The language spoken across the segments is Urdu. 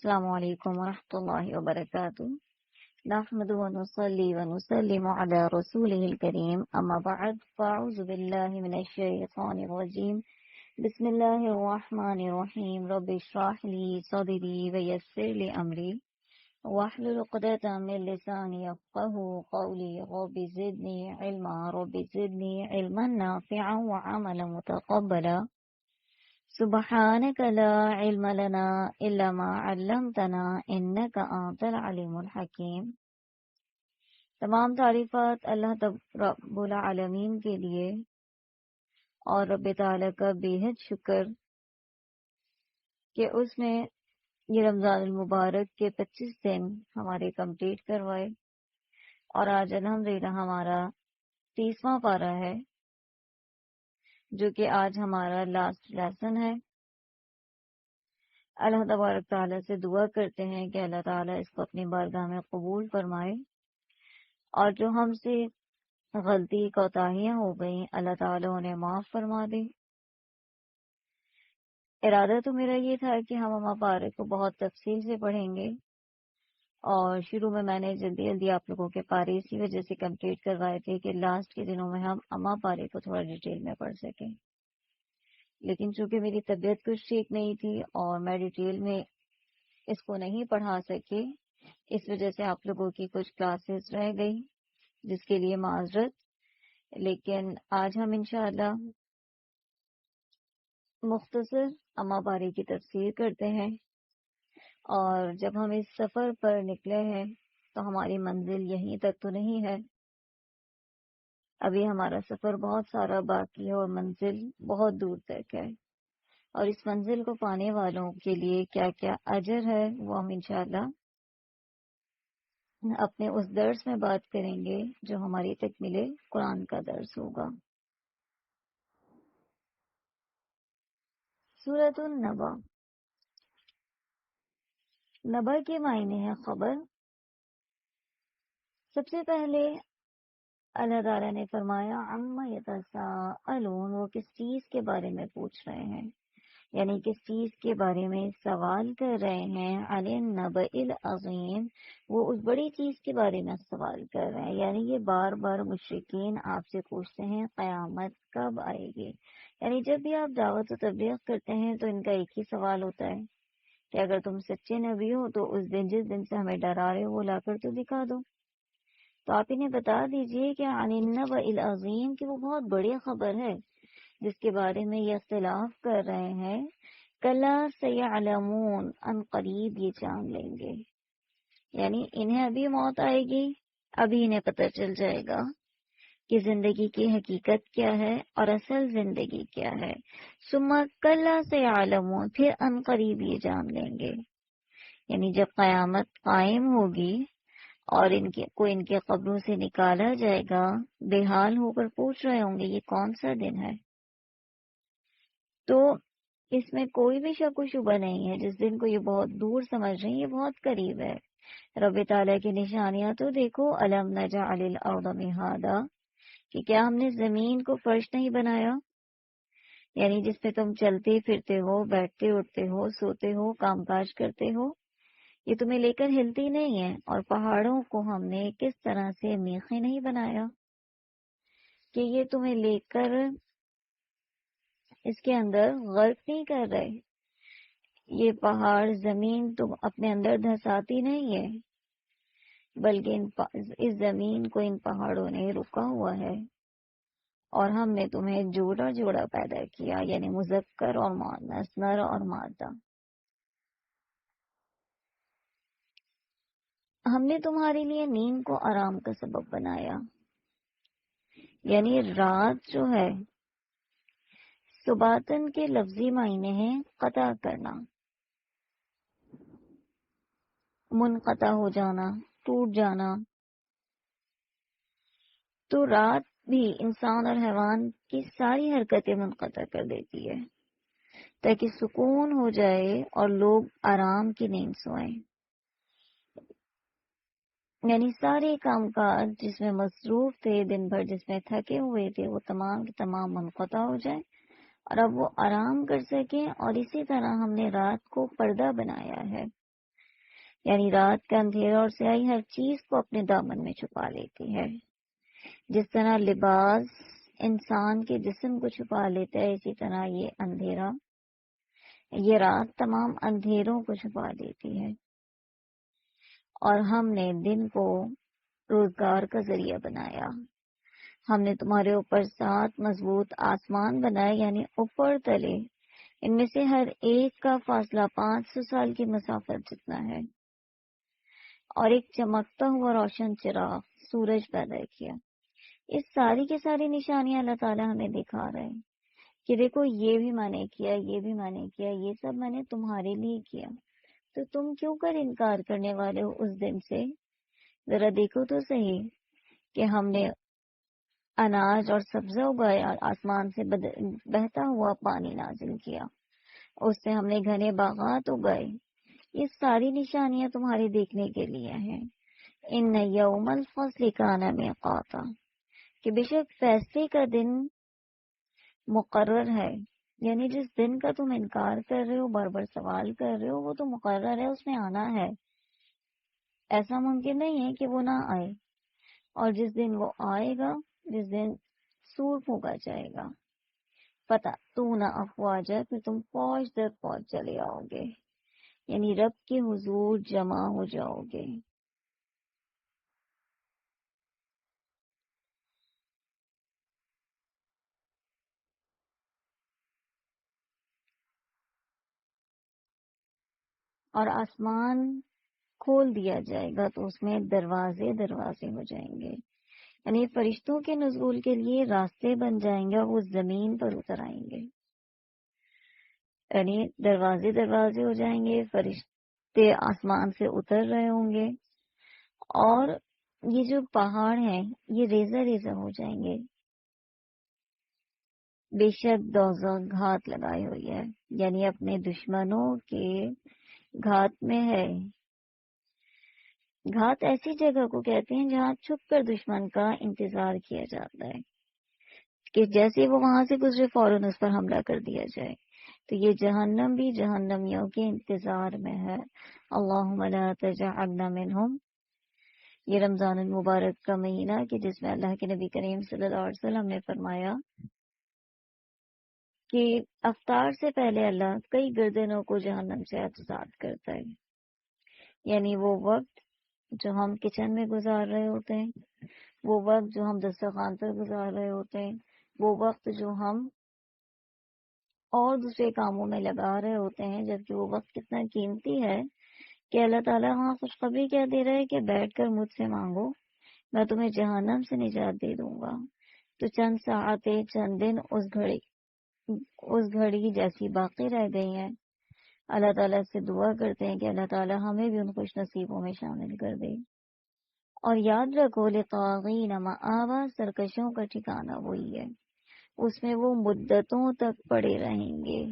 السلام علیکم ورحمۃ اللہ وبرکاتہ نحمد ونصلي ونسلم على رسوله الكريم اما بعد فاعوذ بالله من الشيطان الرجيم بسم الله الرحمن الرحيم رب اشرح لي صدري ويسر لي امري واحلل عقدة من لساني يفقهوا قولي رب زدني علما نافعا وعملا متقبلا سبحانك لا علم لنا إلا ما علمتنا إنك أنت العليم الحكيم۔ تمام تعریفات اللہ رب العالمین کے لیے اور رب تعالیٰ کا بے حد شکر کہ اس نے یہ رمضان المبارک کے 25 دن ہمارے کمپلیٹ کروائے، اور آج الحمدللہ ہمارا 30واں پارہ ہے، جو کہ آج ہمارا لاسٹ لیسن ہے۔ اللہ تبارک تعالیٰ سے دعا کرتے ہیں کہ اللہ تعالیٰ اس کو اپنی بارگاہ میں قبول فرمائے، اور جو ہم سے غلطی کوتاہیاں ہو گئیں اللہ تعالیٰ انہیں معاف فرما دے۔ ارادہ تو میرا یہ تھا کہ ہم پارے کو بہت تفصیل سے پڑھیں گے، اور شروع میں نے جلدی جلدی آپ لوگوں کے پارے اسی وجہ سے کمپلیٹ کروائے تھے کہ لاسٹ کے دنوں میں ہم اما پارے کو تھوڑا ڈیٹیل میں پڑھ سکیں، لیکن چونکہ میری طبیعت کچھ ٹھیک نہیں تھی اور میں ڈیٹیل میں اس کو نہیں پڑھا سکی، اس وجہ سے آپ لوگوں کی کچھ کلاسز رہ گئی، جس کے لیے معذرت۔ لیکن آج ہم انشاءاللہ مختصر اما پارے کی تفسیر کرتے ہیں، اور جب ہم اس سفر پر نکلے ہیں تو ہماری منزل یہیں تک تو نہیں ہے، ابھی ہمارا سفر بہت سارا باقی ہے اور منزل بہت دور تک ہے، اور اس منزل کو پانے والوں کے لیے کیا کیا اجر ہے وہ ہم انشاءاللہ اپنے اس درس میں بات کریں گے جو ہماری تکمیل قرآن کا درس ہوگا۔ سورۃ النبا۔ نبا کے معنی ہے خبر۔ سب سے پہلے اللہ تعالیٰ نے فرمایا عما یتساءلون، وہ کس چیز کے بارے میں پوچھ رہے ہیں، یعنی کس چیز کے بارے میں سوال کر رہے ہیں۔ عن النبأ العظیم، وہ اس بڑی چیز کے بارے میں سوال کر رہے ہیں، یعنی یہ بار بار مشرکین آپ سے پوچھتے ہیں قیامت کب آئے گی۔ یعنی جب بھی آپ دعوت و تبلیغ کرتے ہیں تو ان کا ایک ہی سوال ہوتا ہے کہ اگر تم سچے نبی ہو تو اس دن جس دن سے ہمیں ڈرا رہے ہو وہ لا کر تو دکھا دو۔ تو آپ انہیں بتا دیجئے کہ عن النبأ العظیم کہ وہ بہت بڑی خبر ہے جس کے بارے میں یہ اختلاف کر رہے ہیں۔ کلا سیعلمون، ان قریب یہ جان لیں گے، یعنی انہیں ابھی موت آئے گی، ابھی انہیں پتہ چل جائے گا کہ زندگی کی حقیقت کیا ہے اور اصل زندگی کیا ہے۔ ثم کلا سیعلمون، پھر ان قریب یہ جان لیں گے، یعنی جب قیامت قائم ہوگی اور ان کے قبروں سے نکالا جائے گا، بے حال ہو کر پوچھ رہے ہوں گے یہ کون سا دن ہے، تو اس میں کوئی بھی شک و شبہ نہیں ہے۔ جس دن کو یہ بہت دور سمجھ رہے ہیں یہ بہت قریب ہے۔ رب تعالیٰ کی نشانیاں تو دیکھو، الم نجعل الارض مہادا، کہ کیا ہم نے زمین کو فرش نہیں بنایا، یعنی جس پہ تم چلتے پھرتے ہو، بیٹھتے اٹھتے ہو، سوتے ہو، کام کاج کرتے ہو، یہ تمہیں لے کر ہلتی نہیں ہے۔ اور پہاڑوں کو ہم نے کس طرح سے میخیں نہیں بنایا کہ یہ تمہیں لے کر اس کے اندر غرق نہیں کر رہے۔ یہ پہاڑ زمین تم اپنے اندر دھساتی نہیں ہے، بلکہ اس زمین کو ان پہاڑوں نے رکا ہوا ہے، اور ہم نے تمہیں جوڑا جوڑا پیدا کیا، یعنی مذکر اور مؤنث، نر اور مادہ۔ ہم نے تمہارے لیے نیند کو آرام کا سبب بنایا، یعنی رات جو ہے سباتن کے لفظی معنی ہے قطع کرنا، منقطع ہو جانا، ٹوٹ جانا۔ تو رات بھی انسان اور حیوان کی ساری حرکتیں منقطع کر دیتی ہے تاکہ سکون ہو جائے اور لوگ آرام کی نیند سوئیں، یعنی سارے کام کاج جس میں مصروف تھے دن بھر، جس میں تھکے ہوئے تھے، وہ تمام کے تمام منقطع ہو جائیں اور اب وہ آرام کر سکیں۔ اور اسی طرح ہم نے رات کو پردہ بنایا ہے، یعنی رات کا اندھیرا اور سیاہی ہر چیز کو اپنے دامن میں چھپا لیتی ہے. جس طرح لباس انسان کے جسم کو چھپا لیتا ہے، اسی طرح یہ اندھیرا، یہ رات تمام اندھیروں کو چھپا دیتی ہے. اور ہم نے دن کو روزگار کا ذریعہ بنایا. ہم نے تمہارے اوپر 7 مضبوط آسمان بنائے، یعنی اوپر تلے، ان میں سے ہر ایک کا فاصلہ 500 سال کی مسافت جتنا ہے. اور ایک چمکتا ہوا روشن چراغ سورج پیدا کیا. اس ساری کی ساری نشانیاں اللہ تعالیٰ ہمیں دکھا رہے ہیں کہ دیکھو یہ بھی میں نے کیا، یہ بھی میں نے کیا، یہ سب میں نے تمہارے لیے کیا، تو تم کیوں کر انکار کرنے والے ہو اس دن سے؟ ذرا دیکھو تو صحیح کہ ہم نے اناج اور سبزہ اگایا، آسمان سے بہتا ہوا پانی نازل کیا، اس سے ہم نے گھنے باغات اگائے. یہ ساری نشانیاں تمہارے دیکھنے کے لیے ہیں. ان یوم الفصل کان میقاتا، کہ بے شک فیصلے کا دن مقرر ہے. یعنی جس دن کا تم انکار کر رہے ہو، بار بار سوال کر رہے ہو، وہ تو مقرر ہے، اس میں آنا ہے. ایسا ممکن نہیں ہے کہ وہ نہ آئے. اور جس دن وہ آئے گا، جس دن سور پھونکا جائے گا، پتہ تو نہ افواجہ، پھر تم فوج در فوج چلے آؤ گے، یعنی رب کے حضور جمع ہو جاؤ گے. اور آسمان کھول دیا جائے گا تو اس میں دروازے دروازے ہو جائیں گے، یعنی فرشتوں کے نزول کے لیے راستے بن جائیں گے اور وہ زمین پر اتر آئیں گے. یعنی دروازے دروازے ہو جائیں گے، فرشتے آسمان سے اتر رہے ہوں گے، اور یہ جو پہاڑ ہیں یہ ریزہ ریزہ ہو جائیں گے. بے شک دوزخ گھات لگائی ہوئی ہے، یعنی اپنے دشمنوں کے گھات میں ہے. گھات ایسی جگہ کو کہتے ہیں جہاں چھپ کر دشمن کا انتظار کیا جاتا ہے کہ جیسے وہ وہاں سے گزرے فوراً اس پر حملہ کر دیا جائے. تو یہ جہنم بھی جہنمیوں کے انتظار میں ہے. اللہم لا تجعلنا منہم. یہ رمضان المبارک کا مہینہ کہ جس میں اللہ کے نبی کریم صلی اللہ علیہ وسلم نے فرمایا کہ افطار سے پہلے اللہ کئی گردنوں کو جہنم سے آزاد کرتا ہے. یعنی وہ وقت جو ہم کچن میں گزار رہے ہوتے ہیں، وہ وقت جو ہم دسترخوان پر گزار رہے ہوتے ہیں، وہ وقت جو ہم اور دوسرے کاموں میں لگا رہے ہوتے ہیں، جبکہ وہ وقت کتنا قیمتی ہے کہ اللہ تعالیٰ وہاں خوشخبری کیا دے رہا ہے کہ بیٹھ کر مجھ سے مانگو، میں تمہیں جہنم سے نجات دے دوں گا. تو چند ساعتیں، چند دن اس گھڑی جیسی باقی رہ گئی ہیں. اللہ تعالیٰ سے دعا کرتے ہیں کہ اللہ تعالیٰ ہمیں بھی ان خوش نصیبوں میں شامل کر دے. اور یاد رکھو لطاغین مآبا، سرکشوں کا ٹھکانہ وہی ہے، اس میں وہ مدتوں تک پڑے رہیں گے.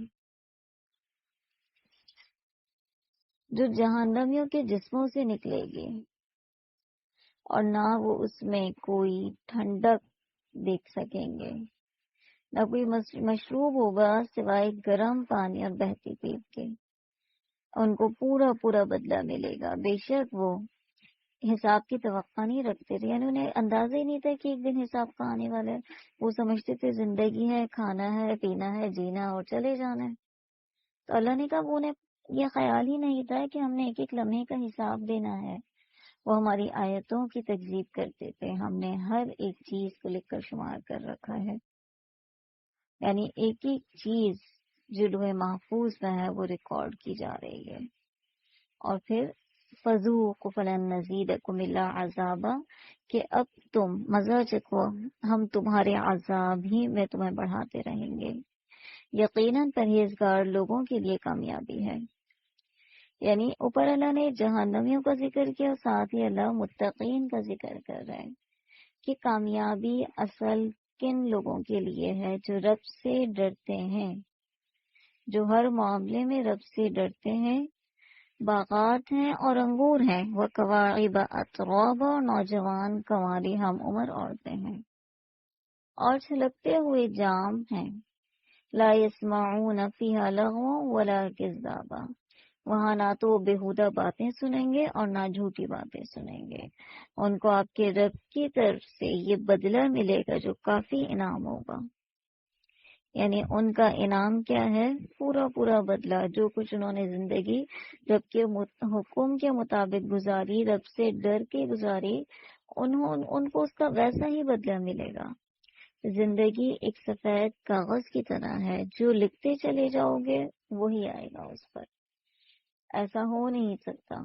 جو جہنمیوں کے جسموں سے نکلے گی، اور نہ وہ اس میں کوئی ٹھنڈک دیکھ سکیں گے، نہ کوئی مشروب ہوگا سوائے گرم پانی اور بہتی پیپ کے. ان کو پورا پورا بدلہ ملے گا. بے شک وہ حساب کی توقع نہیں رکھتے تھے، یعنی انہیں اندازہ ہی نہیں تھا کہ ایک دن حساب کا آنے والا ہے. وہ سمجھتے تھے زندگی ہے، کھانا ہے، پینا ہے، جینا اور چلے جانا ہے. تو اللہ نے کہا وہ انہیں یہ خیال ہی نہیں تھا کہ ہم نے ایک ایک لمحے کا حساب دینا ہے. وہ ہماری آیتوں کی تکذیب کرتے تھے. ہم نے ہر ایک چیز کو لکھ کر شمار کر رکھا ہے، یعنی ایک ایک چیز جو لوح محفوظ میں ہے وہ ریکارڈ کی جا رہی ہے. اور پھر فذوقوا فلن نزیدکم الا عذابا، کہ اب تم مزہ چکھو، ہم تمہارے عذاب ہی میں تمہیں بڑھاتے رہیں گے. یقیناً پرہیزگار لوگوں کے لیے کامیابی ہے. یعنی اوپر اللہ نے جہنمیوں کا ذکر کیا، ساتھ ہی اللہ متقین کا ذکر کر رہے ہیں کہ کامیابی اصل کن لوگوں کے لیے ہے؟ جو رب سے ڈرتے ہیں، جو ہر معاملے میں رب سے ڈرتے ہیں. باغات ہیں اور انگور ہیں، وہ کواعب اترابا، نوجوان کنواری ہم عمر عورتیں ہیں، اور چھلکتے ہوئے جام ہیں. لا يسمعون فيها لغوا ولا كذابا، وہاں نہ تو وہ بےہودہ باتیں سنیں گے اور نہ جھوٹی باتیں سنیں گے. ان کو آپ کے رب کی طرف سے یہ بدلہ ملے گا جو کافی انعام ہوگا. یعنی ان کا انعام کیا ہے؟ پورا پورا بدلہ. جو کچھ انہوں نے زندگی رب کے حکم کے مطابق گزاری، رب سے ڈر کے گزاری، ان کو اس کا ویسا ہی بدلہ ملے گا. زندگی ایک سفید کاغذ کی طرح ہے، جو لکھتے چلے جاؤ گے وہی آئے گا اس پر. ایسا ہو نہیں سکتا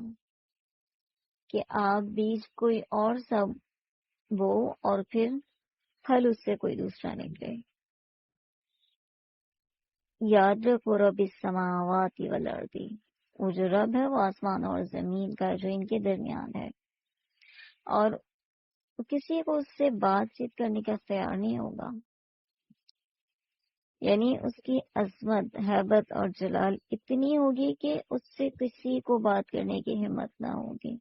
کہ آپ بیج کوئی اور سا بو اور پھر پھل اس سے کوئی دوسرا نکلے. یاد رکھو رب السماوات والارض، وہ جو رب ہے وہ آسمان اور زمین کا جو ان کے درمیان ہے، اور کسی کو اس سے بات چیت کرنے کا اختیار نہیں ہوگا. یعنی اس کی عظمت، ہیبت اور جلال اتنی ہوگی کہ اس سے کسی کو بات کرنے کی ہمت نہ ہوگی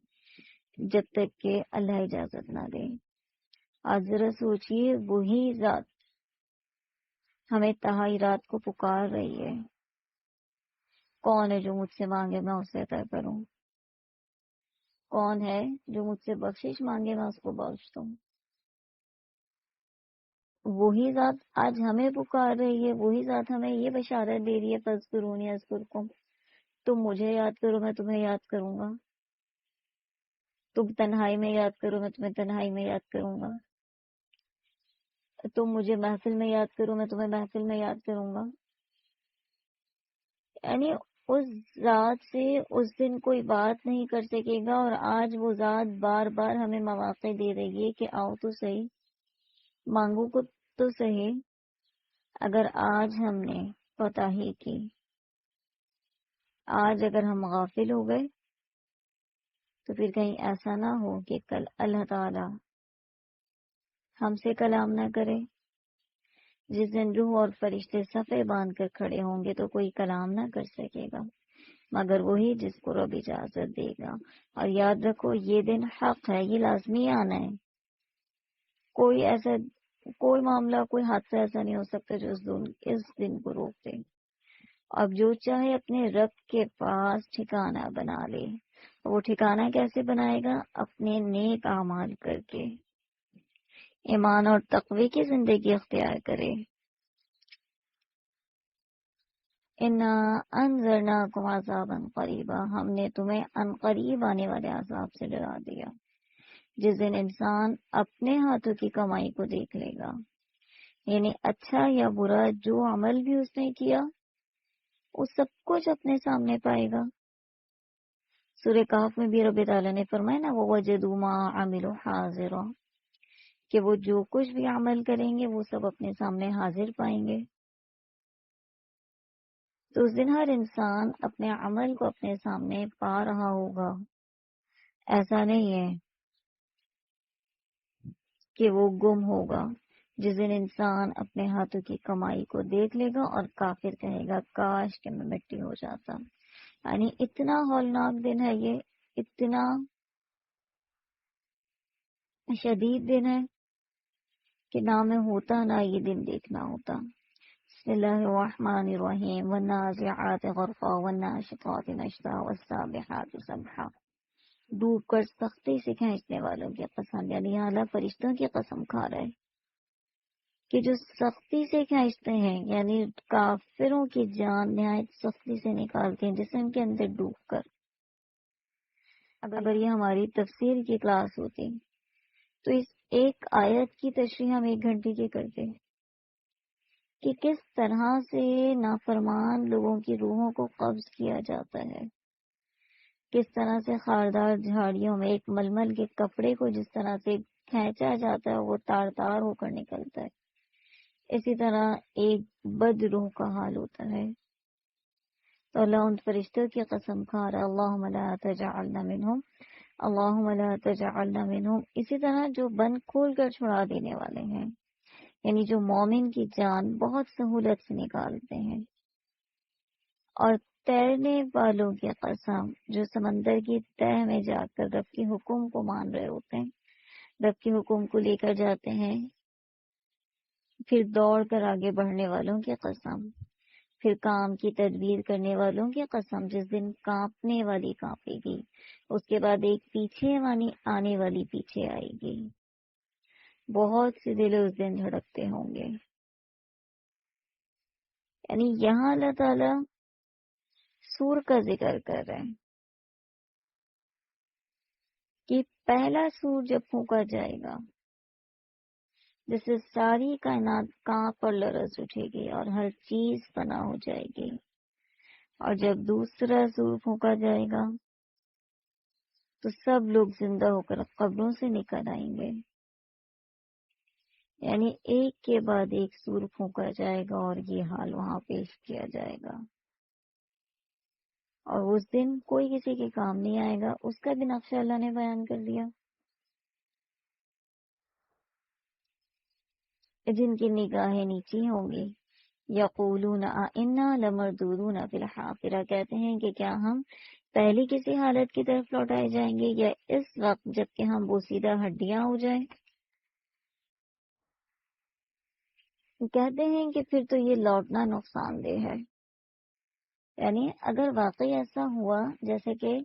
جب تک کہ اللہ اجازت نہ دے. آج ذرا سوچئے، وہی ذات ہمیں تہائی رات کو پکار رہی ہے. کون ہے جو مجھ سے مانگے میں اسے عطا کروں؟ کون ہے جو مجھ سے بخشش مانگے میں اس کو بخش دوں؟ وہی ذات آج ہمیں پکار رہی ہے. وہی ذات ہمیں یہ بشارت دے رہی ہے فاذکرونی اذکرکم، تم مجھے یاد کرو میں تمہیں یاد کروں گا. تم تنہائی میں یاد کرو میں تمہیں تنہائی میں یاد کروں گا. تم مجھے محفل میں یاد کرو میں تمہیں محفل میں یاد کروں گا. یعنی اس ذات سے اس دن کوئی بات نہیں کر سکے گا، اور آج وہ ذات بار بار ہمیں مواقع دے رہی ہے کہ آؤ تو صحیح، مانگو کو تو صحیح. اگر آج ہم نے کوتاہی کی، آج اگر ہم غافل ہو گئے، تو پھر کہیں ایسا نہ ہو کہ کل اللہ تعالی ہم سے کلام نہ کرے. جس دن روح اور فرشتے صفے باندھ کر کھڑے ہوں گے تو کوئی کلام نہ کر سکے گا مگر وہی جس کو رب اجازت دے گا. اور یاد رکھو یہ دن حق ہے، یہ لازمی آنا ہے. کوئی معاملہ، کوئی حادثہ ایسا نہیں ہو سکتا جو اس دن کو روک دے. اب جو چاہے اپنے رب کے پاس ٹھکانہ بنا لے. وہ ٹھکانہ کیسے بنائے گا؟ اپنے نیک اعمال کر کے، ایمان اور تقوی کی زندگی اختیار کرے. انا انذرناکم عذابا قریبا، ہم نے تمہیں ان قریب آنے والے عذاب سے ڈرا دیا. جس دن انسان اپنے ہاتھوں کی کمائی کو دیکھ لے گا، یعنی اچھا یا برا جو عمل بھی اس نے کیا وہ سب کچھ اپنے سامنے پائے گا. سورہ کہف میں بھی رب تعالیٰ نے فرمایا نا، وَوَجَدُوا مَا عَمِلُوا حَاضِرًا، کہ وہ جو کچھ بھی عمل کریں گے وہ سب اپنے سامنے حاضر پائیں گے. تو اس دن ہر انسان اپنے عمل کو اپنے سامنے پا رہا ہوگا. ایسا نہیں ہے کہ وہ گم ہوگا. جس دن انسان اپنے ہاتھوں کی کمائی کو دیکھ لے گا اور کافر کہے گا کاش کہ میں مٹی ہو جاتا. یعنی اتنا ہولناک دن ہے یہ، اتنا شدید دن ہے کہ نہ میں ہوتا نہ یہ دن دیکھنا ہوتا. بسم اللہ الرحمن الرحیم، والنازعات غرقا والناشطات نشطا والسابحات سبحا. ڈوب کر سختی سے کھینچنے والوں کی قسم، یعنی اعلیٰ فرشتوں کی قسم کھا رہے کہ جو سختی سے کھینچتے ہیں، یعنی کافروں کی جان نہایت سختی سے نکالتے ہیں جسم کے اندر ڈوب کر. اگر یہ ہماری تفسیر کی کلاس ہوتی تو اس ایک آیت کی تشریح ہم 1 گھنٹے کی کرتے کہ کس طرح سے نافرمان لوگوں کی روحوں کو قبض کیا جاتا ہے، کس طرح سے خاردار جھاڑیوں میں ایک ململ کے کپڑے کو جس طرح سے کھینچا جاتا ہے وہ تار تار ہو کر نکلتا ہے، اسی طرح ایک بد روح کا حال ہوتا ہے. تو اللہ ان فرشتوں کی قسم کھا رہا، اللہم لا تجعلنا منہم، اللہم لا تجعلنا منہم. اسی طرح جو بند کھول کر چھڑا دینے والے ہیں، یعنی جو مومن کی جان بہت سہولت سے نکالتے ہیں. اور تیرنے والوں کی قسم جو سمندر کی تہہ میں جا کر رب کے حکم کو مان رہے ہوتے ہیں، رب کے حکم کو لے کر جاتے ہیں، پھر دوڑ کر آگے بڑھنے والوں کی قسم پھر کام کی تدبیر کرنے والوں کی قسم جس دن کانپنے والی کانپے گی، اس کے بعد ایک پیچھے آنے والی پیچھے آئے گی، بہت سے دل اس دن دھڑکتے ہوں گے۔ یعنی یہاں اللہ تعالی سور کا ذکر کر رہے ہیں کہ پہلا سور جب پھونکا جائے گا جس سے ساری کائنات کانپ اور لرز اٹھے گی اور ہر چیز فنا ہو جائے گی، اور جب دوسرا سور پھونکا جائے گا تو سب لوگ زندہ ہو کر قبروں سے نکل آئیں گے۔ یعنی ایک کے بعد ایک سور پھونکا جائے گا اور یہ حال وہاں پیش کیا جائے گا، اور اس دن کوئی کسی کے کام نہیں آئے گا۔ اس کا بھی نقشہ اللہ نے بیان کر دیا، جن کی نگاہیں نیچی ہوں گی، یقولون انا لمردودون فی الحافرہ، کہتے ہیں کہ کیا ہم پہلی کسی حالت کی طرف لوٹائے جائیں گے یا اس وقت جبکہ ہم بوسیدہ ہڈیاں ہو جائیں۔ کہتے ہیں کہ پھر تو یہ لوٹنا نقصان دہ ہے، یعنی اگر واقعی ایسا ہوا جیسے کہ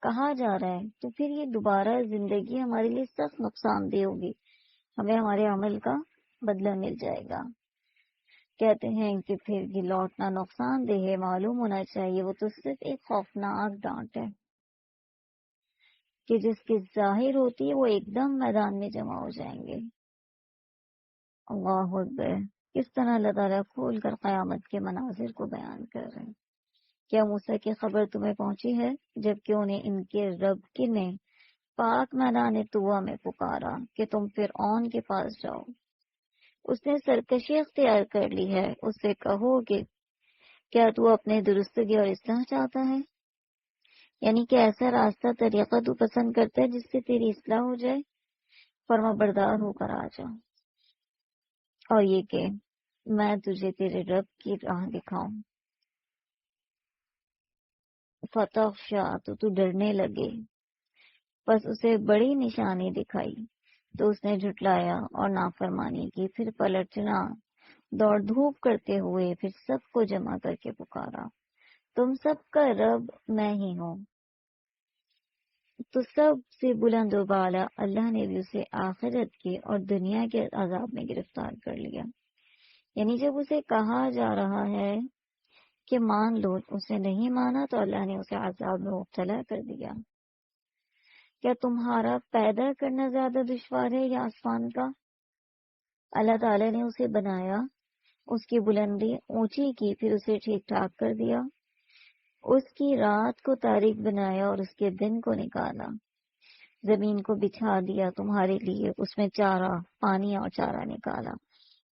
کہا جا رہا ہے تو پھر یہ دوبارہ زندگی ہمارے لیے سخت نقصان دہ ہوگی، ہمیں ہمارے عمل کا بدلہ مل جائے گا۔ کہتے ہیں کہ پھر یہ لوٹنا نقصان دہ ہے، معلوم ہونا چاہیے وہ تو صرف ایک خوفناک ڈانٹ ہے کہ جس کی ظاہر ہوتی ہے وہ ایک دم میدان میں جمع ہو جائیں گے۔ اللہ اکبر! کس طرح اللہ تعالیٰ کھول کر قیامت کے مناظر کو بیان کر رہے ہیں۔ کیا موسیٰ کی خبر تمہیں پہنچی ہے جبکہ انہیں ان کے رب کے نے پاک میدان طویٰ میں پکارا کہ تم فرعون کے پاس جاؤ، اس نے سرکشی اختیار کر لی ہے، اس سے کہو کہ کیا تو اپنے درستگی اور اصلاح چاہتا ہے؟ یعنی کہ ایسا راستہ طریقہ تو پسند کرتا ہے جس سے تیری اصلاح ہو جائے، فرما بردار ہو کر آ جا، اور یہ کہ میں تجھے تیرے رب کی راہ دکھاؤں۔ فتح شاہ تو ڈرنے لگے، بس اسے بڑی نشانی دکھائی تو اس نے جھٹلایا اور نافرمانی کی، پھر پلٹنا، دوڑ دھوپ کرتے ہوئے پھر سب کو جمع کر کے پکارا، تم سب کا رب میں ہی ہوں۔ تو سب سے بلند و بالا اللہ نے بھی اسے آخرت کے اور دنیا کے عذاب میں گرفتار کر لیا۔ یعنی جب اسے کہا جا رہا ہے کہ مان لو، اسے نہیں مانا تو اللہ نے اسے عذاب میں مبتلا کر دیا۔ کیا تمہارا پیدا کرنا زیادہ دشوار ہے یا آسمان کا؟ اللہ تعالی نے اسے بنایا، اس کی بلندی اونچی کی، پھر اسے ٹھیک ٹھاک کر دیا، اس کی رات کو تاریک بنایا اور اس کے دن کو نکالا، زمین کو بچھا دیا تمہارے لیے، اس میں چارہ، پانی اور چارہ نکالا،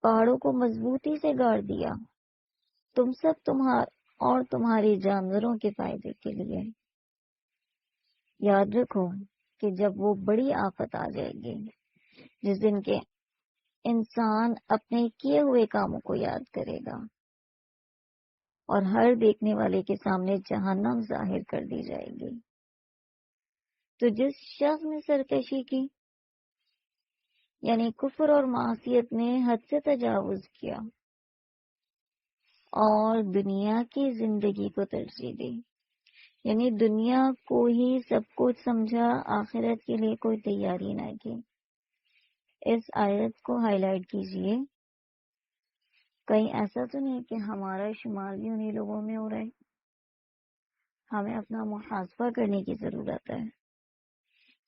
پہاڑوں کو مضبوطی سے گاڑ دیا، تم سب اور تمہارے جانوروں کے فائدے کے لیے۔ یاد رکھو کہ جب وہ بڑی آفت آ جائے گی جس دن کے انسان اپنے کیے ہوئے کاموں کو یاد کرے گا اور ہر دیکھنے والے کے سامنے جہنم ظاہر کر دی جائے گی، تو جس شخص نے سرکشی کی یعنی کفر اور معصیت میں حد سے تجاوز کیا اور دنیا کی زندگی کو ترجیح دی، یعنی دنیا کو ہی سب کچھ سمجھا، آخرت کے لیے کوئی تیاری نہ کی۔ اس آیت کو ہائی لائٹ کیجئے، کہیں ایسا تو نہیں کہ ہمارا شمار بھی انہی لوگوں میں ہو رہا ہے۔ ہمیں اپنا محاسبہ کرنے کی ضرورت ہے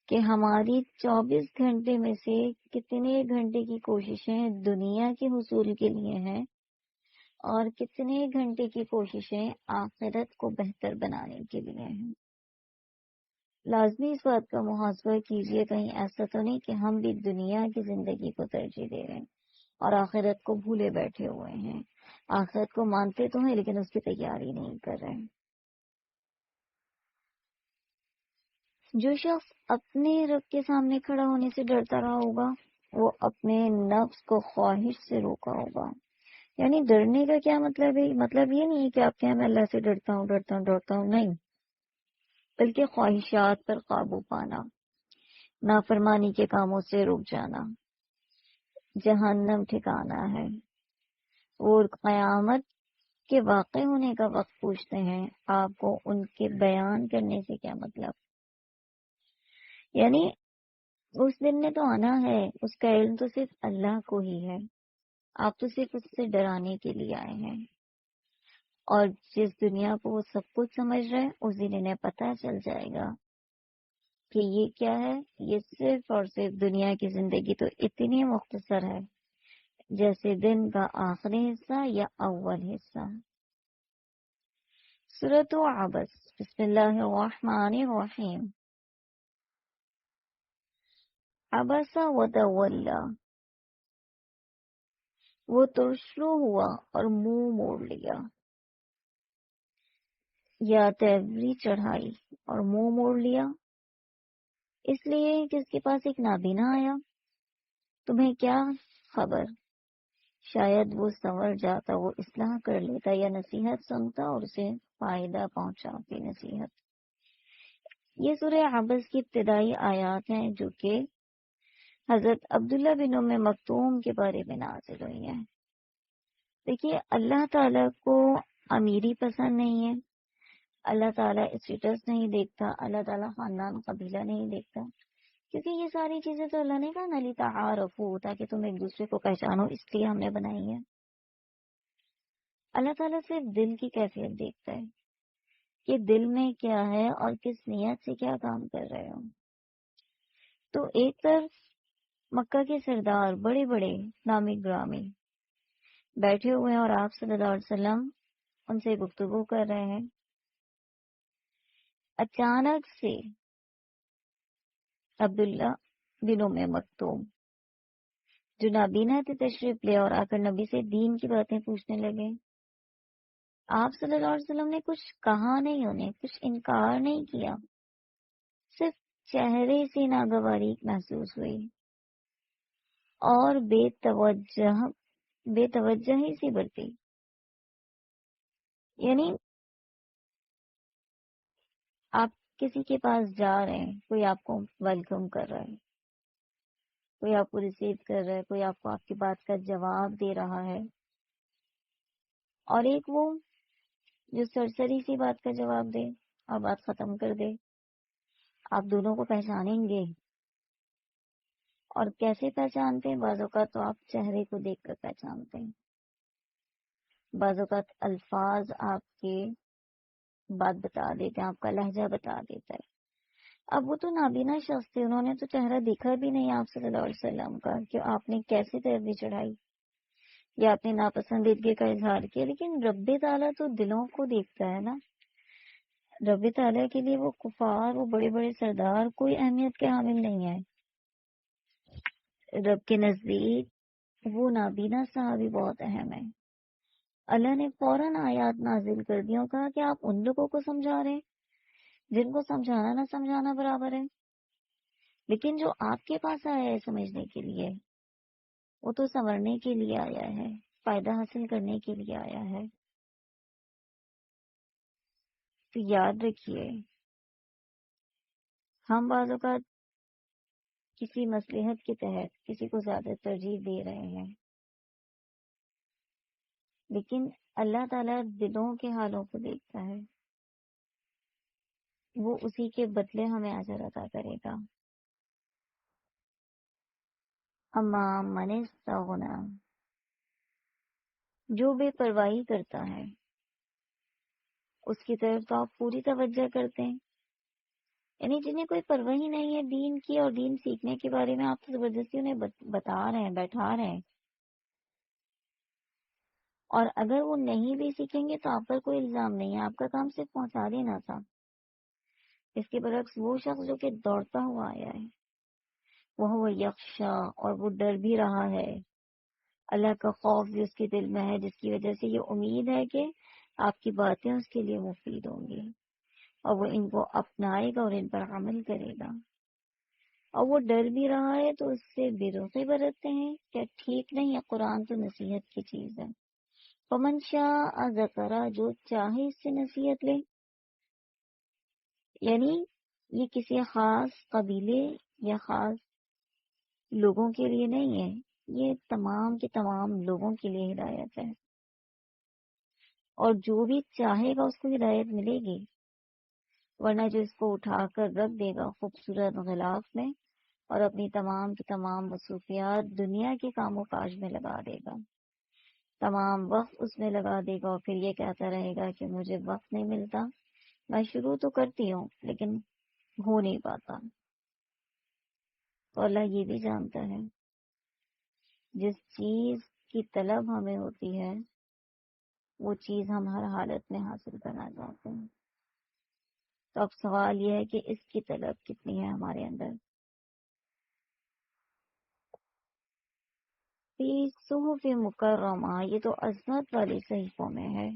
کہ ہماری 24 گھنٹے میں سے کتنے گھنٹے کی کوششیں دنیا کے حصول کے لیے ہیں اور کتنے گھنٹے کی کوششیں آخرت کو بہتر بنانے کے لیے ہیں۔ لازمی اس بات کا محاسبہ کیجئے، کہیں ایسا تو نہیں کہ ہم بھی دنیا کی زندگی کو ترجیح دے رہے ہیں اور آخرت کو بھولے بیٹھے ہوئے ہیں، آخرت کو مانتے تو ہیں لیکن اس کی تیاری نہیں کر رہے ہیں۔ جو شخص اپنے رب کے سامنے کھڑا ہونے سے ڈرتا رہا ہوگا وہ اپنے نفس کو خواہش سے روکا ہوگا۔ یعنی ڈرنے کا کیا مطلب ہے؟ مطلب یہ نہیں ہے کہ آپ کہیں میں اللہ سے ڈرتا ہوں، نہیں، بلکہ خواہشات پر قابو پانا، نافرمانی کے کاموں سے رک جانا، جہنم ٹھکانا ہے، اور قیامت کے واقع ہونے کا وقت پوچھتے ہیں، آپ کو ان کے بیان کرنے سے کیا مطلب؟ یعنی اس دن نے تو آنا ہے، اس کا علم تو صرف اللہ کو ہی ہے، آپ تو صرف اس سے ڈرانے کے لیے آئے ہیں، اور جس دنیا کو وہ سب کچھ سمجھ رہے ہیں اس دن انہیں پتہ چل جائے گا کہ یہ کیا ہے، یہ صرف اور صرف دنیا کی زندگی تو اتنی مختصر ہے جیسے دن کا آخری حصہ یا اول حصہ۔ سورۃ عبس، بسم اللہ الرحمن الرحیم۔ عبس وتولی، وہ ترشرو ہوا اور منہ موڑ لیا، یا تیوری چڑھائی اور منہ موڑ لیا، اس لیے کہ اس کے پاس ایک نابینا آیا۔ تمہیں کیا خبر؟ شاید وہ سنور جاتا، وہ اصلاح کر لیتا یا نصیحت سنتا اور اسے فائدہ پہنچاتی نصیحت۔ یہ سورہ عبس کی ابتدائی آیات ہیں جو کہ حضرت عبداللہ بن ام مکتوم کے بارے میں نازل ہوئی ہیں۔ دیکھیے، اللہ تعالیٰ کو امیری پسند نہیں ہے، اللہ تعالیٰ اسٹیٹس نہیں دیکھتا، اللہ تعالیٰ خاندان قبیلہ نہیں دیکھتا، کیونکہ یہ ساری چیزیں تو اللہ نے کہا نا لِتَعَارَفُوا، تاکہ تم ایک دوسرے کو پہچانو، اس لیے ہم نے بنائی ہے۔ اللہ تعالیٰ صرف دل کی کیفیت دیکھتا ہے کہ دل میں کیا ہے اور کس نیت سے کیا کام کر رہے ہو۔ تو ایک طرف مکہ کے سردار، بڑے بڑے نامی گرامی بیٹھے ہوئے ہیں اور آپ صلی اللہ علیہ وسلم ان سے گفتگو کر رہے ہیں۔ اچانک سے عبداللہ بن ام مکتوم جو نابینا تھے تشریف لے اور آ کر نبی سے دین کی باتیں پوچھنے لگے۔ آپ صلی اللہ علیہ وسلم نے کچھ کہا نہیں، انہیں کچھ انکار نہیں کیا، صرف چہرے سے ناگواری محسوس ہوئی اور بے توجہی سی برتی۔ یعنی آپ کسی کے پاس جا رہے ہیں، کوئی آپ کو ویلکم کر رہا ہے، کوئی آپ کو ریسیو کر رہا ہے، کوئی آپ کو آپ کی بات کا جواب دے رہا ہے، اور ایک وہ جو سرسری سی بات کا جواب دے اور بات ختم کر دے۔ آپ دونوں کو پہچانیں گے، اور کیسے پہچانتے ہیں؟ بعض اوقات تو آپ چہرے کو دیکھ کر پہچانتے ہیں، بعض اوقات الفاظ آپ کے بات بتا دیتے ہیں، آپ کا لہجہ بتا دیتا ہے۔ اب وہ تو نابینا شخص تھے، انہوں نے تو چہرہ دیکھا بھی نہیں آپ صلی اللہ علیہ وسلم کا کہ آپ نے کیسے تیوری چڑھائی یا اپنے ناپسندیدگی کا اظہار کیا، لیکن رب تعالیٰ تو دلوں کو دیکھتا ہے نا۔ رب تعالیٰ کے لیے وہ کفار، وہ بڑے بڑے سردار کوئی اہمیت کے حامل نہیں ہے، رب کے نزدیک وہ نابینا صحابی بہت اہم ہے۔ اللہ نے فوراً آیات نازل کر دی اور کہا کہ آپ ان لوگوں کو سمجھا رہے ہیں جن کو سمجھانا نہ سمجھانا برابر ہے، لیکن جو آپ کے پاس آیا ہے سمجھنے کے لیے، وہ تو سنورنے کے لیے آیا ہے، فائدہ حاصل کرنے کے لیے آیا ہے۔ تو یاد رکھیے، ہم بعض اوقات کسی مصلحت کے تحت کسی کو زیادہ ترجیح دے رہے ہیں، لیکن اللہ تعالیٰ دلوں کے حالوں کو دیکھتا ہے، وہ اسی کے بدلے ہمیں اجر عطا کرے گا۔ اما من استغنی، جو بے پرواہی کرتا ہے اس کی طرف تو آپ پوری توجہ کرتے ہیں، یعنی جنہیں کوئی پرواہی نہیں ہے دین کی اور دین سیکھنے کے بارے میں، آپ تو زبردستی انہیں بتا رہے ہیں، بیٹھا رہے ہیں، اور اگر وہ نہیں بھی سیکھیں گے تو آپ پر کوئی الزام نہیں ہے، آپ کا کام صرف پہنچا دینا تھا۔ اس کے برعکس وہ شخص جو کہ دوڑتا ہوا آیا ہے، وہ یخشا، اور وہ ڈر بھی رہا ہے، اللہ کا خوف بھی اس کے دل میں ہے، جس کی وجہ سے یہ امید ہے کہ آپ کی باتیں اس کے لیے مفید ہوں گی اور وہ ان کو اپنائے گا اور ان پر عمل کرے گا۔ اور وہ ڈر بھی رہا ہے تو اس سے بے رخی برتتے ہیں، کیا ٹھیک نہیں ہے؟ قرآن تو نصیحت کی چیز ہے۔ فمن شاء ذکرہ، جو چاہے اس سے نصیحت لے، یعنی یہ کسی خاص قبیلے یا خاص لوگوں کے لیے نہیں ہے، یہ تمام کے تمام لوگوں کے لیے ہدایت ہے۔ اور جو بھی چاہے گا اس کو ہدایت ملے گی، ورنہ جو اس کو اٹھا کر رکھ دے گا خوبصورت غلاف میں اور اپنی تمام کی تمام مصروفیات دنیا کے کام و کاج میں لگا دے گا، تمام وقت اس میں لگا دے گا، اور پھر یہ کہتا رہے گا کہ مجھے وقت نہیں ملتا، میں شروع تو کرتی ہوں لیکن ہو نہیں پاتا۔ تو اللہ یہ بھی جانتا ہے جس چیز کی طلب ہمیں ہوتی ہے وہ چیز ہم ہر حالت میں حاصل کرنا چاہتے ہیں۔ تو اب سوال یہ ہے کہ اس کی طلب کتنی ہے ہمارے اندر۔ فی صحف مکرمہ، یہ تو عظمت والی صحیفوں میں ہے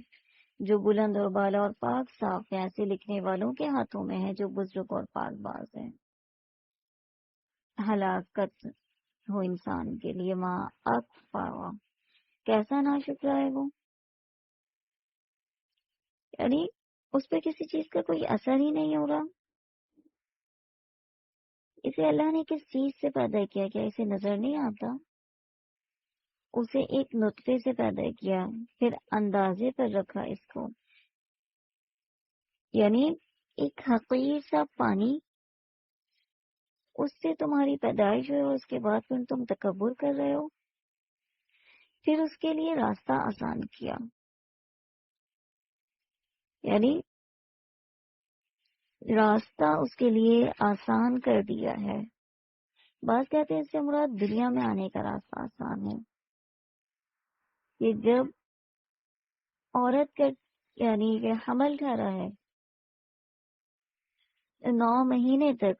جو بلند اور بالا اور پاک صاف ہیں، ایسے لکھنے والوں کے ہاتھوں میں ہے جو بزرگ اور پاک باز ہیں۔ ہلاکت ہو انسان کے لیے، ماں اکفا، کیسا ناشکرا ہے وہ، یعنی اس پہ کسی چیز کا کوئی اثر ہی نہیں ہو رہا۔ اسے اللہ نے کس چیز سے پیدا کیا؟ کیا اسے نظر نہیں آتا؟ اسے ایک نطفے سے پیدا کیا، پھر اندازے پر رکھا اس کو، یعنی ایک حقیر سا پانی، اس سے تمہاری پیدائش ہوئی اور اس کے بعد پھر تم تکبر کر رہے ہو، پھر اس کے لیے راستہ آسان کیا، یعنی راستہ اس کے لیے آسان کر دیا ہے۔ بعض کہتے ہیں اس سے مراد دنیا میں آنے کا راستہ آسان ہے، کہ جب عورت کا یعنی کہ حمل کر رہا ہے 9 مہینے تک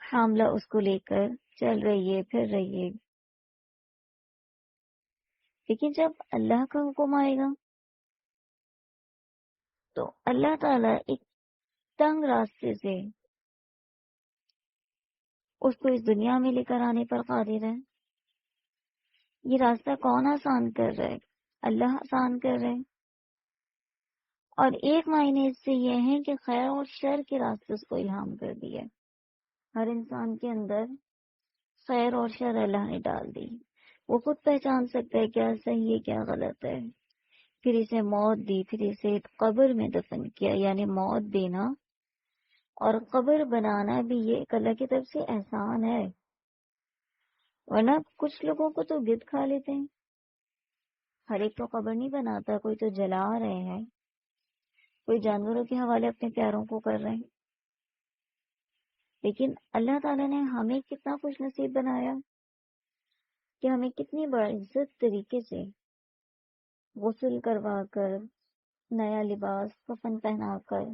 حاملہ اس کو لے کر چل رہی ہے، پھر رہی ہے، لیکن جب اللہ کا حکم آئے گا تو اللہ تعالیٰ ایک تنگ راستے سے اس کو اس دنیا میں لے کر آنے پر قادر ہے۔ یہ راستہ کون آسان کر رہا ہے؟ اللہ آسان کر رہے ہیں، اور ایک معنی اس سے یہ ہے کہ خیر اور شر کے راستے اس کو الہام کر دیا۔ ہر انسان کے اندر خیر اور شر اللہ نے ڈال دی، وہ خود پہچان سکتا ہے کیا صحیح ہے کیا غلط ہے۔ پھر اسے موت دی، پھر اسے قبر میں دفن کیا، یعنی موت دینا اور قبر بنانا بھی یہ ایک اللہ کی طرف سے احسان ہے، ورنہ کچھ لوگوں کو تو گدھ کھا لیتے ہیں۔ ہر ایک تو قبر نہیں بناتا، کوئی تو جلا رہے ہیں، کوئی جانوروں کے حوالے اپنے پیاروں کو کر رہے ہیں، لیکن اللہ تعالیٰ نے ہمیں کتنا خوش نصیب بنایا کہ ہمیں کتنی باعزت طریقے سے غسل کروا کر، نیا لباس کفن پہنا کر،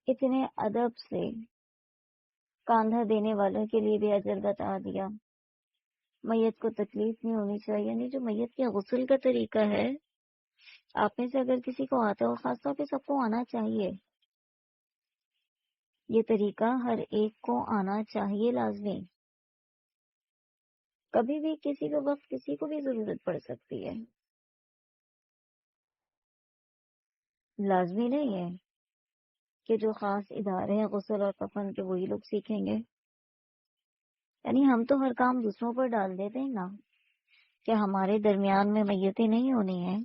اتنے ادب سے کاندھا دینے والوں کے لیے بھی اجر بتا دیا۔ میت کو تکلیف نہیں ہونی چاہیے، یعنی جو میت کے غسل کا طریقہ ہے، آپ میں سے اگر کسی کو آتا ہو، خاص طور پہ سب کو آنا چاہیے، یہ طریقہ ہر ایک کو آنا چاہیے لازمی۔ کبھی بھی کسی بھی وقت کسی کو بھی ضرورت پڑ سکتی ہے، لازمی نہیں ہے کہ جو خاص ادارے ہیں غسل اور کفن کے وہی لوگ سیکھیں گے۔ یعنی ہم تو ہر کام دوسروں پر ڈال دیتے ہیں نا، کہ ہمارے درمیان میں میتیں نہیں ہونی ہیں،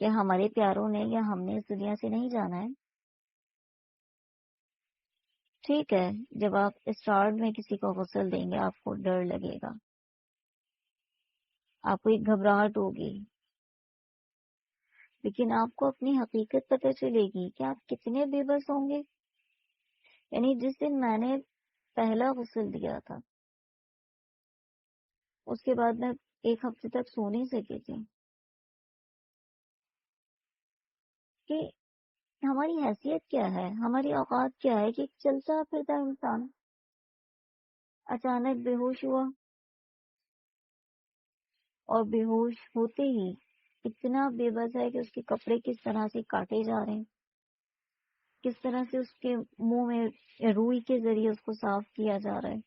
کہ ہمارے پیاروں نے یا ہم نے اس دنیا سے نہیں جانا ہے۔ ٹھیک ہے، جب آپ اسٹارٹ میں کسی کو غسل دیں گے آپ کو ڈر لگے گا، آپ کو ایک گھبراہٹ ہوگی، لیکن آپ کو اپنی حقیقت پتہ چلے گی کہ آپ کتنے بے بس ہوں گے۔ یعنی جس دن میں نے پہلا غسل دیا تھا، اس کے بعد میں 1 ہفتے تک سو نہیں سکی تھی، کہ ہماری حیثیت کیا ہے، ہماری اوقات کیا ہے، کہ چلتا پھرتا انسان اچانک بے ہوش ہوا، اور بے ہوش ہوتے ہی اتنا بے بس ہے کہ اس کے کپڑے کس طرح سے کاٹے جا رہے ہیں، کس طرح سے اس کے منہ میں روئی کے ذریعے اس کو صاف کیا جا رہا ہے،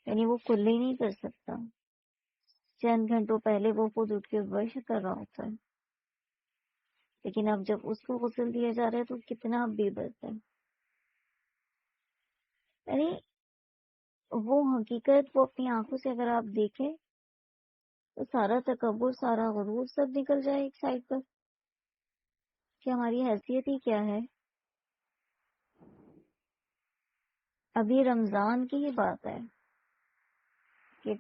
یعنی وہ کھلے ہی نہیں کر سکتا۔ چند گھنٹوں پہلے وہ خود اٹھ کے برش کر رہا ہوتا ہے، لیکن اب جب اس کو غسل دیا جا رہا ہے تو کتنا بے بس ہے۔ یعنی وہ حقیقت وہ اپنی آنکھوں سے اگر آپ دیکھیں تو سارا تکبر، سارا غرور سب نکل جائے ایک سائڈ پر کہ ہماری حیثیت ہی کیا ہے. ابھی رمضان کی ہی بات ہے کہ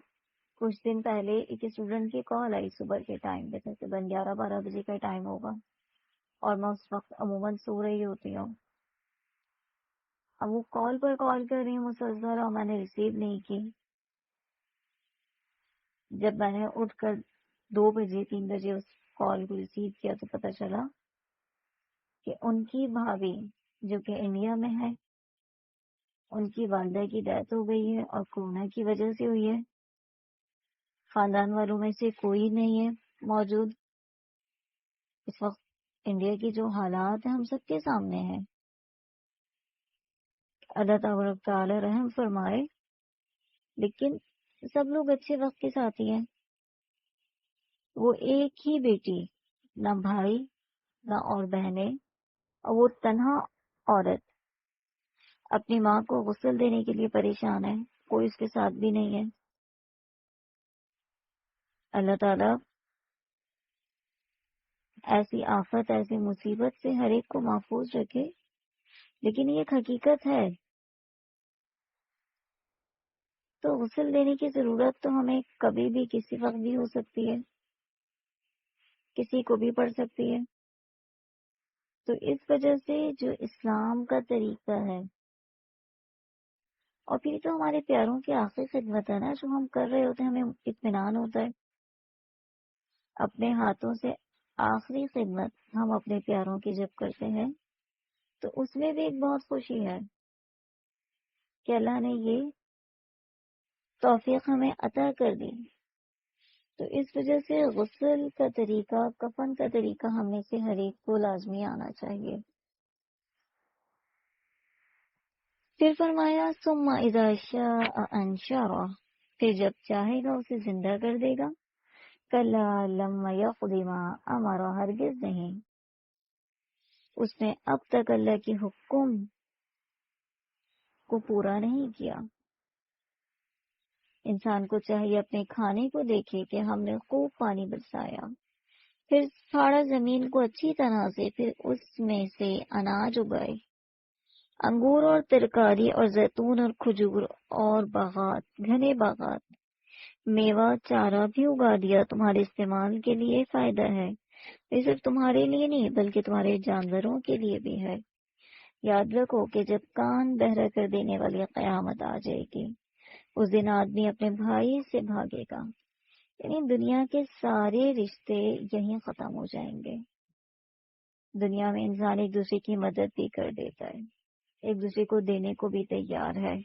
کچھ دن پہلے ایک اسٹوڈنٹ کی کال آئی صبح کے ٹائم پہ، تقریباً 11-12 بجے کا ٹائم ہوگا، اور میں اس وقت عموماً سو رہی ہوتی ہوں. اب وہ کال پر کال کر رہی ہوں مسلسل، اور میں نے ریسیو نہیں کی. جب میں نے اٹھ کر 2 بجے 3 بجے اس کال کو ریسیو کیا تو پتہ چلا کہ ان کی بھابھی جو کہ انڈیا میں ہے، ان کی والدہ کی ڈیتھ ہو گئی ہے اور کورونا کی وجہ سے ہوئی ہے. خاندان والوں میں سے کوئی نہیں ہے موجود. اس وقت انڈیا کی جو حالات ہیں ہم سب کے سامنے ہیں. اللہ تبارک تعالی رحم فرمائے. لیکن سب لوگ اچھے وقت کے ساتھی ہیں. وہ ایک ہی بیٹی، نہ بھائی نہ اور بہنیں، اور وہ تنہا عورت اپنی ماں کو غسل دینے کے لیے پریشان ہے، کوئی اس کے ساتھ بھی نہیں ہے. اللہ تعالیٰ ایسی آفت، ایسی مصیبت سے ہر ایک کو محفوظ رکھے. لیکن یہ ایک حقیقت ہے. تو غسل دینے کی ضرورت تو ہمیں کبھی بھی کسی وقت بھی ہو سکتی ہے، کسی کو بھی پڑ سکتی ہے. تو اس وجہ سے جو اسلام کا طریقہ ہے، اور پھر تو ہمارے پیاروں کی آخری خدمت ہے نا جو ہم کر رہے ہوتے ہیں، ہمیں اطمینان ہوتا ہے. اپنے ہاتھوں سے آخری خدمت ہم اپنے پیاروں کی جب کرتے ہیں تو اس میں بھی ایک بہت خوشی ہے کہ اللہ نے یہ توفیق ہمیں عطا کر دی. تو اس وجہ سے غسل کا طریقہ، کفن کا طریقہ ہم میں سے ہر ایک کو لازمی آنا چاہیے. پھر فرمایا ثم اذا شاء انشرہ، پھر جب چاہے گا اسے زندہ کر دے گا. کلا لما یقض ما امر، ہرگز نہیں، اس نے اب تک اللہ کے حکم کو پورا نہیں کیا. انسان کو چاہیے اپنے کھانے کو دیکھے کہ ہم نے خوب پانی برسایا، پھر پھاڑا زمین کو اچھی طرح سے، پھر اس میں سے اناج اگائے، انگور اور ترکاری اور زیتون اور کھجور اور باغات، گھنے باغات، میوہ چارہ بھی اگا دیا تمہارے استعمال کے لیے فائدہ ہے. یہ صرف تمہارے لیے نہیں بلکہ تمہارے جانوروں کے لیے بھی ہے. یاد رکھو کہ جب کان بہرا کر دینے والی قیامت آ جائے گی، اس دن آدمی اپنے بھائی سے بھاگے گا. یعنی دنیا کے سارے رشتے یہیں ختم ہو جائیں گے. دنیا میں انسان ایک دوسرے کی مدد بھی کر دیتا ہے، ایک دوسرے کو دینے کو بھی تیار ہے.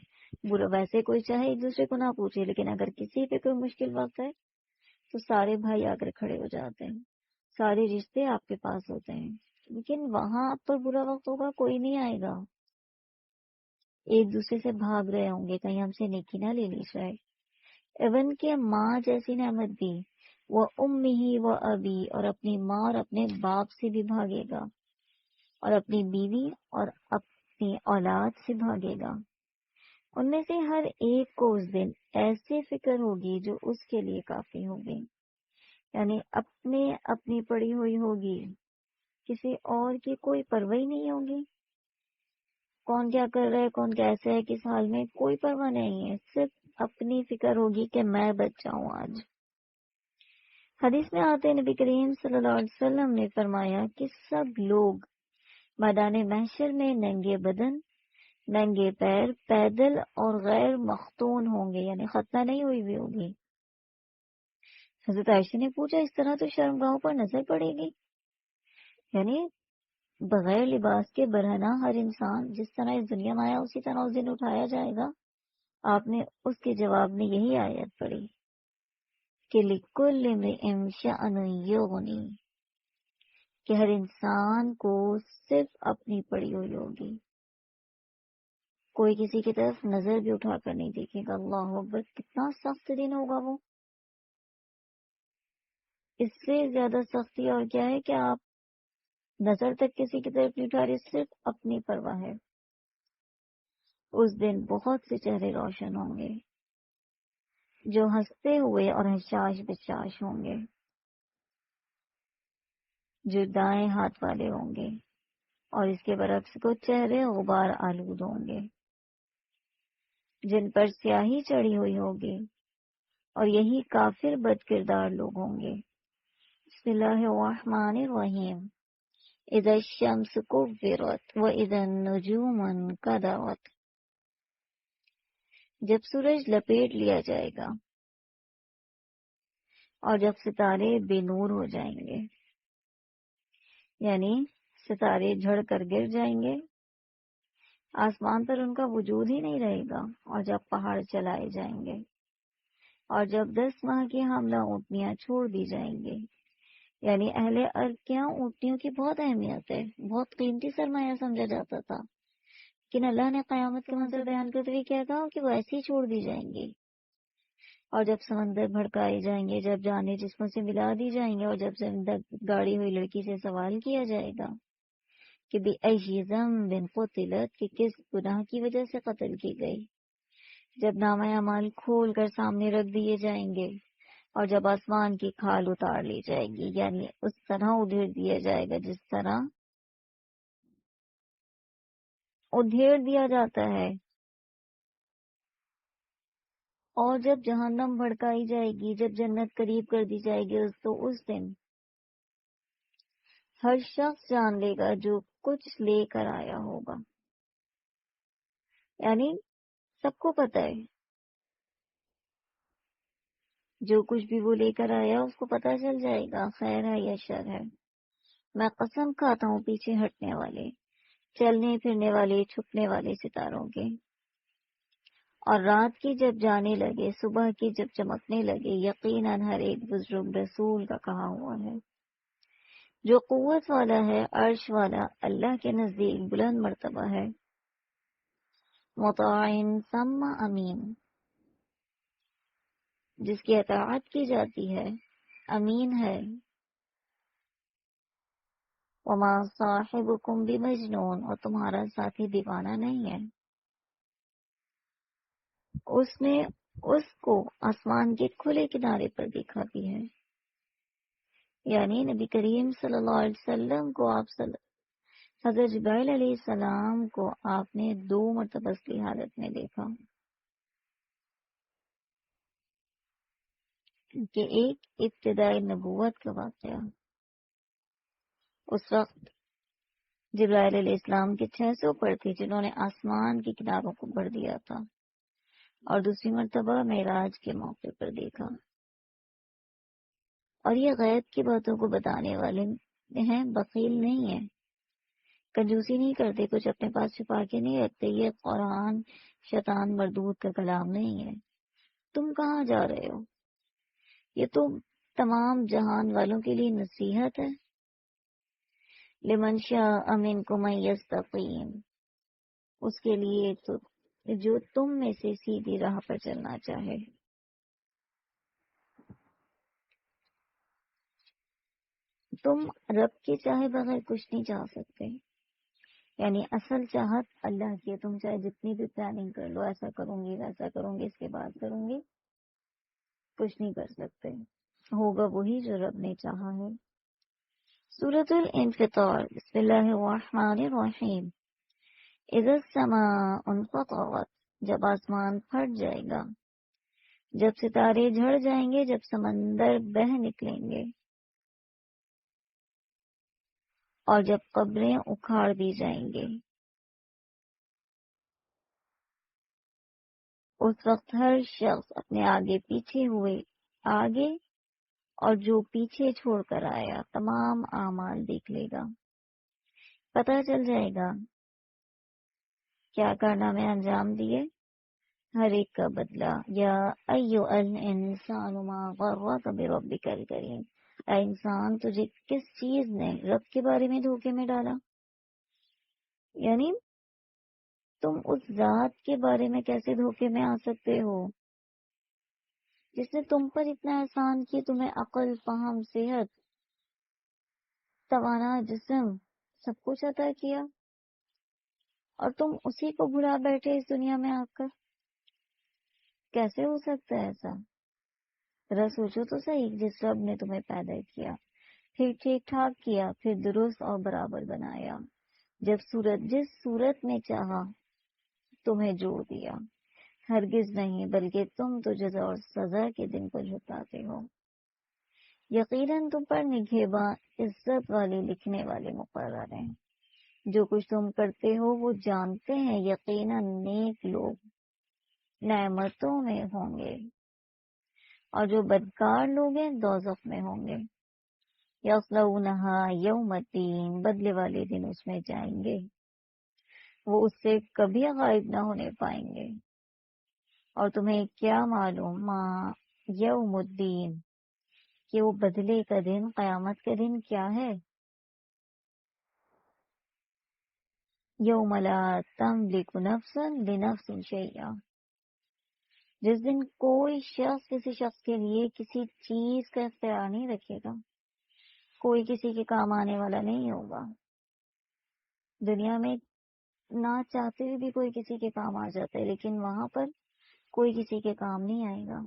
برا ویسے کوئی چاہے ایک دوسرے کو نہ پوچھے، لیکن اگر کسی پہ کوئی مشکل وقت ہے تو سارے بھائی آ کر کھڑے ہو جاتے ہیں، سارے رشتے آپ کے پاس ہوتے ہیں. لیکن وہاں آپ پر برا وقت ہوگا، کوئی نہیں آئے گا. ایک دوسرے سے بھاگ رہے ہوں گے کہیں ہم سے نیکی نہ لے لی جائے. ایون کہ ماں جیسی نعمت بھی، وہ امی و ابی، اور اپنی ماں اور اپنے باپ سے بھی بھاگے گا، اور اپنی بیوی اور اپنی اولاد سے بھاگے گا. ان میں سے ہر ایک کو اس دن ایسی فکر ہوگی جو اس کے لیے کافی ہوگی. یعنی اپنی پڑی ہوئی ہوگی، کسی اور کی کوئی پرواہ نہیں ہوگی. کون کیا کر رہا ہے، کون کیسے ہے، کس حال میں، کوئی پرواہ نہیں ہے. صرف اپنی فکر ہوگی کہ میں بچ جاؤں آج. حدیث میں آتے نبی کریم صلی اللہ علیہ وسلم نے فرمایا کہ سب لوگ میدان محشر میں ننگے بدن، ننگے پیر، پیدل اور غیر مختون ہوں گے، یعنی ختنہ نہیں ہوئی بھی ہوگی. حضرت عائشہ نے پوچھا اس طرح تو شرمگاہوں پر نظر پڑے گی؟ یعنی بغیر لباس کے برہنہ ہر انسان جس طرح اس دنیا میں آیا اسی طرح اس دن اٹھایا جائے گا. آپ نے اس کے جواب میں یہی آیت پڑھی کہ لِكُلِّ امْرِئٍ شَأْنٌ یُغْنِیہ، کہ ہر انسان کو صرف اپنی پڑی ہوئی ہوگی، کوئی کسی کی طرف نظر بھی اٹھا کر نہیں دیکھے گا. اللہ اکبر، کتنا سخت دن ہوگا وہ. اس سے زیادہ سختی اور کیا ہے کہ آپ نظر تک کسی کی طرف نہیں اٹھا رہے، صرف اپنی پرواہ ہے. اس دن بہت سے چہرے روشن ہوں گے، جو ہنستے ہوئے اور حشاش بشاش ہوں گے، جو دائیں ہاتھ والے ہوں گے، اور اس کے برعکس کو چہرے غبار آلود ہوں گے، جن پر سیاہی چڑھی ہوئی ہوگی، اور یہی کافر بد کردار لوگ ہوں گے۔ بسم اللہ الرحمن الرحیم۔ اذا الشمس کورت واذا النجوم انکدرت، جب سورج لپیٹ لیا جائے گا اور جب ستارے بے نور ہو جائیں گے، یعنی ستارے جھڑ کر گر جائیں گے، آسمان پر ان کا وجود ہی نہیں رہے گا، اور جب پہاڑ چلائے جائیں گے، اور جب 10 ماہ کی حاملہ اونٹنیاں چھوڑ دی جائیں گے۔ یعنی اہل ارض کے یہاں اونٹنیوں کی بہت اہمیت ہے، بہت قیمتی سرمایہ سمجھا جاتا تھا، لیکن اللہ نے قیامت کے منظر بیان کرتے ہوئے کیا کہا کہ وہ ایسے ہی چھوڑ دی جائیں گی۔ اور جب سمندر بھڑکائے جائیں گے، جب جانیں جسموں سے ملا دی جائیں گے، اور جب زندہ گاڑی ہوئی لڑکی سے سوال کیا جائے گا کہ بِأَيِّ ذَنبٍ قُتِلَتْ، کہ کس گناہ کی وجہ سے قتل کی گئی، جب نامہ اعمال کھول کر سامنے رکھ دیے جائیں گے، اور جب آسمان کی کھال اتار لی جائے گی، یعنی اس طرح ادھیڑ دیا جائے گا جس طرح ادھیڑ دیا جاتا ہے، اور جب جہنم بھڑکائی جائے گی، جب جنت قریب کر دی جائے گی، تو اس دن ہر شخص جان لے گا جو کچھ لے کر آیا ہوگا، یعنی سب کو پتہ ہے جو کچھ بھی وہ لے کر آیا اس کو پتہ چل جائے گا، خیر ہے یا شر ہے۔ میں قسم کھاتا ہوں پیچھے ہٹنے والے، چلنے پھرنے والے، چھپنے والے ستاروں کے، اور رات کی جب جانے لگے، صبح کی جب چمکنے لگے، یقیناً ہر ایک بزرگ رسول کا کہا ہوا ہے۔ جو قوت والا ہے، عرش والا، اللہ کے نزدیک بلند مرتبہ ہے، مطاع ثم امین، جس کی اطاعت کی جاتی ہے، امین ہے۔ وما صاحبکم بمجنون، اور تمہارا ساتھی دیوانہ نہیں ہے۔ اس نے اس کو آسمان کے کھلے کنارے پر دیکھا بھی ہے، یعنی نبی کریم صلی اللہ علیہ وسلم کو حضرت جبرائیل علیہ السلام کو آپ نے 2 مرتبہ اس کی حالت میں دیکھا، کہ ایک ابتدائی نبوت کا واقعہ، اس وقت جبرائیل علیہ السلام کے 600 پر تھے جنہوں نے آسمان کی کناروں کو بھر دیا تھا، اور دوسری مرتبہ معراج کے موقع پر دیکھا۔ اور یہ غیب کی باتوں کو بتانے والے ہیں، بخیل نہیں ہیں، کنجوسی نہیں کرتے، کچھ اپنے پاس چھپا کے نہیں رکھتے۔ یہ قرآن شیطان مردود کا کلام نہیں ہے۔ تم کہاں جا رہے ہو؟ یہ تو تمام جہان والوں کے لیے نصیحت ہے۔ لمن شاء منکم ان یستقیم، اس کے لیے تو جو تم میں سے سیدھی راہ پر چلنا چاہے۔ تم رب کے چاہے بغیر کچھ نہیں چاہ سکتے، یعنی اصل چاہت اللہ کی ہے۔ تم چاہے جتنی بھی پلاننگ کر لو، ایسا کروں گی ویسا کروں گی اس کے بعد کروں گی، کچھ نہیں کر سکتے، ہوگا وہی جو رب نے چاہا ہے۔ سورۃ الانفطار، بسم اللہ الرحمن الرحیم۔ اذا السماء انفطرت، جب آسمان پھٹ جائے گا، جب ستارے جھڑ جائیں گے، جب سمندر بہہ نکلیں گے، اور جب قبریں اکھاڑ دی جائیں گے، اس وقت ہر شخص اپنے آگے پیچھے ہوئے آگے، اور جو پیچھے چھوڑ کر آیا تمام اعمال دیکھ لے گا، پتہ چل جائے گا کیا کارنامے انجام دیے، ہر ایک کا بدلہ۔ یا ایھا الانسان ما غرک بربک الکریم، اے انسان تجھے کس چیز نے رب کے بارے میں دھوکے میں ڈالا، یعنی تم اس ذات کے بارے میں کیسے دھوکے میں آ سکتے ہو جس نے تم پر اتنا احسان کیا، تمہیں عقل، فہم، صحت، توانا جسم سب کچھ عطا کیا، اور تم اسی کو بھلا بیٹھے اس دنیا میں آ کر۔ کیسے ہو سکتا ہے ایسا؟ ذرا سوچو تو صحیح، جس رب نے تمہیں پیدا کیا، پھر ٹھیک ٹھاک کیا، پھر درست اور برابر بنایا، جس صورت میں چاہا تمہیں جوڑ دیا، ہرگز نہیں، بلکہ تم تو جزا اور سزا کے دن کو جھٹلاتے ہو۔ یقیناً تم پر نگہباں عزت والے لکھنے والے مقرر ہیں، جو کچھ تم کرتے ہو وہ جانتے ہیں۔ یقیناً نیک لوگ نعمتوں میں ہوں گے، اور جو بدکار لوگ ہیں دوزخ میں ہوں گے۔ یصلونہا یوم الدین، بدلے والے دن اس میں جائیں گے، وہ اس سے کبھی غائب نہ ہونے پائیں گے۔ اور تمہیں کیا معلوم ما یوم الدین، کہ وہ بدلے کا دن، قیامت کا دن کیا ہے؟ یوم لا تملک نفس لنفس شیئا، جس دن کوئی شخص کسی شخص کے لیے کسی چیز کا اختیار نہیں رکھے گا، کوئی کسی کے کام آنے والا نہیں ہوگا۔ دنیا میں نہ چاہتے ہوئے بھی کوئی کسی کے کام آ جاتا ہے، لیکن وہاں پر کوئی کسی کے کام نہیں آئے گا۔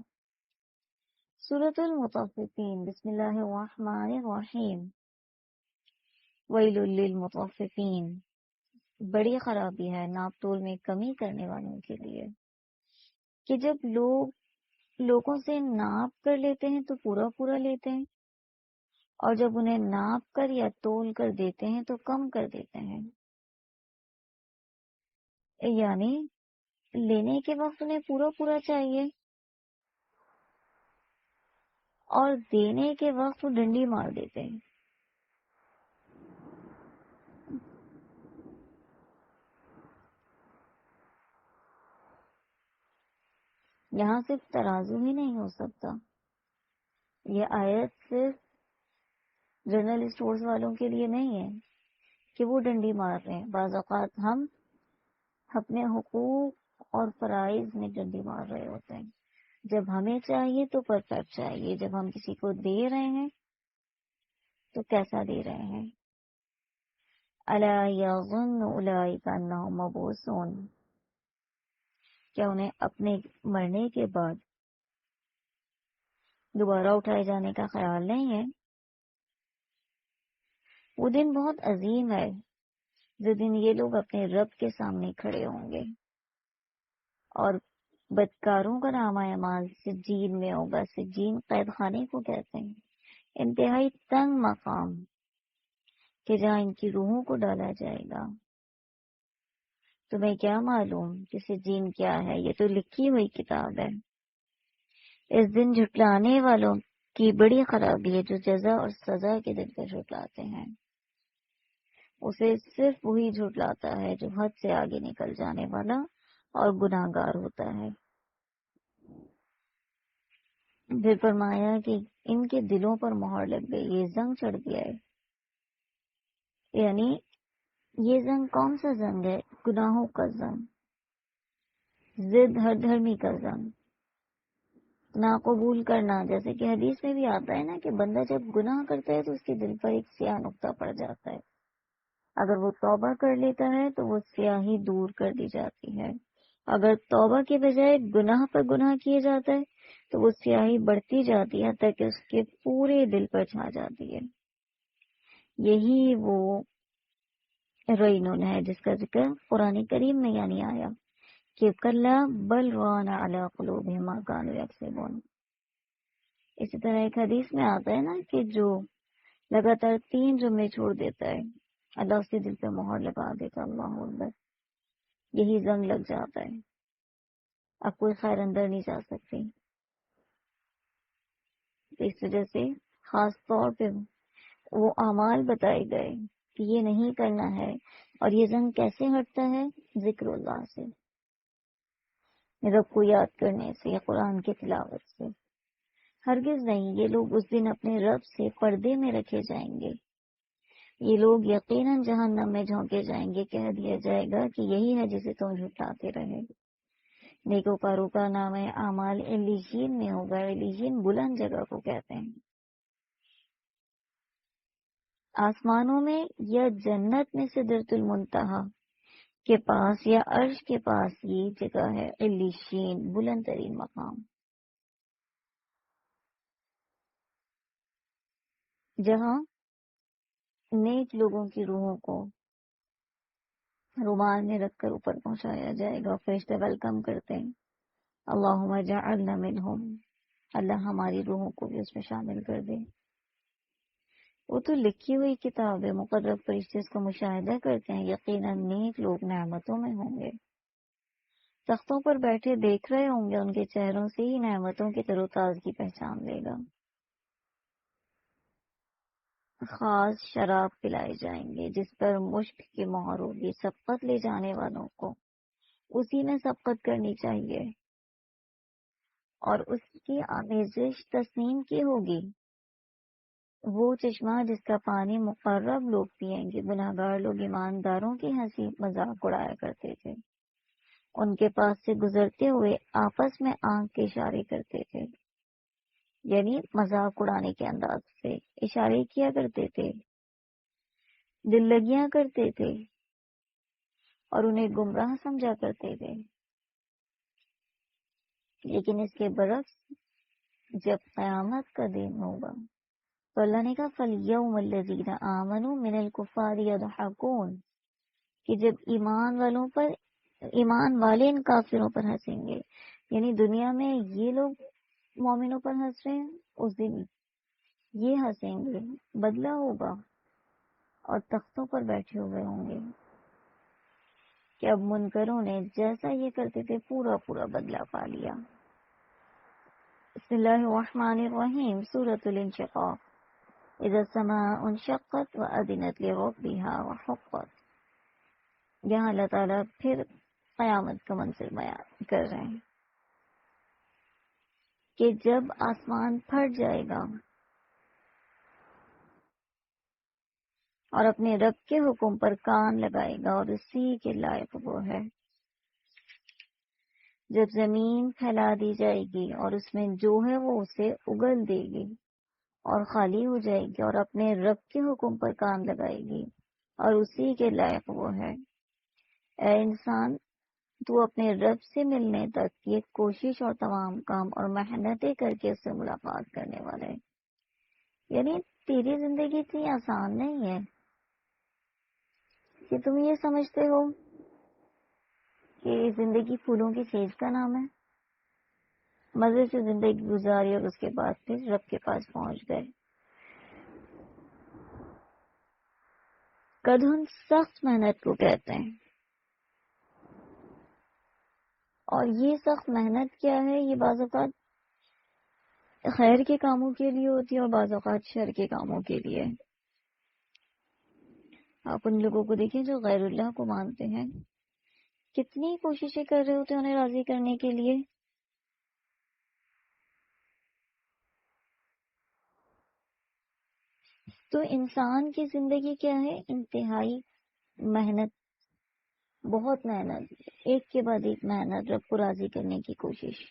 سورۃ المطففین، بسم اللہ الرحمن الرحیم۔ ویل للمطففین، بڑی خرابی ہے ناپ تول میں کمی کرنے والوں کے لیے، کہ جب لوگوں سے ناپ کر لیتے ہیں تو پورا پورا لیتے ہیں، اور جب انہیں ناپ کر یا تول کر دیتے ہیں تو کم کر دیتے ہیں۔ یعنی لینے کے وقت انہیں پورا پورا چاہیے، اور دینے کے وقت وہ ڈنڈی مار دیتے ہیں۔ یہاں صرف ترازو ہی نہیں ہو سکتا، یہ آیت صرف جنرل اسٹورز والوں کے لیے نہیں ہے کہ وہ ڈنڈی مار رہے ہیں، بعض اوقات ہم اپنے حقوق اور فرائض میں ڈنڈی مار رہے ہوتے ہیں۔ جب ہمیں چاہیے تو پرفیکٹ چاہیے، جب ہم کسی کو دے رہے ہیں تو کیسا دے رہے ہیں۔ الا یظن اولئک انہم مبعوثون، کیا انہیں اپنے مرنے کے بعد دوبارہ اٹھائے جانے کا خیال نہیں ہے؟ وہ دن بہت عظیم ہے، جس دن یہ لوگ اپنے رب کے سامنے کھڑے ہوں گے، اور بدکاروں کا نام اعمال سجین میں ہوگا۔ سجین قید خانے کو کہتے ہیں، انتہائی تنگ مقام کہ جہاں ان کی روحوں کو ڈالا جائے گا۔ تمہیں کیا معلوم کہ سجین کیا ہے؟ یہ تو لکھی ہوئی کتاب ہے۔ اس دن جھٹلانے والوں کی بڑی خرابی ہے جو جزا اور سزا کے دن پر جھٹلاتے ہیں۔ اسے صرف وہی جھٹلاتا ہے جو حد سے آگے نکل جانے والا اور گناہ گار ہوتا ہے۔ پھر فرمایا کہ ان کے دلوں پر مہر لگ گئی، یہ زنگ چڑھ گیا ہے۔ یعنی یہ زنگ کون سا زنگ ہے؟ گناہوں کا زنگ، ضد ہر دھرمی کا زنگ، ناقبول کرنا۔ جیسے کہ حدیث میں بھی آتا ہے نا کہ بندہ جب گناہ کرتا ہے تو اس کے دل پر ایک سیاہ نقطہ پڑ جاتا ہے، اگر وہ توبہ کر لیتا ہے تو وہ سیاہی دور کر دی جاتی ہے، اگر توبہ کے بجائے گناہ پر گناہ کیے جاتا ہے تو وہ سیاہی بڑھتی جاتی ہے تاکہ اس کے پورے دل پر چھا جاتی ہے۔ یہی وہ رینون ہے جس کا ذکر قرآن کریم میں یعنی آیا کہ کلا بل ران علی قلوبہم ما کانوا یکسبون۔ اسی طرح ایک حدیث میں آتا ہے نا کہ جو لگاتار 3 جملے چھوڑ دیتا ہے اللہ اس کے دل پہ مہر لگا دیتا، اللہ اکبر، یہی زنگ لگ جاتا ہے، اب کوئی خیر اندر نہیں جا سکتی۔ اس وجہ سے خاص طور پہ وہ اعمال بتائے گئے کہ یہ نہیں کرنا ہے، اور یہ زنگ کیسے ہٹتا ہے؟ ذکر اللہ سے، رب کو یاد کرنے سے یا قرآن کی تلاوت سے۔ ہرگز نہیں، یہ لوگ اس دن اپنے رب سے پردے میں رکھے جائیں گے، یہ لوگ یقیناً جہنم میں جھونکے جائیں گے، کہہ دیا جائے گا کہ یہی ہے جسے تم جھٹلاتے رہے۔ نیکوکاروں کا نام اعمال علیین میں ہوگا، علیین بلند جگہ کو کہتے ہیں، آسمانوں میں یا جنت میں سدرۃ المنتہا کے پاس یا عرش کے پاس یہ جگہ ہے علیین، بلند ترین مقام۔ جہاں نیک لوگوں کی روحوں کو رومال میں رکھ کر اوپر پہنچایا جائے گا. فرشتے ویلکم کرتے ہیں, اللہم جعلنا منہم, اللہ ہماری روحوں کو بھی اس میں شامل کر دے. وہ تو لکھی ہوئی کتاب ہے, مقرب فرشتے اس کا مشاہدہ کرتے ہیں. یقیناً نیک لوگ نعمتوں میں ہوں گے, تختوں پر بیٹھے دیکھ رہے ہوں گے, ان کے چہروں سے ہی نعمتوں کی تر و تازگی پہچان لے گا. خاص شراب پلائے جائیں گے جس پر مشک کی مہر ہوگی. سبقت لے جانے والوں کو اسی میں سبقت کرنی چاہیے, اور اس کی آمیزش تسنیم کی ہوگی. وہ چشمہ جس کا پانی مقرب لوگ پئیں گے. گناہگار لوگ ایمانداروں کی ہنسی مذاق اڑایا کرتے تھے, ان کے پاس سے گزرتے ہوئے آپس میں آنکھ کے اشارے کرتے تھے, یعنی مذاق اڑانے کے انداز سے اشارے کیا کرتے تھے, دل لگیاں کرتے تھے اور انہیں گمراہ سمجھا کرتے تھے. لیکن اس کے برعکس جب قیامت کا دن ہوگا تو اللہ نے کہا فَالْيَوْمَ الَّذِينَ آمَنُوا مِنَ الْكُفَّارِ يَضْحَكُونَ, کہ جب ایمان والے ان کافروں پر ہنسیں گے. یعنی دنیا میں یہ لوگ مومنوں پر ہنس رہے ہیں, اس دن یہ ہنسیں گے, بدلہ ہوگا اور تختوں پر بیٹھے ہوئے ہوں گے کہ اب منکروں نے جیسا یہ کرتے تھے پورا پورا بدلہ پا لیا. بسم اللہ الرحمن الرحیم. سورۃ الانشقاق. اذا السماء انشقت وأذنت لربها وحقت. یہاں اللہ تعالیٰ پھر قیامت کا منظر بیان کر رہے ہیں کہ جب آسمان پھٹ جائے گا اور اپنے رب کے حکم پر کان لگائے گا اور اسی کے لائق وہ ہے. جب زمین پھیلا دی جائے گی اور اس میں جو ہے وہ اسے اگل دے گی اور خالی ہو جائے گی اور اپنے رب کے حکم پر کان لگائے گی اور اسی کے لائق وہ ہے. اے انسان, تو اپنے رب سے ملنے تک یہ کوشش اور تمام کام اور محنتیں کر کے اس سے ملاقات کرنے والے ہیں. یعنی تیری زندگی اتنی آسان نہیں ہے کہ تم یہ سمجھتے ہو کہ زندگی پھولوں کی سیج کا نام ہے, مزے سے زندگی گزاری اور اس کے بعد پھر رب کے پاس پہنچ گئے. قدھن سخت محنت کو کہتے ہیں, اور یہ سخت محنت کیا ہے, یہ بعض اوقات خیر کے کاموں کے لیے ہوتی ہے اور بعض اوقات شر کے کاموں کے لیے. آپ ان لوگوں کو دیکھیں جو غیر اللہ کو مانتے ہیں, کتنی کوششیں کر رہے ہوتے ہیں انہیں راضی کرنے کے لیے. تو انسان کی زندگی کیا ہے, انتہائی محنت, بہت محنت, ایک کے بعد ایک محنت, رب کو راضی کرنے کی کوشش.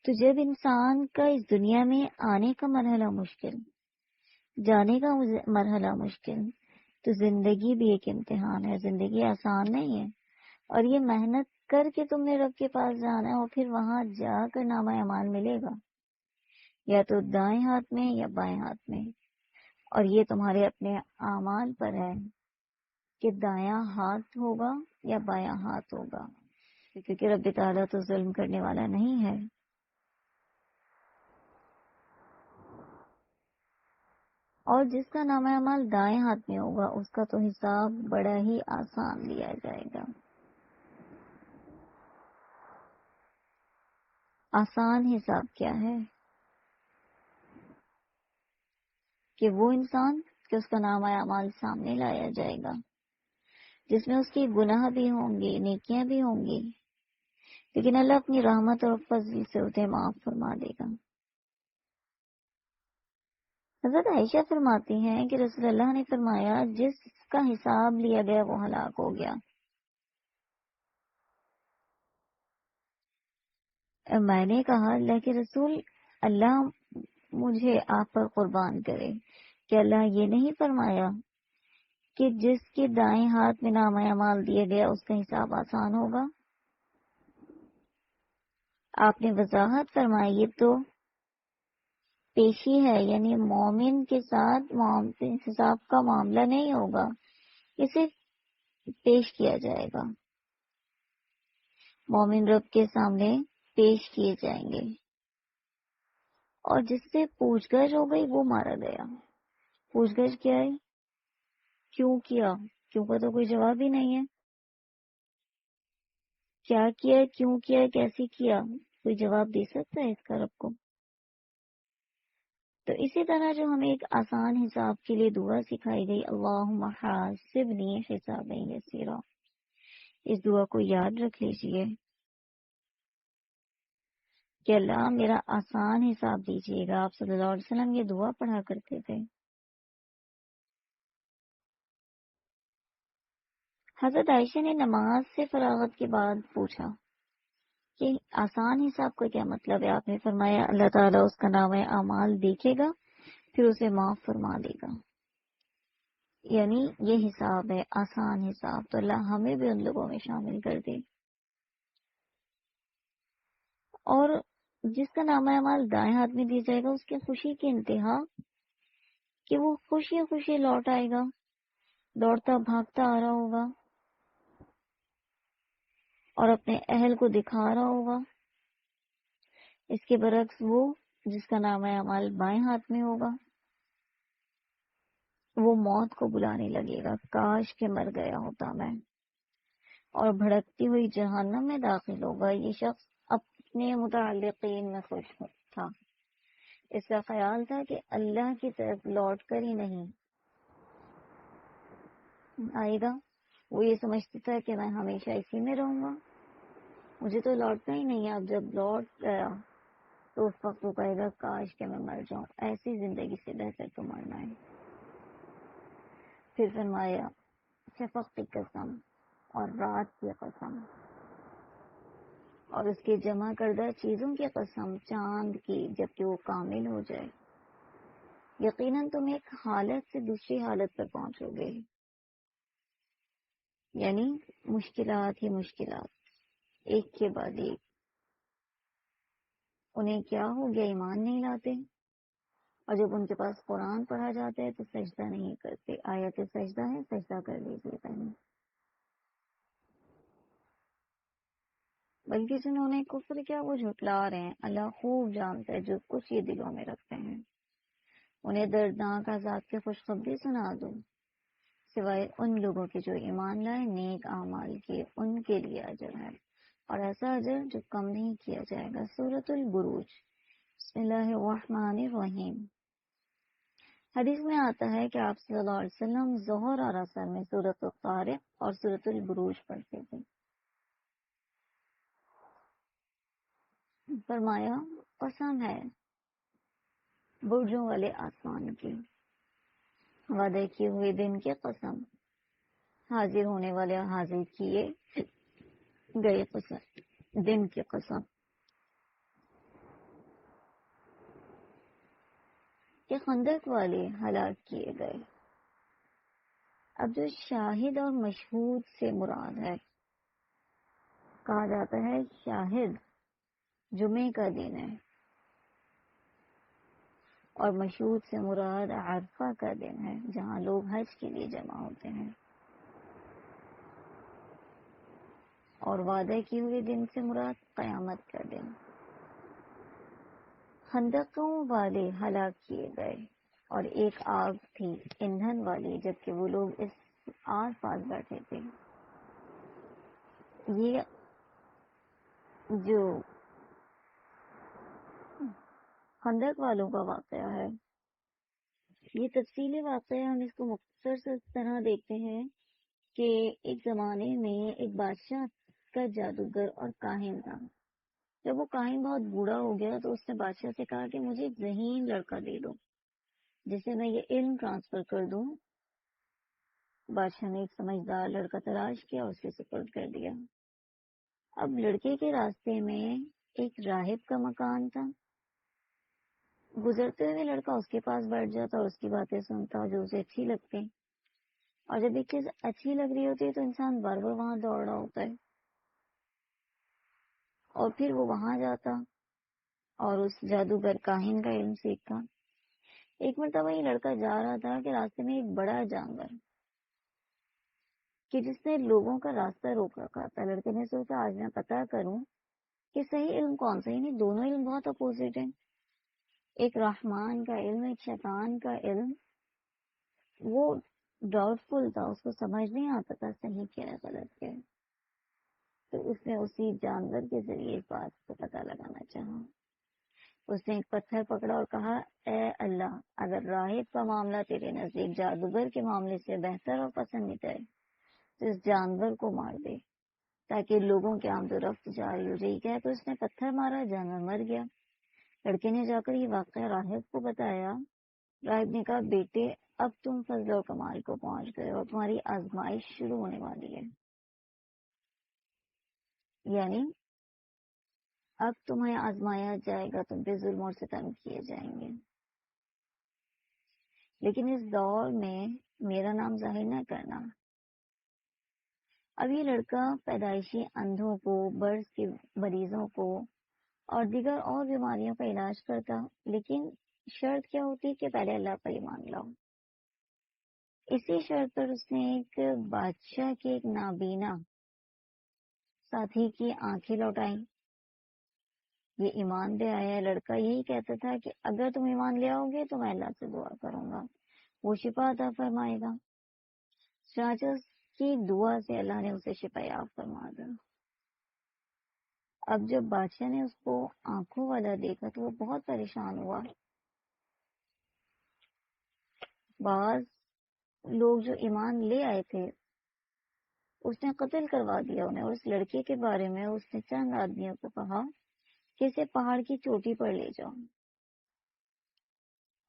تو جب انسان کا اس دنیا میں آنے کا مرحلہ مشکل, جانے کا مرحلہ مشکل, تو زندگی بھی ایک امتحان ہے. زندگی آسان نہیں ہے, اور یہ محنت کر کے تم نے رب کے پاس جانا ہے, اور پھر وہاں جا کر نامہ اعمال ملے گا, یا تو دائیں ہاتھ میں یا بائیں ہاتھ میں. اور یہ تمہارے اپنے اعمال پر ہے کہ دایاں ہاتھ ہوگا یا بایاں ہاتھ ہوگا, کیونکہ رب تعالیٰ تو ظلم کرنے والا نہیں ہے. اور جس کا نامہ اعمال دائیں ہاتھ میں ہوگا اس کا تو حساب بڑا ہی آسان لیا جائے گا. آسان حساب کیا ہے کہ وہ انسان کہ اس کا نامہ اعمال سامنے لایا جائے گا, جس میں اس کی گناہ بھی ہوں گے, نیکیاں بھی ہوں گی, لیکن اللہ اپنی رحمت اور فضل سے اسے معاف فرما دے گا. حضرت عائشہ فرماتی ہیں کہ رسول اللہ نے فرمایا جس کا حساب لیا گیا وہ ہلاک ہو گیا. میں نے کہا اللہ کے رسول, اللہ مجھے آپ پر قربان کرے کہ اللہ یہ نہیں فرمایا کہ جس کے دائیں ہاتھ میں نامہ اعمال دیا گیا اس کا حساب آسان ہوگا. آپ نے وضاحت فرمائی یہ تو پیشی ہے، یعنی مومن کے ساتھ حساب کا معاملہ نہیں ہوگا، یہ صرف پیش کیا جائے گا. مومن رب کے سامنے پیش کیے جائیں گے، اور جس سے پوچھ گچھ ہو گئی وہ مارا گیا. پوچھ گچھ کیا ہے؟ کیوں کیا؟ کیوں کا تو کوئی جواب ہی نہیں ہے. کیا کیا، کیوں کیا، کیسے کیا، کوئی جواب دے سکتا ہے اس کا رب کو؟ تو اسی طرح جو ہمیں ایک آسان حساب کے لیے دعا سکھائی گئی، اللہم حاسبنی حسابا یسیرا، اس دعا کو یاد رکھ لیجئے کہ اللہ میرا آسان حساب دیجیے گا. آپ صلی اللہ علیہ وسلم یہ دعا پڑھا کرتے تھے. حضرت عائشہ نے نماز سے فراغت کے بعد پوچھا کہ آسان حساب کا کیا مطلب ہے؟ آپ نے فرمایا اللہ تعالیٰ اس کا نام اعمال دیکھے گا، پھر اسے معاف فرما دے گا. یعنی یہ حساب ہے آسان حساب. تو اللہ ہمیں بھی ان لوگوں میں شامل کر دے. اور جس کا نام اعمال دائیں ہاتھ میں دیا جائے گا، اس کی خوشی کی انتہا کہ وہ خوشی خوشی لوٹ آئے گا، دوڑتا بھاگتا آ رہا ہوگا اور اپنے اہل کو دکھا رہا ہوگا. اس کے برعکس وہ جس کا نام اعمال بائیں ہاتھ میں ہوگا، وہ موت کو بلانے لگے گا، کاش کہ مر گیا ہوتا میں، اور بھڑکتی ہوئی جہنم میں داخل ہوگا. یہ شخص اپنے متعلقین میں خوش تھا. اس کا خیال تھا کہ اللہ کی طرف لوٹ کر ہی نہیں آئے گا. وہ یہ سمجھتا تھا کہ میں ہمیشہ اسی میں رہوں گا، مجھے تو لوٹنا ہی نہیں ہے. اب جب لوٹ گیا تو اس وقت وہ کہے گا کاش کہ میں مر جاؤں، ایسی زندگی سے بہتر تو مرنا ہے. پھر فرمایا شفق کی قسم اور رات کی قسم اور اس کے جمع کردہ چیزوں کی قسم، چاند کی جبکہ وہ کامل ہو جائے، یقیناً تم ایک حالت سے دوسری حالت پر پہنچو گے. یعنی مشکلات ہی مشکلات ایک کے بعد ایک. انہیں کیا ہو گیا؟ ایمان نہیں لاتے، اور جب ان کے پاس قرآن پڑھا جاتا ہے تو سجدہ نہیں کرتے. آیت سجدہ ہے، سجدہ کر لیجیے پہلے. بلکہ جنہوں نے کفر کیا وہ جھٹلا رہے ہیں. اللہ خوب جانتا ہے جو کچھ یہ دلوں میں رکھتے ہیں. انہیں دردناک عذاب کی خوشخبری سنا دو، سوائے ان لوگوں کے جو ایمان لائے، نیک اعمال کیے، ان کے لیے اجر ہے، اور ایسا اجر جو کم نہیں کیا جائے گا. سورۃ البروج. بسم اللہ الرحمن الرحیم. حدیث میں آتا ہے کہ آپ صلی اللہ علیہ وسلم ظہر اور عصر میں سورۃ الطارق اور سورۃ البروج پڑھتے تھے. فرمایا قسم ہے برجوں والے آسمان کی، وعدے کیے ہوئے دن کی قسم، حاضر ہونے والے حاضر کیے گئے قسم، دن کی قسم کہ خندق والے ہلاک کیے گئے. اب جو شاہد اور مشہود سے مراد ہے، کہا جاتا ہے شاہد جمعے کا دن ہے، اور مشہود سے مراد عرفہ کا دن ہے جہاں لوگ حج کے لیے جمع ہوتے ہیں. اور وعدے کیے ہوئے دن سے مراد قیامت کا دن. خندقوں والے ہلاک کیے گئے، اور ایک آگ تھی ایندھن والی جبکہ وہ لوگ اس آس پاس بیٹھے تھے. یہ جو خندق والوں کا واقعہ ہے، یہ تفصیلی واقعہ ہے. ہم اس کو مختصر سے اس طرح دیکھتے ہیں کہ ایک زمانے میں ایک بادشاہ کا جادوگر اور کاہن تھا. جب وہ کاہن بہت بوڑھا ہو گیا تو اس نے بادشاہ سے کہا کہ مجھے ایک ذہین لڑکا دے دو جسے میں یہ علم ٹرانسفر کر دوں. بادشاہ نے ایک سمجھدار لڑکا تلاش کیا اور اس کے سپرد کر دیا. اب لڑکے کے راستے میں ایک راہب کا مکان تھا. گزرتے ہوئے لڑکا اس کے پاس بیٹھ جاتا اور اس کی باتیں سنتا جو اسے اچھی لگتی. اور جب ایک چیز اچھی لگ رہی ہوتی ہے تو انسان بار بار وہاں دوڑ رہا ہوتا ہے، اور پھر وہ وہاں جاتا اور اس جادوگر کاہن کا علم سیکھا۔ ایک مرتبہ یہ لڑکا جا رہا تھا کہ راستے میں ایک بڑا جانور کہ جس نے لوگوں کا راستہ روک رکھا تھا۔ لڑکے نے سوچا آج میں پتا کروں کہ صحیح علم کون سا، یعنی دونوں علم بہت اپوزٹ ہیں، ایک رحمان کا علم، ایک شیطان کا علم۔ وہ ڈاؤٹ فل تھا، اس کو سمجھ نہیں آتا تھا صحیح کیا ہے غلط کیا ہے۔ تو اس نے اسی جانور کے ذریعے اس بات کو پتہ لگانا چاہا۔ اس نے ایک پتھر پکڑا اور کہا اے اللہ، اگر راہب کا معاملہ تیرے نزدیک جادوگر کے معاملے سے بہتر اور پسندیدہ ہے تو اس جانور کو مار دے تاکہ لوگوں کے آمد و رفت جاری ہو جائے۔ کیا تو اس نے پتھر مارا، جانور مر گیا۔ لڑکے نے جا کر یہ واقعہ راہب کو بتایا۔ راہب نے کہا بیٹے، اب تم فضل و کمال کو پہنچ گئے اور تمہاری آزمائش شروع ہونے والی ہے، یعنی اب تمہیں آزمایا جائے گا، تم پہ ظلم اور ستم کیے جائیں گے، لیکن اس دور میں میرا نام ظاہر نہ کرنا۔ اب یہ لڑکا پیدائشی اندھوں کو، برس کے مریضوں کو اور دیگر اور بیماریوں کا علاج کرتا، لیکن شرط کیا ہوتی کہ پہلے اللہ پر ایمان لاؤ۔ اسی شرط پر اس نے ایک بادشاہ کے ایک نابینا ساتھی کی آنکھیں لوٹائیں۔ یہ ایمان لے آیا لڑکا، یہی کہتا تھا کہ اگر تم ایمان لے آؤ گے تو میں اللہ سے دعا کروں گا، وہ شفا عطا فرمائے گا۔ چنانچہ اس کی دعا سے اللہ نے اسے شفا یاب فرما دیا۔ اب جب بادشاہ نے اس کو آنکھوں والا دیکھا تو وہ بہت پریشان ہوا۔ بعض لوگ جو ایمان لے آئے تھے اس نے قتل کروا دیا انہیں، اور اس لڑکے کے بارے میں اس نے چند آدمیوں کو کہا کہ اسے پہاڑ کی چوٹی پر لے جاؤ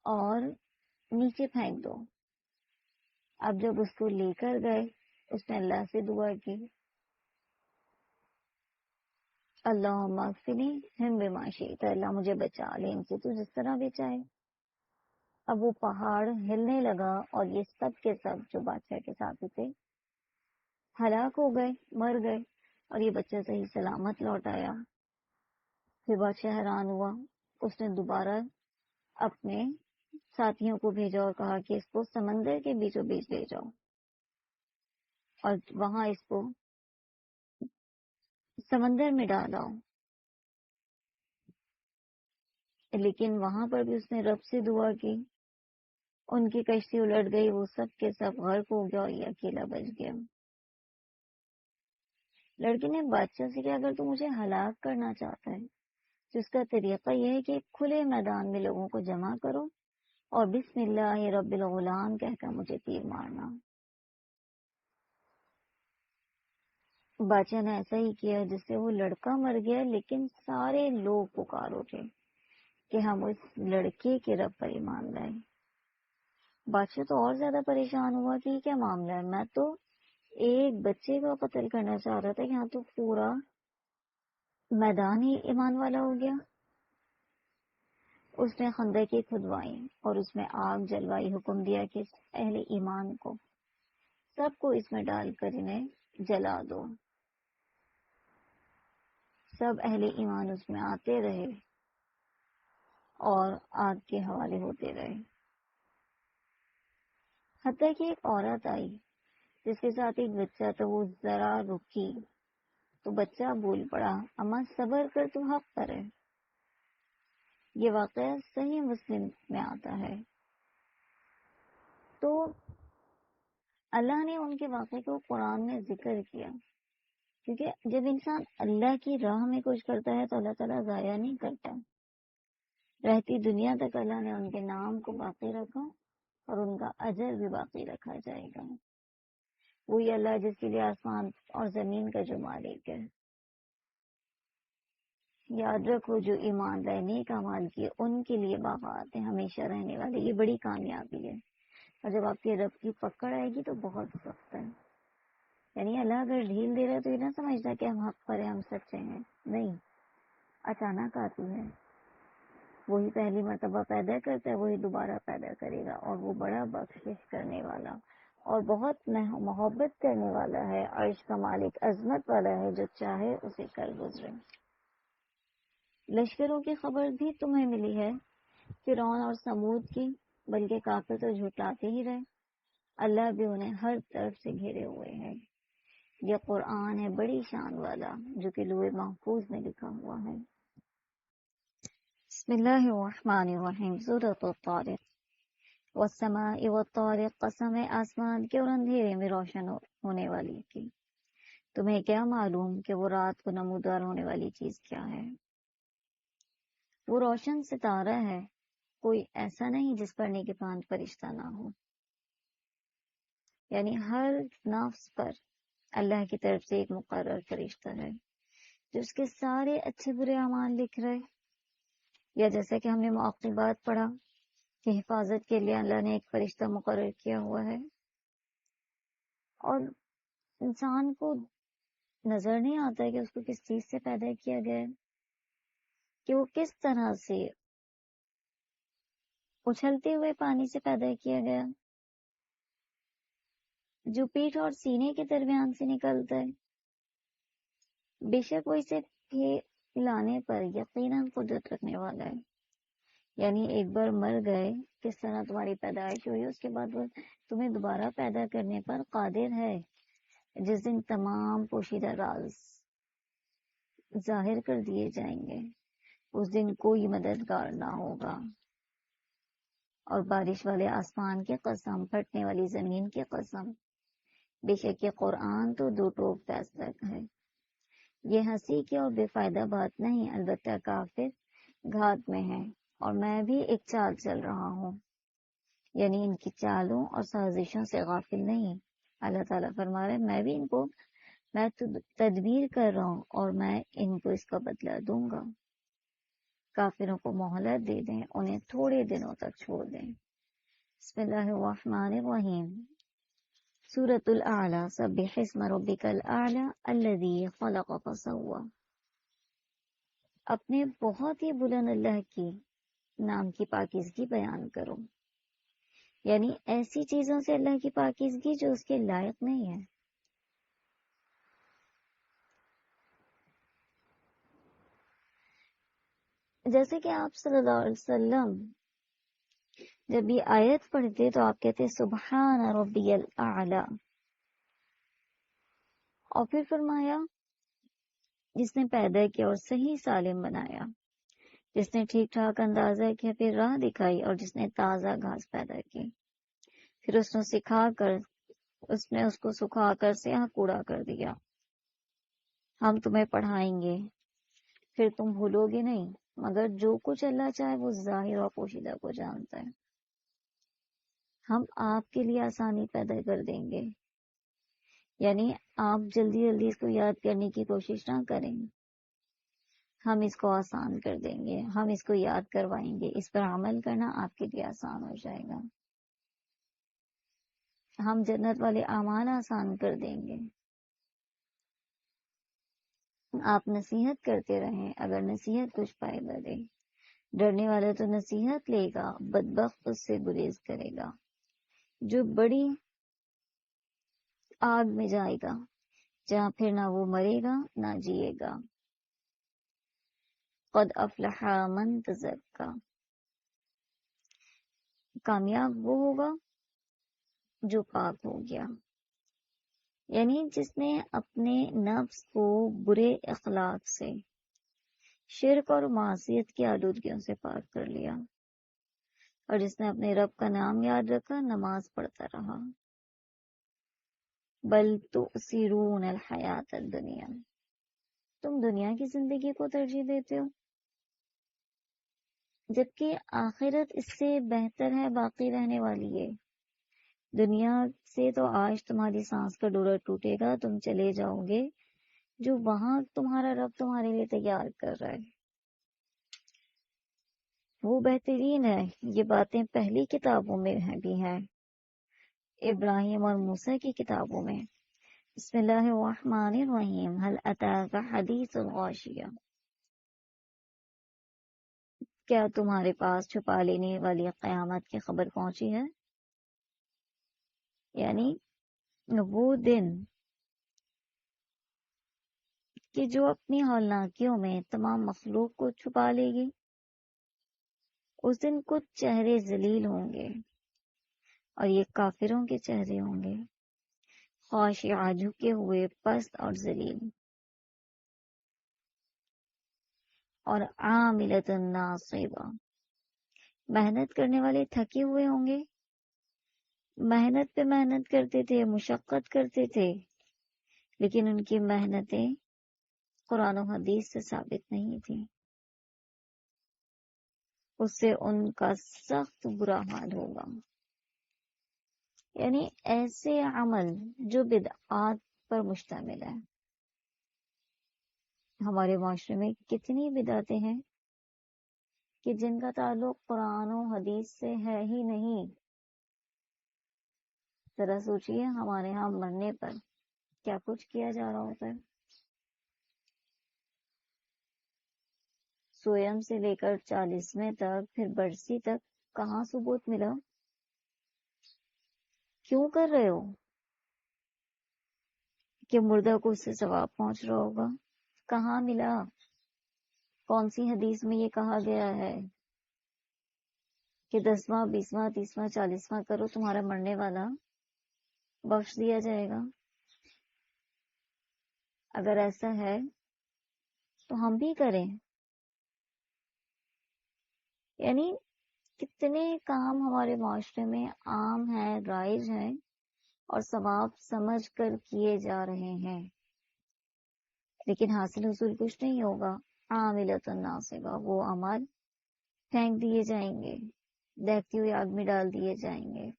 اور نیچے پھینک دو۔ اب جب اس کو لے کر گئے اس نے اللہ سے دعا کی، اللہم اغفرنی ہم بما شئت، اللہ مجھے بچا لے ان سے تو جس طرح بھی چاہے۔ اب وہ پہاڑ ہلنے لگا اور یہ سب کے سب جو بادشاہ کے ساتھ تھے ہلاک ہو گئے، مر گئے، اور یہ بچہ صحیح سلامت لوٹ آیا۔ پھر بادشاہ حیران ہوا، اس نے دوبارہ اپنے ساتھیوں کو بھیجا اور کہا کہ اس کو سمندر کے بیچوں بیچ لے جاؤ اور وہاں اس کو سمندر میں ڈالاؤ۔ لیکن وہاں پر بھی اس نے رب سے دعا کی، ان کی کشتی الٹ گئی، وہ سب کے سب غرق ہو گیا اور یہ اکیلا بچ گیا۔ لڑکے نے بادشاہ سے کہا اگر تو مجھے ہلاک کرنا چاہتا ہے تو اس کا طریقہ یہ ہے کہ کھلے میدان میں لوگوں کو جمع کرو اور بسم اللہ رب الغلام کہہ کر مجھے تیر مارنا۔ بادشاہ نے ایسا ہی کیا، جس سے وہ لڑکا مر گیا، لیکن سارے لوگ پکار اٹھے کہ ہم اس لڑکے کے رب پر ایمان لائیں۔ بادشاہ تو اور زیادہ پریشان ہوا کہ یہ کیا معاملہ ہے، میں تو ایک بچے کا قتل کرنا چاہ رہا تھا، یہاں تو پورا میدان ہی ایمان والا ہو گیا۔ اس نے خندقیں کھدوائیں اور اس میں آگ جلوائی، حکم دیا کہ اہل ایمان کو سب کو اس میں ڈال کر انہیں جلا دو۔ سب اہل ایمان اس میں آتے رہے اور آگ کے حوالے ہوتے رہے، حتیٰ کہ ایک عورت آئی جس کے ساتھ ایک بچہ تھا، وہ ذرا رکی تو بچہ بول پڑا اماں صبر کر، تو حق پر ہے۔ یہ واقعہ صحیح مسلم میں آتا ہے۔ تو اللہ نے ان کے واقعے کو قرآن میں ذکر کیا، کیونکہ جب انسان اللہ کی راہ میں کچھ کرتا ہے تو اللہ تعالیٰ ضائع نہیں کرتا، رہتی دنیا تک اللہ نے ان کے نام کو باقی رکھا اور ان کا اجر بھی باقی رکھا جائے گا۔ وہی اللہ جس کے لیے آسمان اور زمین کا جو مالک ہے۔ یاد رکھو جو ایمان لائے نیک اعمال کیے ان کے لیے باغات ہیں ہمیشہ رہنے والے، یہ بڑی کامیابی ہے۔ اور جب آپ کے رب کی پکڑ آئے گی تو بہت سخت ہے، یعنی اللہ اگر ڈھیل دے رہا ہے تو یہ نہ سمجھتا کہ ہم حق پر ہیں، ہم سچے ہیں، نہیں، اچانک آتی ہے۔ وہی پہلی مرتبہ پیدا کرتا ہے، وہی دوبارہ پیدا کرے گا، اور وہ بڑا بخشش کرنے والا اور بہت محبت کرنے والا ہے، عرش کا مالک عظمت والا ہے، جو چاہے اسے کر گزرے۔ لشکروں کی خبر بھی تمہیں ملی ہے، فرعون اور سمود کی، بلکہ کافر تو جھٹلاتے ہی رہے۔ اللہ بھی انہیں ہر طرف سے گھیرے ہوئے ہے۔ یہ قرآن ہے بڑی شان والا جو کہ لوح محفوظ میں لکھا ہوا ہے۔ بسم اللہ الرحمن الرحیم۔ سورۃ الطارق۔ والسماء والطارق، قسم ہے آسمان کے اور اندھیرے میں روشن ہونے والی کی۔ تمہیں کیا معلوم کہ وہ رات کو نمودار ہونے والی چیز کیا ہے؟ وہ روشن ستارہ ہے، کوئی ایسا نہیں جس پر نگہبان فرشتہ نہ ہو۔ یعنی ہر نفس پر اللہ کی طرف سے ایک مقرر فرشتہ ہے جو اس کے سارے اچھے برے اعمال لکھ رہے، یا جیسا کہ ہم نے معقبات پڑھا کہ حفاظت کے لیے اللہ نے ایک فرشتہ مقرر کیا ہوا ہے۔ اور انسان کو نظر نہیں آتا ہے کہ اس کو کس چیز سے پیدا کیا گیا ہے، کہ وہ کس طرح سے اچھلتے ہوئے پانی سے پیدا کیا گیا جو پیٹھ اور سینے کے درمیان سے نکلتا ہے۔ بے شک وہ اسے پھیلانے پر یقیناً قدرت رکھنے والا ہے۔ یعنی ایک بار مر گئے، کس طرح تمہاری پیدائش ہوئی، اس کے بعد وہ تمہیں دوبارہ پیدا کرنے پر قادر ہے، جس دن تمام پوشیدہ راز ظاہر کر دیے جائیں گے، اس دن کوئی مددگار نہ ہوگا۔ اور بارش والے آسمان کی قسم، پھٹنے والی زمین کی قسم، بے شک یہ قرآن تو دو ٹوک فیصلہ ہے۔ یہ ہنسی کی اور بے فائدہ بات نہیں، البتہ کافر گھات میں ہے، اور میں بھی ایک چال چل رہا ہوں، یعنی ان کی چالوں اور سازشوں سے غافل نہیں۔ اللہ تعالیٰ فرما رہے میں تدبیر کر رہا ہوں اور میں ان کو اس کا بدلہ دوں گا۔ کافروں کو مہلت دے دیں، انہیں تھوڑے دنوں تک چھوڑ دیں۔ بسم اللہ الرحمن الرحیم۔ سورۃ الاعلی۔ سبح اسم ربک الاعلی الذی خلق فسوی۔ اپنے بہت ہی بلند اللہ کی نام کی پاکیزگی بیان کرو، یعنی ایسی چیزوں سے اللہ کی پاکیزگی جو اس کے لائق نہیں ہے۔ جیسے کہ آپ صلی اللہ علیہ وسلم جب یہ آیت پڑھتے تو آپ کہتے سبحان ربی الاعلی، اور پھر فرمایا جس نے پیدا کیا اور صحیح سالم بنایا، جس نے ٹھیک ٹھاک اندازہ کیا پھر راہ دکھائی، اور جس نے تازہ گھاس پیدا کی، پھر اس نے اس کو سکھا کر سیاہ کوڑا کر دیا۔ ہم تمہیں پڑھائیں گے، پھر تم بھولو گے نہیں، مگر جو کچھ اللہ چاہے وہ ظاہر اور پوشیدہ کو جانتا ہے۔ ہم آپ کے لیے آسانی پیدا کر دیں گے، یعنی آپ جلدی جلدی اس کو یاد کرنے کی کوشش نہ کریں، ہم اس کو آسان کر دیں گے، ہم اس کو یاد کروائیں گے، اس پر عمل کرنا آپ کے لیے آسان ہو جائے گا۔ ہم جنت والے اعمال آسان کر دیں گے۔ آپ نصیحت کرتے رہیں، اگر نصیحت کچھ فائدہ دے۔ ڈرنے والا تو نصیحت لے گا، بدبخت اس سے گریز کرے گا جو بڑی آگ میں جائے گا، جہاں پھر نہ وہ مرے گا نہ جیے گا۔ قد افلح من تزکا، کامیاب وہ ہوگا جو پاک ہو گیا، یعنی جس نے اپنے نفس کو برے اخلاق سے، شرک اور معصیت کی آلودگیوں سے پاک کر لیا، اور جس نے اپنے رب کا نام یاد رکھا، نماز پڑھتا رہا۔ بل تؤثرون الحیات الدنیا، تم دنیا کی زندگی کو ترجیح دیتے ہو، جبکہ آخرت اس سے بہتر ہے، باقی رہنے والی ہے۔ دنیا سے تو آج تمہاری سانس کا ڈورا ٹوٹے گا، تم چلے جاؤ گے جو وہاں تمہارا رب تمہارے لیے تیار کر رہا ہے، وہ بہترین ہے۔ یہ باتیں پہلی کتابوں میں بھی ہیں، ابراہیم اور موسیٰ کی کتابوں میں۔ بسم اللہ الرحمن الرحیم۔ هل اتاک حدیث الغاشیہ، کیا تمہارے پاس چھپا لینے والی قیامت کی خبر پہنچی ہے؟ یعنی وہ دن کہ جو اپنی ہولناکیوں میں تمام مخلوق کو چھپا لے گی، اس دن کچھ چہرے ذلیل ہوں گے اور یہ کافروں کے چہرے ہوں گے، خاشعہ جھکے ہوئے، پست اور ذلیل، اور عاملۃ ناصبہ، محنت کرنے والے تھکے ہوئے ہوں گے، محنت پہ محنت کرتے تھے، مشقت کرتے تھے، لیکن ان کی محنتیں قرآن و حدیث سے ثابت نہیں تھیں، اس سے ان کا سخت برا حال ہوگا۔ یعنی ایسے عمل جو بدعات پر مشتمل ہے۔ ہمارے معاشرے میں کتنی بدعتیں ہیں کہ جن کا تعلق قرآن و حدیث سے ہے ہی نہیں۔ ذرا سوچئے ہمارے ہاں مرنے پر کیا کچھ کیا جا رہا ہوتا ہے۔ سویم سے لے کر 40ویں تک، پھر برسی تک کہاں ثبوت ملا؟ کیوں کر رہے ہو؟ کہ مردہ کو اس سے ثواب پہنچ رہا ہوگا؟ کہاں ملا؟ کون سی حدیث میں یہ کہا گیا ہے کہ 10واں 20واں 30واں 40واں کرو تمہارا مرنے والا بخش دیا جائے گا؟ اگر ایسا ہے تو ہم بھی کریں۔ یعنی کتنے کام ہمارے معاشرے میں عام ہیں، رائج ہیں، اور ثواب سمجھ کر کیے جا رہے ہیں، لیکن حاصل حصول کچھ نہیں ہوگا۔ عاملۃ ناصبہ، وہ عمل پھینک دیے جائیں گے، دہتی ہوئی آگ میں ڈال دیے جائیں گے،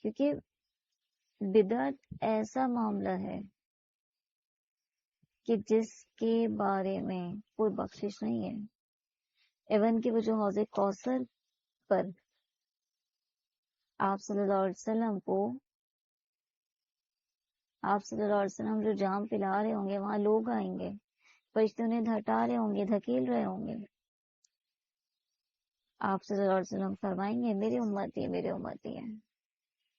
کیونکہ بدعت ایسا معاملہ ہے کہ جس کے بارے میں کوئی بخشش نہیں ہے۔ ایون کہ وہ جو حوض کوثر پر آپ صلی اللہ علیہ وسلم کو، آپ صلی اللہ علیہ وسلم جو جام پلا رہے ہوں گے، وہاں لوگ آئیں گے، فرشتے انہیں ہٹا رہے ہوں گے، دھکیل رہے ہوں گے، آپ صلی اللہ علیہ وسلم فرمائیں گے میرے امتی میرے امتی ہیں۔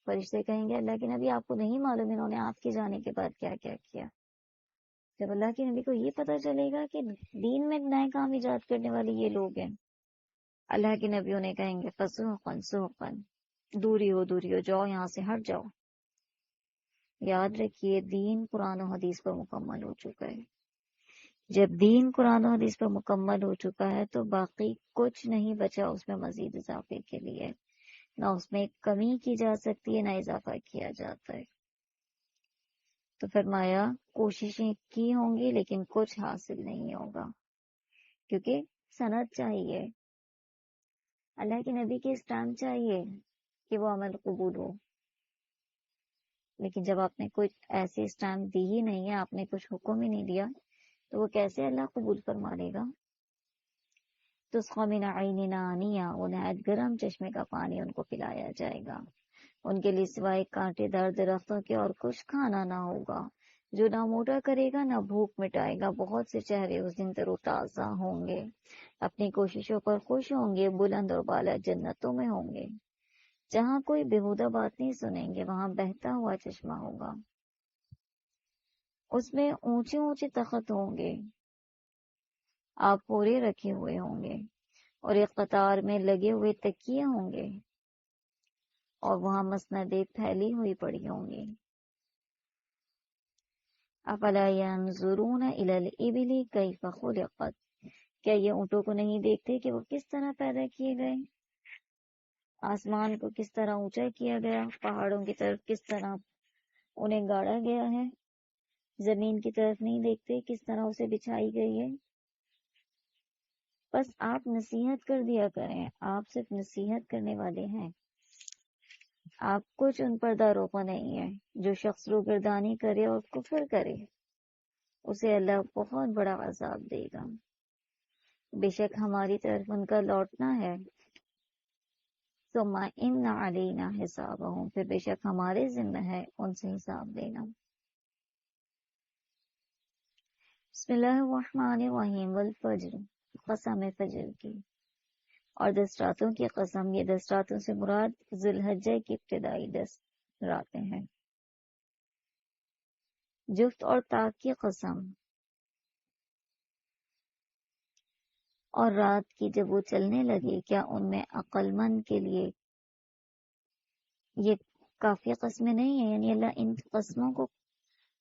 فرشتے کہیں گے اللہ کے نبی آپ کو نہیں معلوم انہوں نے آپ کے جانے کے بعد کیا کیا کیا۔ جب اللہ کے نبی کو یہ پتا چلے گا کہ دین میں نئے کام ایجاد کرنے والے یہ لوگ ہیں، اللہ کے نبی انہیں کہیں گے فسوقاً سوقاً، دوری ہو جاؤ یہاں سے، ہٹ جاؤ۔ یاد رکھیے دین قرآن و حدیث پر مکمل ہو چکا ہے۔ جب دین قرآن و حدیث پر مکمل ہو چکا ہے تو باقی کچھ نہیں بچا اس میں مزید اضافے کے لیے، نہ اس میں کمی کی جا سکتی ہے نہ اضافہ کیا جاتا ہے۔ تو فرمایا کوششیں کی ہوں گی لیکن کچھ حاصل نہیں ہوگا، کیونکہ سند چاہیے، اللہ کے نبی کی اسٹامپ چاہیے کہ وہ عمل قبول ہو۔ لیکن جب آپ نے کوئی ایسی اسٹامپ دی ہی نہیں ہے، آپ نے کچھ حکم ہی نہیں دیا، تو وہ کیسے اللہ قبول فرما لے گا؟ تسقى من عین آنیہ، وہ نہایت گرم چشمے کا پانی ان کو پلایا جائے گا، ان کے لیے سوائے کانٹے دار درختوں کے اور کچھ کھانا نہ ہوگا، جو نہ موٹا کرے گا نہ بھوک مٹائے گا۔ بہت سے چہرے اس دن تر و تازہ ہوں گے، اپنی کوششوں پر خوش ہوں گے، بلند اور بالا جنتوں میں ہوں گے، جہاں کوئی بےہودہ بات نہیں سنیں گے، وہاں بہتا ہوا چشمہ ہوگا، اس میں اونچے اونچے تخت ہوں گے، آپ پورے رکھے ہوئے ہوں گے، اور ایک قطار میں لگے ہوئے تکیے ہوں گے، اور وہاں مسندیں پھیلی ہوئی پڑی ہوں گی۔ افلا ينظرون الى الابل کیف خلقت، کیا یہ اونٹوں کو نہیں دیکھتے کہ وہ کس طرح پیدا کیے گئے؟ آسمان کو کس طرح اونچا کیا گیا، پہاڑوں کی طرف کس طرح انہیں گاڑا گیا ہے، زمین کی طرف نہیں دیکھتے کس طرح اسے بچھائی گئی ہے۔ بس آپ نصیحت کر دیا کریں، آپ صرف نصیحت کرنے والے ہیں، آپ کچھ ان پر داروغہ نہیں ہے۔ جو شخص روگردانی کرے اور کفر کرے اسے اللہ بہت بڑا عذاب دے گا۔ بے شک ہماری طرف ان کا لوٹنا ہے، ثم ان علینا حسابہم، پھر بے شک ہمارے ذمہ ہے ان سے حساب لینا۔ بسم اللہ الرحمن الرحیم، والفجر، قسم ہے فجر کی، اور 10 راتوں کی قسم۔ یہ 10 راتوں سے مراد ذوالحجہ کی ابتدائی 10 راتیں ہیں۔ جفت اور طاق کی قسم، اور رات کی جب وہ چلنے لگے، کیا ان میں عقل مند کے لیے یہ کافی قسمیں نہیں ہیں؟ یعنی اللہ ان قسموں کو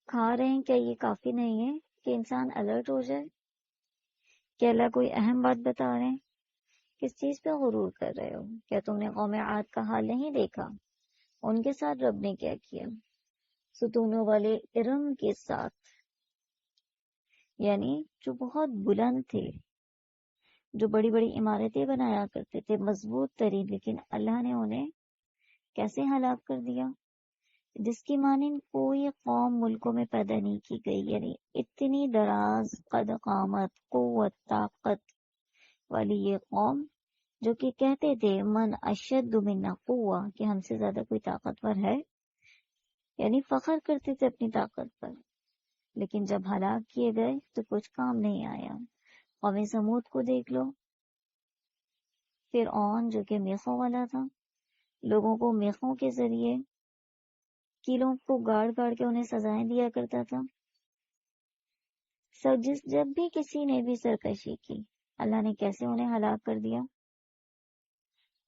کھا رہے ہیں، کیا یہ کافی نہیں ہے کہ انسان الرٹ ہو جائے؟ کیا اللہ کوئی اہم بات بتا رہے ہیں؟ کس چیز پہ غرور کر رہے ہو؟ کیا تم نے قوم عاد کا حال نہیں دیکھا؟ ان کے ساتھ رب نے کیا کیا؟ ستونوں والے ارم کے ساتھ، یعنی جو بہت بلند تھے، جو بڑی بڑی عمارتیں بنایا کرتے تھے مضبوط ترین، لیکن اللہ نے انہیں کیسے ہلاک کر دیا؟ جس کی مانند کوئی قوم ملکوں میں پیدا نہیں کی گئی، یعنی اتنی دراز قد قامت قوت طاقت والی یہ قوم جو کہ کہتے تھے من اشد منا قوہ، کہ ہم سے زیادہ کوئی طاقتور ہے، یعنی فخر کرتے تھے اپنی طاقت پر، لیکن جب ہلاک کیے گئے تو کچھ کام نہیں آیا۔ قوم سمود کو دیکھ لو، فرعون جو کہ میخوں والا تھا، لوگوں کو میخوں کے ذریعے کیلوں کو گاڑ گاڑ کے انہیں سزائیں دیا کرتا تھا۔ جب بھی کسی نے بھی سرکشی کی، اللہ نے کیسے انہیں ہلاک کر دیا؟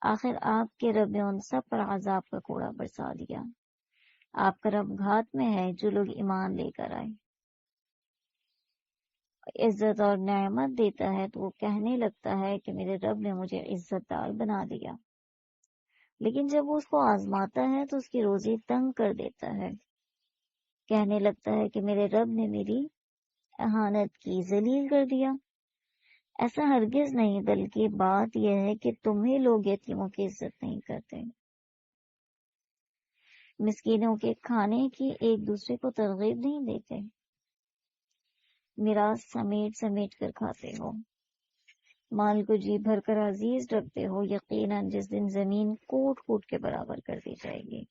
آخر آپ کے رب نے ان سب پر عذاب کا کوڑا برسا دیا۔ آپ کا رب گھات میں ہے جو لوگ ایمان لے کر آئے۔ عزت اور نعمت دیتا ہے تو وہ کہنے لگتا ہے کہ میرے رب نے مجھے عزت دار بنا دیا، لیکن جب وہ اس کو آزماتا ہے تو اس کی روزی تنگ کر دیتا ہے، کہنے لگتا ہے کہ میرے رب نے میری اہانت کی، ذلیل کر دیا۔ ایسا ہرگز نہیں، بلکہ بات یہ ہے کہ تمہیں لوگ یتیموں کی عزت نہیں کرتے، مسکینوں کے کھانے کی ایک دوسرے کو ترغیب نہیں دیتے، میراث سمیٹ سمیٹ کر کھاتے ہو، مال کو جی بھر کر عزیز رکھتے ہو، یقیناً جس دن زمین کوٹ کوٹ کے برابر کر دی جائے گی،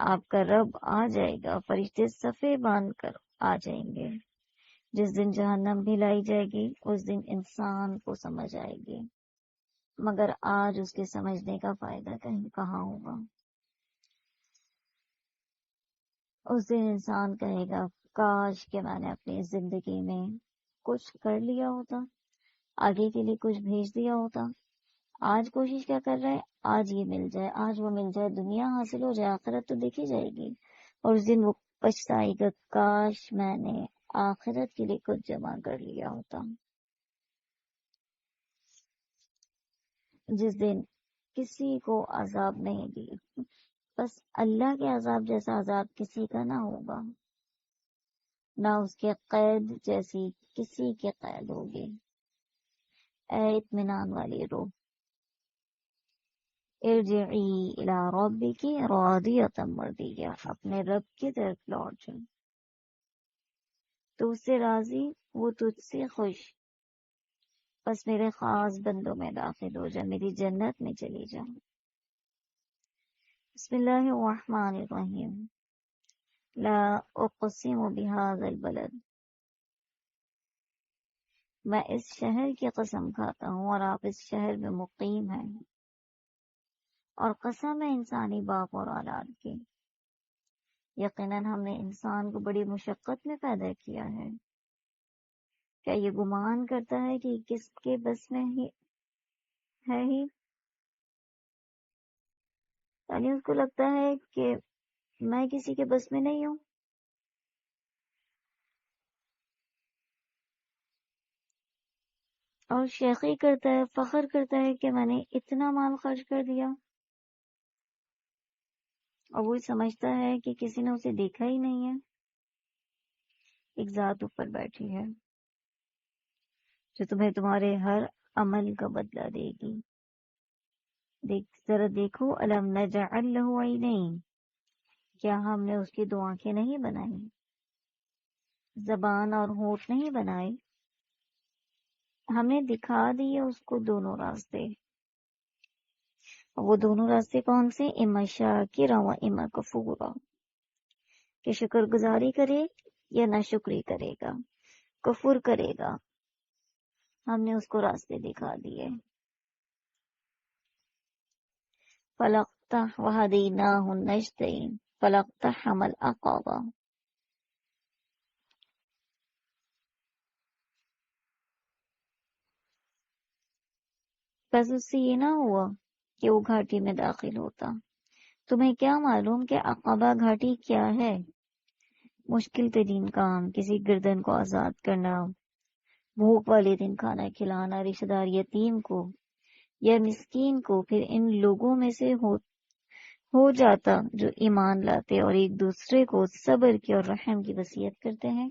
آپ کا رب آ جائے گا، فرشتے صفے باندھ کر آ جائیں گے، جس دن جہنم بھی لائی جائے گی اس دن انسان کو سمجھ آئے گی، مگر آج اس کے سمجھنے کا فائدہ کہاں ہوگا؟ اس دن انسان کہے گا کاش کہ میں نے اپنی زندگی میں کچھ کر لیا ہوتا، آگے کے لیے کچھ بھیج دیا ہوتا۔ آج کوشش کیا کر رہے ہیں؟ آج یہ مل جائے، آج وہ مل جائے، دنیا حاصل ہو جائے، آخرت تو دیکھی جائے گی، اور اس دن وہ پچھتائے گا کاش میں نے آخرت کے لیے کچھ جمع کر لیا ہوتا۔ جس دن کسی کو عذاب نہیں دی، بس اللہ کے عذاب جیسا عذاب کسی کا نہ ہوگا، نہ اس کے قید جیسی کسی کے قید ہوگی۔ اے اطمینان والی روح، ارجعی الی ربک راضیۃ مرضیہ، اپنے رب کی طرف لوٹ جا، تو اس سے راضی، وہ تجھ سے خوش، بس میرے خاص بندوں میں داخل ہو جا، میری جنت میں چلی جا۔ بسم اللہ الرحمن الرحیم، لا اقسم بهذا البلد، میں اس شہر کی قسم کھاتا ہوں اور آپ اس شہر میں مقیم ہیں، اور قسم ہے انسانی باپ اور اولاد کی، یقیناً ہم نے انسان کو بڑی مشقت میں پیدا کیا ہے، کیا یہ گمان کرتا ہے کہ کس کے بس میں ہی ہے ہی؟ یعنی اس کو لگتا ہے کہ میں کسی کے بس میں نہیں ہوں، اور شیخی کرتا ہے، فخر کرتا ہے کہ میں نے اتنا مال خرچ کر دیا، اور وہ سمجھتا ہے کہ کسی نے اسے دیکھا ہی نہیں ہے۔ ایک ذات اوپر بیٹھی ہے جو تمہیں تمہارے ہر عمل کا بدلہ دے گی۔ ذرا دیکھو، الم نجعل لہ عینین، کیا ہم نے اس کی دو آنکھیں نہیں بنائی، زبان اور ہونٹ نہیں بنائے؟ ہم نے دکھا دیے اس کو دونوں راستے، وہ دونوں راستے کون سے؟ اما شاکرا و اما کفورا، کہ شکر گزاری کرے یا ناشکری کرے گا، کفر کرے گا۔ ہم نے اس کو راستے دکھا دیے۔ فَلَقْتَحَمَ الْعَقَبَةَ، بس اس سے یہ نہ ہوا کہ وہ گھاٹی میں داخل ہوتا۔ تمہیں کیا معلوم کہ عقبہ گھاٹی کیا ہے؟ مشکل ترین کام، کسی گردن کو آزاد کرنا، بھوک والے دن کھانا کھلانا رشتہ دار یتیم کو یا مسکین کو۔ پھر ان لوگوں میں سے ہو جاتا جو ایمان لاتے اور ایک دوسرے کو صبر کی اور رحم کی وصیت کرتے ہیں۔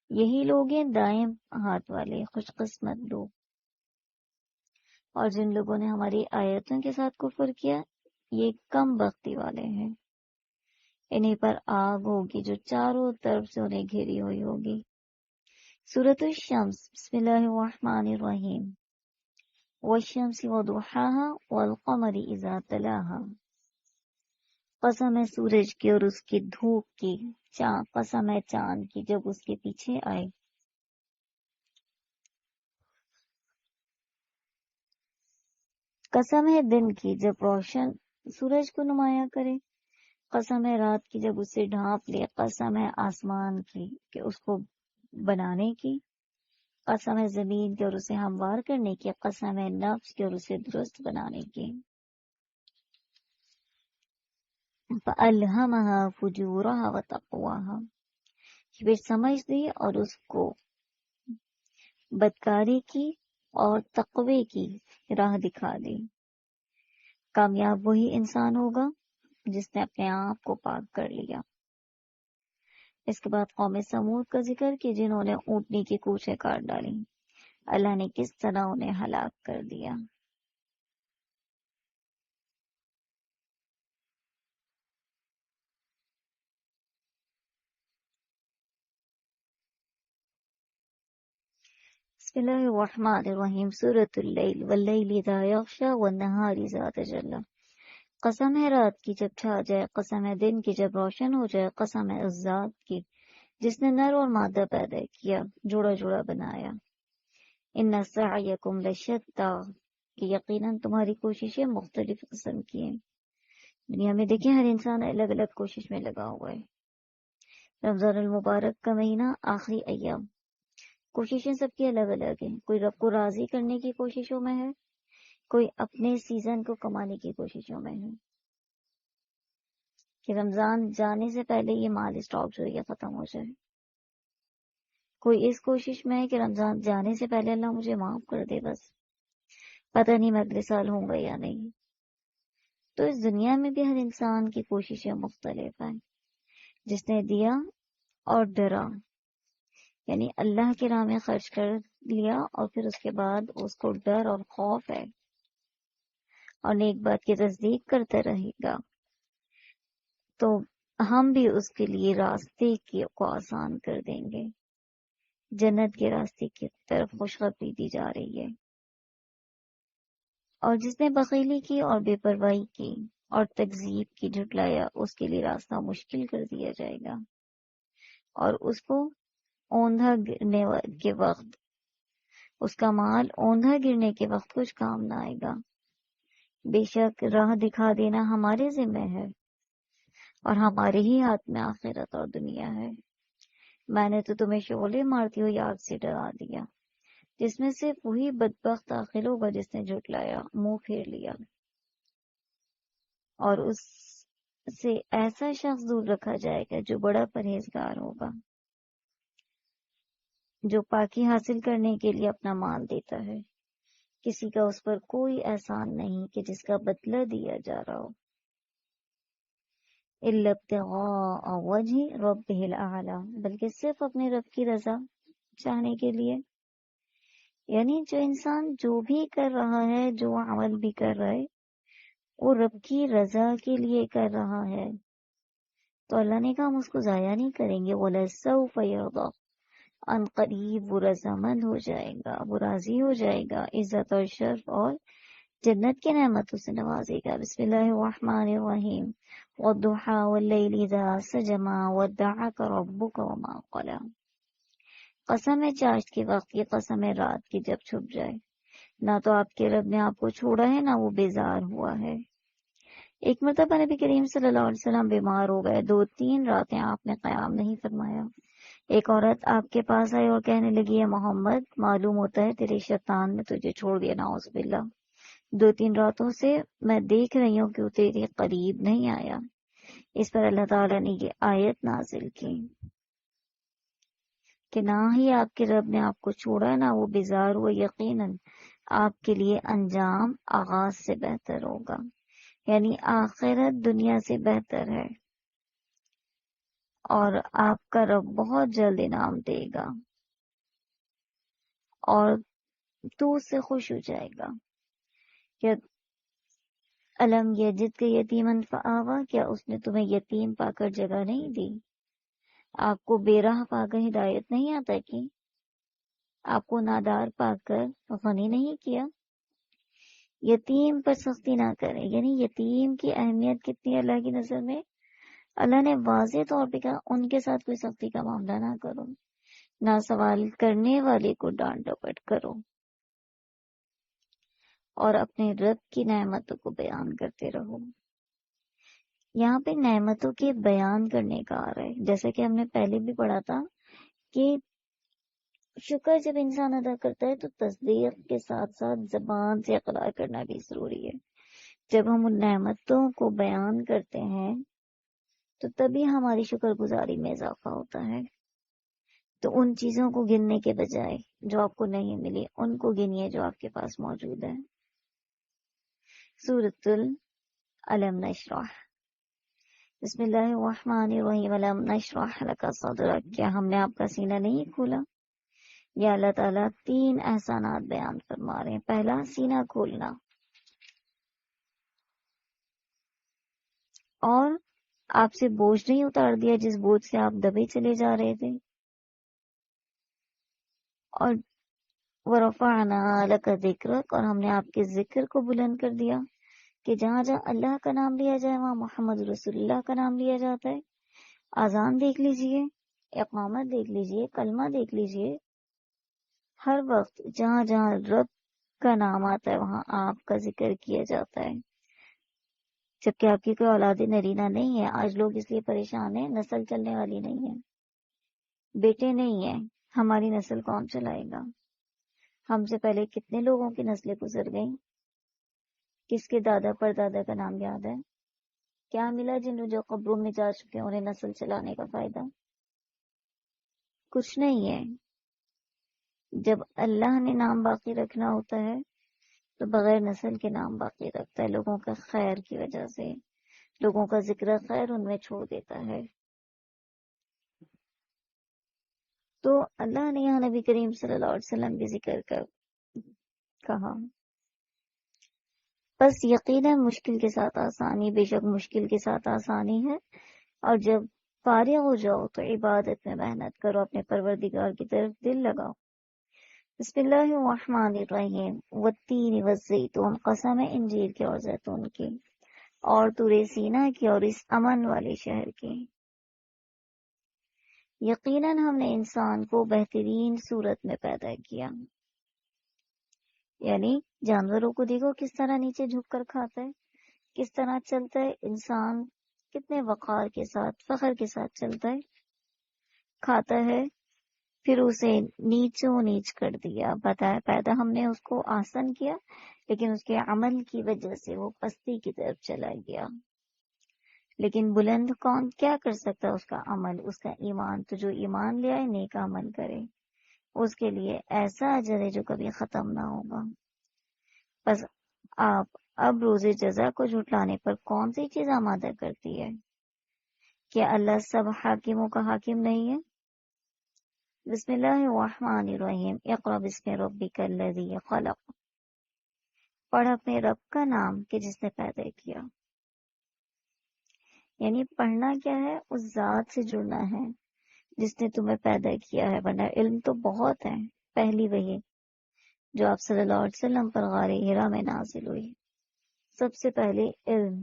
یہی لوگ ہیں دائیں ہاتھ والے خوش قسمت لوگ۔ اور جن لوگوں نے ہماری آیتوں کے ساتھ کفر کیا، یہ کم بختی والے ہیں۔ انہیں پر آگ ہوگی جو چاروں طرف سے انہیں گھیری ہوئی ہوگی۔ سورۃ الشمس، بسم اللہ الرحمن الرحیم۔ والشمس وضحاها والقمر اذا تلاها۔ قسم ہے سورج کی اور اس کی دھوپ کی، قسم ہے چاند کی جب اس کے پیچھے آئے۔ قسم ہے دن کی جب روشن سورج کو نمایاں کرے، قسم ہے رات کی جب اسے ڈھانپ لے، قسم ہے آسمان کی کہ اس کو بنانے کی، قسم ہے زمین کی اور اسے ہموار کرنے کی، قسم ہے نفس کی اور اسے درست بنانے کی۔ فَأَلْهَمَهَا فُجُورَهَا وَتَقْوَاهَا، پھر سمجھ دی اور اس کو بدکاری کی اور تقوی کی راہ دکھا دی۔ کامیاب وہی انسان ہوگا جس نے اپنے آپ کو پاک کر لیا۔ اس کے بعد قوم سمود کا ذکر کہ جنہوں نے اونٹنی کی کوچیں کاٹ ڈالی، اللہ نے کس طرح انہیں ہلاک کر دیا۔ بسم اللہ الرحمن الرحیم۔ سورۃ اللیل، واللیل اذا یغشی والنہار اذا تجلی۔ قسم ہے رات کی جب چھا جائے، قسم ہے دن کی جب روشن ہو جائے، قسم ہے اس ذات کی جس نے نر اور مادہ پیدا کیا، جوڑا جوڑا بنایا۔ ان سعیکم لشتی، کہ یقیناً تمہاری کوششیں مختلف قسم کی ہیں۔ دنیا میں دیکھیں ہر انسان الگ الگ کوشش میں لگا ہوا ہے۔ رمضان المبارک کا مہینہ، آخری ایام، کوششیں سب کی الگ الگ ہیں۔ کوئی رب کو راضی کرنے کی کوششوں میں ہے، کوئی اپنے سیزن کو کمانے کی کوششوں میں ہے کہ رمضان جانے سے پہلے یہ مال اسٹاک جو ہے ختم ہو جائے۔ کوئی اس کوشش میں ہے کہ رمضان جانے سے پہلے اللہ مجھے معاف کر دے، بس پتہ نہیں میں اگلے سال ہوں گا یا نہیں۔ تو اس دنیا میں بھی ہر انسان کی کوششیں مختلف ہیں۔ جس نے دیا اور ڈرا، یعنی اللہ کی راہ میں خرچ کر لیا اور پھر اس کے بعد اس کو ڈر اور خوف ہے اور نیک بات کی تصدیق کرتا رہے گا، تو ہم بھی اس کے لیے راستے کو آسان کر دیں گے۔ جنت کے راستے کی طرف خوشخبری دی جا رہی ہے۔ اور جس نے بخیلی کی اور بے پرواہی کی اور تکذیب کی، جھٹلایا، اس کے لیے راستہ مشکل کر دیا جائے گا اور اس کو اوندھا گرنے کے وقت، اس کا مال اوندھا گرنے کے وقت کچھ کام نہ آئے گا۔ بے شک راہ دکھا دینا ہمارے ذمہ ہے اور ہمارے ہی ہاتھ میں آخرت اور دنیا ہے۔ میں نے تو تمہیں شعلے مارتی ہوئی آگ سے ڈرا دیا، جس میں صرف وہی بدبخت داخل ہوگا جس نے جھٹلایا، منہ پھیر لیا، اور اس سے ایسا شخص دور رکھا جائے گا جو بڑا پرہیزگار ہوگا، جو پاکی حاصل کرنے کے لیے اپنا مال دیتا ہے۔ کسی کا اس پر کوئی احسان نہیں کہ جس کا بدلہ دیا جا رہا ہو۔ الا ابتغاء وجہ ربہ الاعلی، بلکہ صرف اپنے رب کی رضا چاہنے کے لیے۔ یعنی جو انسان جو بھی کر رہا ہے، جو عمل بھی کر رہا ہے، وہ رب کی رضا کے لیے کر رہا ہے، تو اللہ نے کہا ہم اس کو ضائع نہیں کریں گے۔ وَلَسَوْفَ يَرْضَىٰ، ان قریب وہ رضامند ہو جائے گا، وہ راضی ہو جائے گا، عزت اور شرف اور جنت کی نعمتوں سے نوازے گا۔ بسم اللہ الرحمن الرحیم۔ وَالضُّحَىٰ وَاللَّيْلِ إِذَا سَجَىٰ مَا وَدَّعَكَ رَبُّكَ وَمَا قَلَىٰ۔ قسم ہے چاشت کے وقت کی، قسم ہے رات کی جب چھپ جائے، نہ تو آپ کے رب نے آپ کو چھوڑا ہے، نہ وہ بیزار ہوا ہے۔ ایک مرتبہ نبی کریم صلی اللہ علیہ وسلم بیمار ہو گئے، 2-3 راتیں آپ نے قیام نہیں فرمایا، ایک عورت آپ کے پاس آئی اور کہنے لگی ہے محمد معلوم ہوتا ہے تیرے شیطان نے تجھے چھوڑ دیا، نعوذ باللہ، 2-3 راتوں سے میں دیکھ رہی ہوں کہ وہ تیرے قریب نہیں آیا۔ اس پر اللہ تعالیٰ نے یہ آیت نازل کی کہ نہ ہی آپ کے رب نے آپ کو چھوڑا، نہ وہ بیزار ہوا، یقیناً آپ کے لیے انجام آغاز سے بہتر ہوگا، یعنی آخرت دنیا سے بہتر ہے، اور آپ کا رب بہت جلد انعام دے گا اور تو اس سے خوش ہو جائے گا۔ کیا الم یجد کے یتیمن فآوا، کیا اس نے تمہیں یتیم پا کر جگہ نہیں دی، آپ کو بے راہ پا کر ہدایت نہیں عطا کی، آپ کو نادار پا کر غنی نہیں کیا۔ یتیم پر سختی نہ کریں، یعنی یتیم کی اہمیت کتنی اللہ کی نظر میں، اللہ نے واضح طور پہ کہا ان کے ساتھ کوئی سختی کا معاملہ نہ کرو، نہ سوال کرنے والے کو ڈانٹ ڈپٹ کرو، اور اپنے رب کی نعمتوں کو بیان کرتے رہو۔ یہاں پہ نعمتوں کے بیان کرنے کا آ رہا ہے، جیسا کہ ہم نے پہلے بھی پڑھا تھا کہ شکر جب انسان ادا کرتا ہے تو تصدیق کے ساتھ ساتھ زبان سے اقرار کرنا بھی ضروری ہے۔ جب ہم ان نعمتوں کو بیان کرتے ہیں تو تبھی ہماری شکر گزاری میں اضافہ ہوتا ہے۔ تو ان چیزوں کو گننے کے بجائے جو آپ کو نہیں ملی، ان کو گنیے جو آپ کے پاس موجود ہے۔ سورۃ الم نشرح، بسم اللہ الرحمن الرحیم، الم نشرح لک صدرک، کیا ہم نے آپ کا سینہ نہیں کھولا؟ یا اللہ تعالیٰ 3 احسانات بیان فرما رہے ہیں۔ پہلا، سینہ کھولنا، اور آپ سے بوجھ نہیں اتار دیا جس بوجھ سے آپ دبے چلے جا رہے تھے، اور ورفعنا لک ذکرک، اور ہم نے آپ کے ذکر کو بلند کر دیا کہ جہاں جہاں اللہ کا نام لیا جائے وہاں محمد رسول اللہ کا نام لیا جاتا ہے۔ اذان دیکھ لیجئے، اقامت دیکھ لیجئے، کلمہ دیکھ لیجئے، ہر وقت جہاں جہاں رب کا نام آتا ہے وہاں آپ کا ذکر کیا جاتا ہے۔ جبکہ آپ کی کوئی اولاد نرینہ نہیں ہے۔ آج لوگ اس لیے پریشان ہیں، نسل چلنے والی نہیں ہے، بیٹے نہیں ہیں، ہماری نسل کون چلائے گا؟ ہم سے پہلے کتنے لوگوں کی نسلیں گزر گئیں، کس کے دادا پر دادا کا نام یاد ہے؟ کیا ملا جن جو قبروں میں جا چکے ہیں انہیں نسل چلانے کا فائدہ؟ کچھ نہیں ہے۔ جب اللہ نے نام باقی رکھنا ہوتا ہے تو بغیر نسل کے نام باقی رکھتا ہے، لوگوں کا خیر کی وجہ سے، لوگوں کا ذکر خیر ان میں چھوڑ دیتا ہے۔ تو اللہ نے یہاں نبی کریم صلی اللہ علیہ وسلم کے ذکر کا کہا۔ بس یقیناً مشکل کے ساتھ آسانی، بے شک مشکل کے ساتھ آسانی ہے، اور جب فارغ ہو جاؤ تو عبادت میں محنت کرو، اپنے پروردگار کی طرف دل لگاؤ۔ بسم اللہ الرحمن الرحیم، والتین والزیتون، قسم ہے انجیر کے اور زیتون کی، اور طور سینا کی، اور اس امن والے شہر کی۔ یقیناً ہم نے انسان کو بہترین صورت میں پیدا کیا، یعنی جانوروں کو دیکھو کس طرح نیچے جھک کر کھاتا ہے، کس طرح چلتا ہے، انسان کتنے وقار کے ساتھ، فخر کے ساتھ چلتا ہے، کھاتا ہے، پھر اسے نیچوں نیچ کر دیا، بتایا پیدا ہم نے اس کو آسن کیا، لیکن اس کے عمل کی وجہ سے وہ پستی کی طرف چلا گیا۔ لیکن بلند کون کیا کر سکتا ہے؟ اس کا عمل، اس کا ایمان۔ تو جو ایمان لے آئے، نیک عمل کرے، اس کے لیے ایسا اجر ہے جو کبھی ختم نہ ہوگا۔ بس آپ اب روز جزا کو جھٹلانے پر کون سی چیز آمادہ کرتی ہے؟ کیا اللہ سب حاکموں کا حاکم نہیں ہے؟ بسم اللہ الرحمن الرحیم، اقرأ بسم ربک الذی خلق، پڑھ اپنے رب کا نام کہ جس نے پیدا کیا۔ یعنی پڑھنا کیا ہے؟ اس ذات سے جڑنا ہے جس نے تمہیں پیدا کیا ہے، ورنہ علم تو بہت ہے۔ پہلی وحی جو آپ صلی اللہ علیہ وسلم پر غار حرا میں نازل ہوئی، سب سے پہلے علم،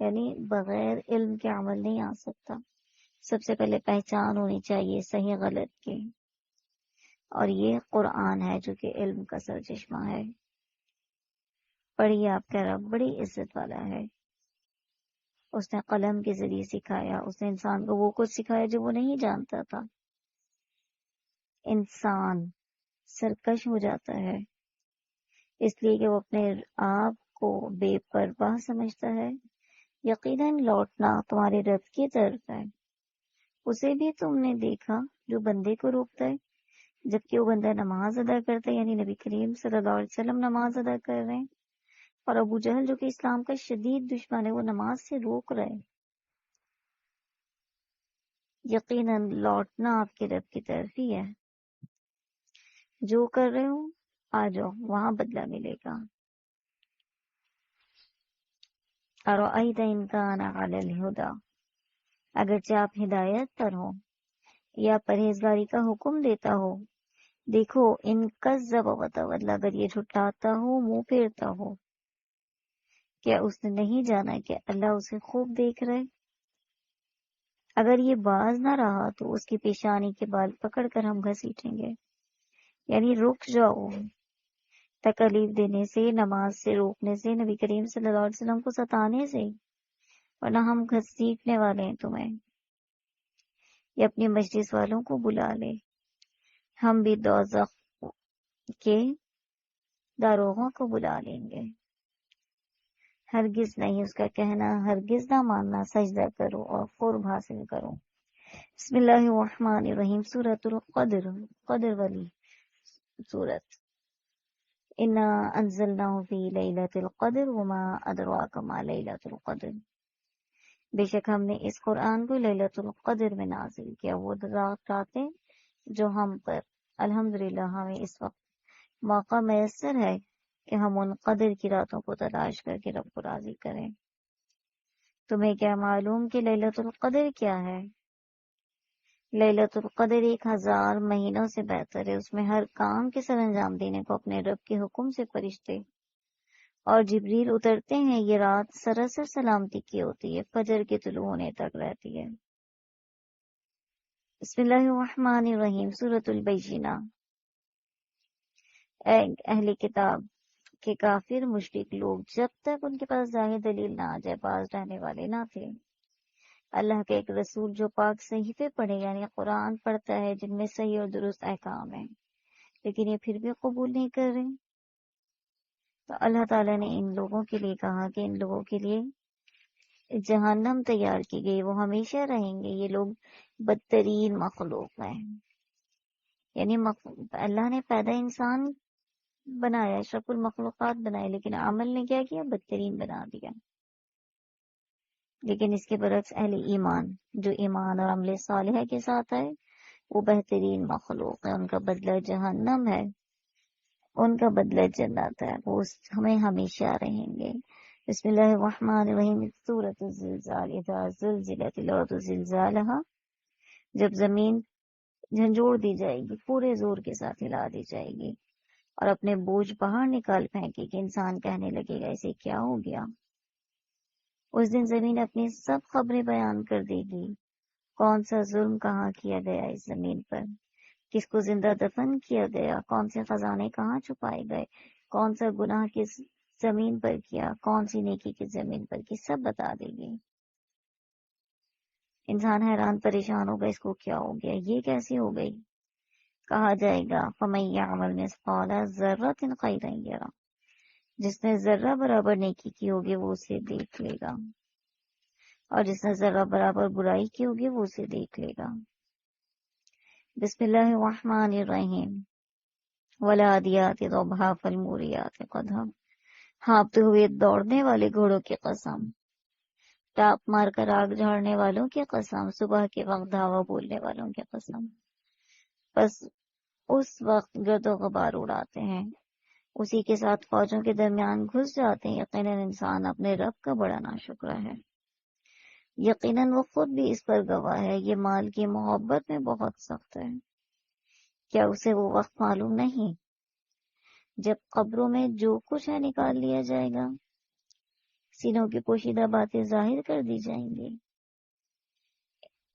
یعنی بغیر علم کے عمل نہیں آ سکتا۔ سب سے پہلے پہچان ہونی چاہیے صحیح غلط کی، اور یہ قرآن ہے جو کہ علم کا سرچشمہ ہے۔ پڑھیے، آپ کا رب بڑی عزت والا ہے، اس نے قلم کے ذریعے سکھایا، اس نے انسان کو وہ کچھ سکھایا جو وہ نہیں جانتا تھا۔ انسان سرکش ہو جاتا ہے، اس لیے کہ وہ اپنے آپ کو بے پرواہ سمجھتا ہے۔ یقیناً لوٹنا تمہارے رب کی طرف ہے، اسے بھی تم نے دیکھا جو بندے کو روکتا ہے جبکہ وہ بندہ نماز ادا کرتا ہے، یعنی نبی کریم صلی اللہ علیہ وسلم نماز ادا کر رہے ہیں، اور ابو جہل جو کہ اسلام کا شدید دشمن ہے وہ نماز سے روک رہے ہیں۔ یقیناً لوٹنا آپ کے رب کی طرف ہی ہے، جو کر رہے ہو آ جاؤ، وہاں بدلہ ملے گا۔ أَرَأَيْتَ إِنْ كَانَ عَلَى الْهُدَى، اگرچہ آپ ہدایت پر ہو یا پرہیزگاری کا حکم دیتا ہو، دیکھو ان کذب وتولی، اگر یہ جھٹلاتا ہو، منہ پھیرتا ہو، کیا اس نے نہیں جانا کہ اللہ اسے خوب دیکھ رہے؟ اگر یہ باز نہ رہا تو اس کی پیشانی کے بال پکڑ کر ہم گھسیٹیں گے، یعنی رک جاؤ۔ تکلیف دینے سے، نماز سے روکنے سے، نبی کریم صلی اللہ علیہ وسلم کو ستانے سے، ورنہ ہم گھسیٹنے والے ہیں تمہیں۔ یہ اپنی مجلس والوں کو بلا لے، ہم بھی دوزخ کے داروغوں کو بلا لیں گے۔ ہرگز نہیں اس کا کہنا، ہرگز نہ ماننا، سجدہ کرو اور قرب حاصل کرو۔ بسم اللہ الرحمن الرحیم، سورۃ القدر، قدر والی سورت۔ انا انزلناہ فی لیلۃ القدر وما ادراک ما لیلۃ القدر، بے شک ہم نے اس قرآن کو لیلۃ القدر میں نازل کیا، وہ راتیں جو ہم پر الحمدللہ ہمیں اس وقت موقع میسر ہے کہ ہم ان قدر کی راتوں کو تلاش کر کے رب کو راضی کریں۔ تمہیں کیا معلوم کہ لیلۃ القدر کیا ہے؟ لیلۃ القدر 1000 مہینوں سے بہتر ہے، اس میں ہر کام کے سر انجام دینے کو اپنے رب کے حکم سے فرشتے اور جبریل اترتے ہیں۔ یہ رات سراسر سلامتی کی ہوتی ہے، فجر کے طلوع ہونے تک رہتی ہے۔ بسم اللہ الرحمن الرحیم، سورۃ البینہ۔ اے اہل کتاب کے کافر مشرک لوگ جب تک ان کے پاس ظاہر دلیل نہ آ جائے باز رہنے والے نہ تھے۔ اللہ کا ایک رسول جو پاک صحیفے پڑھے یعنی قرآن پڑھتا ہے جن میں صحیح اور درست احکام ہیں، لیکن یہ پھر بھی قبول نہیں کر رہے، تو اللہ تعالیٰ نے ان لوگوں کے لیے کہا کہ ان لوگوں کے لیے جہنم تیار کی گئی، وہ ہمیشہ رہیں گے۔ یہ لوگ بدترین مخلوق ہیں، یعنی اللہ نے پیدا انسان بنایا، اشرف المخلوقات بنائے، لیکن عمل نے کیا کیا؟ بدترین بنا دیا۔ لیکن اس کے برعکس اہل ایمان جو ایمان اور عمل صالحہ کے ساتھ آئے وہ بہترین مخلوق ہے، ان کا بدلہ جہنم ہے، ان کا بدلہ جنت ہے، وہ ہمیں ہمیشہ رہیں گے۔ بسم اللہ الرحمن الرحیم، سورۃ الزلزال، اذا زلزلت الارض زلزالها، جب زمین جھنجھوڑ دی جائے گی، پورے زور کے ساتھ ہلا دی جائے گی اور اپنے بوجھ باہر نکال پھینکے کہ انسان کہنے لگے گا اسے کیا ہو گیا۔ اس دن زمین اپنی سب خبریں بیان کر دے گی، کون سا ظلم کہاں کیا گیا اس زمین پر، کس کو زندہ دفن کیا گیا، کون سے خزانے کہاں چھپائے گئے، کون سا گناہ کس زمین پر کیا، کون سی نیکی کس زمین پر کی، سب بتا دے گی۔ انسان حیران پریشان ہوگا اس کو کیا ہو گیا، یہ کیسے ہو گئی؟ کہا جائے گا فَمَن يَعْمَلْ مِثْقَالَ ذَرَّةٍ خَيْرًا يَرَهُ، جس نے ذرہ برابر نیکی کی ہوگی وہ اسے دیکھ لے گا، اور جس نے ذرہ برابر برائی کی ہوگی وہ اسے دیکھ لے گا۔ بسم اللہ الرحمن الرحیم، وَالْعَادِيَاتِ ضَبْحًا فَالْمُورِيَاتِ قَدْحًا، ہانپتے ہوئے دوڑنے والے گھوڑوں کی قسم، ٹاپ مار کر آگ جھاڑنے والوں کی قسم، صبح کے وقت دھاوا بولنے والوں کی قسم۔ بس اس وقت گرد و غبار اڑاتے ہیں، اسی کے ساتھ فوجوں کے درمیان گھس جاتے ہیں۔ یقیناً انسان اپنے رب کا بڑا ناشکرا ہے، یقیناً وہ خود بھی اس پر گواہ ہے۔ یہ مال کی محبت میں بہت سخت ہے، کیا اسے وہ وقت معلوم نہیں جب قبروں میں جو کچھ ہے نکال لیا جائے گا، سینوں کی پوشیدہ باتیں ظاہر کر دی جائیں گی۔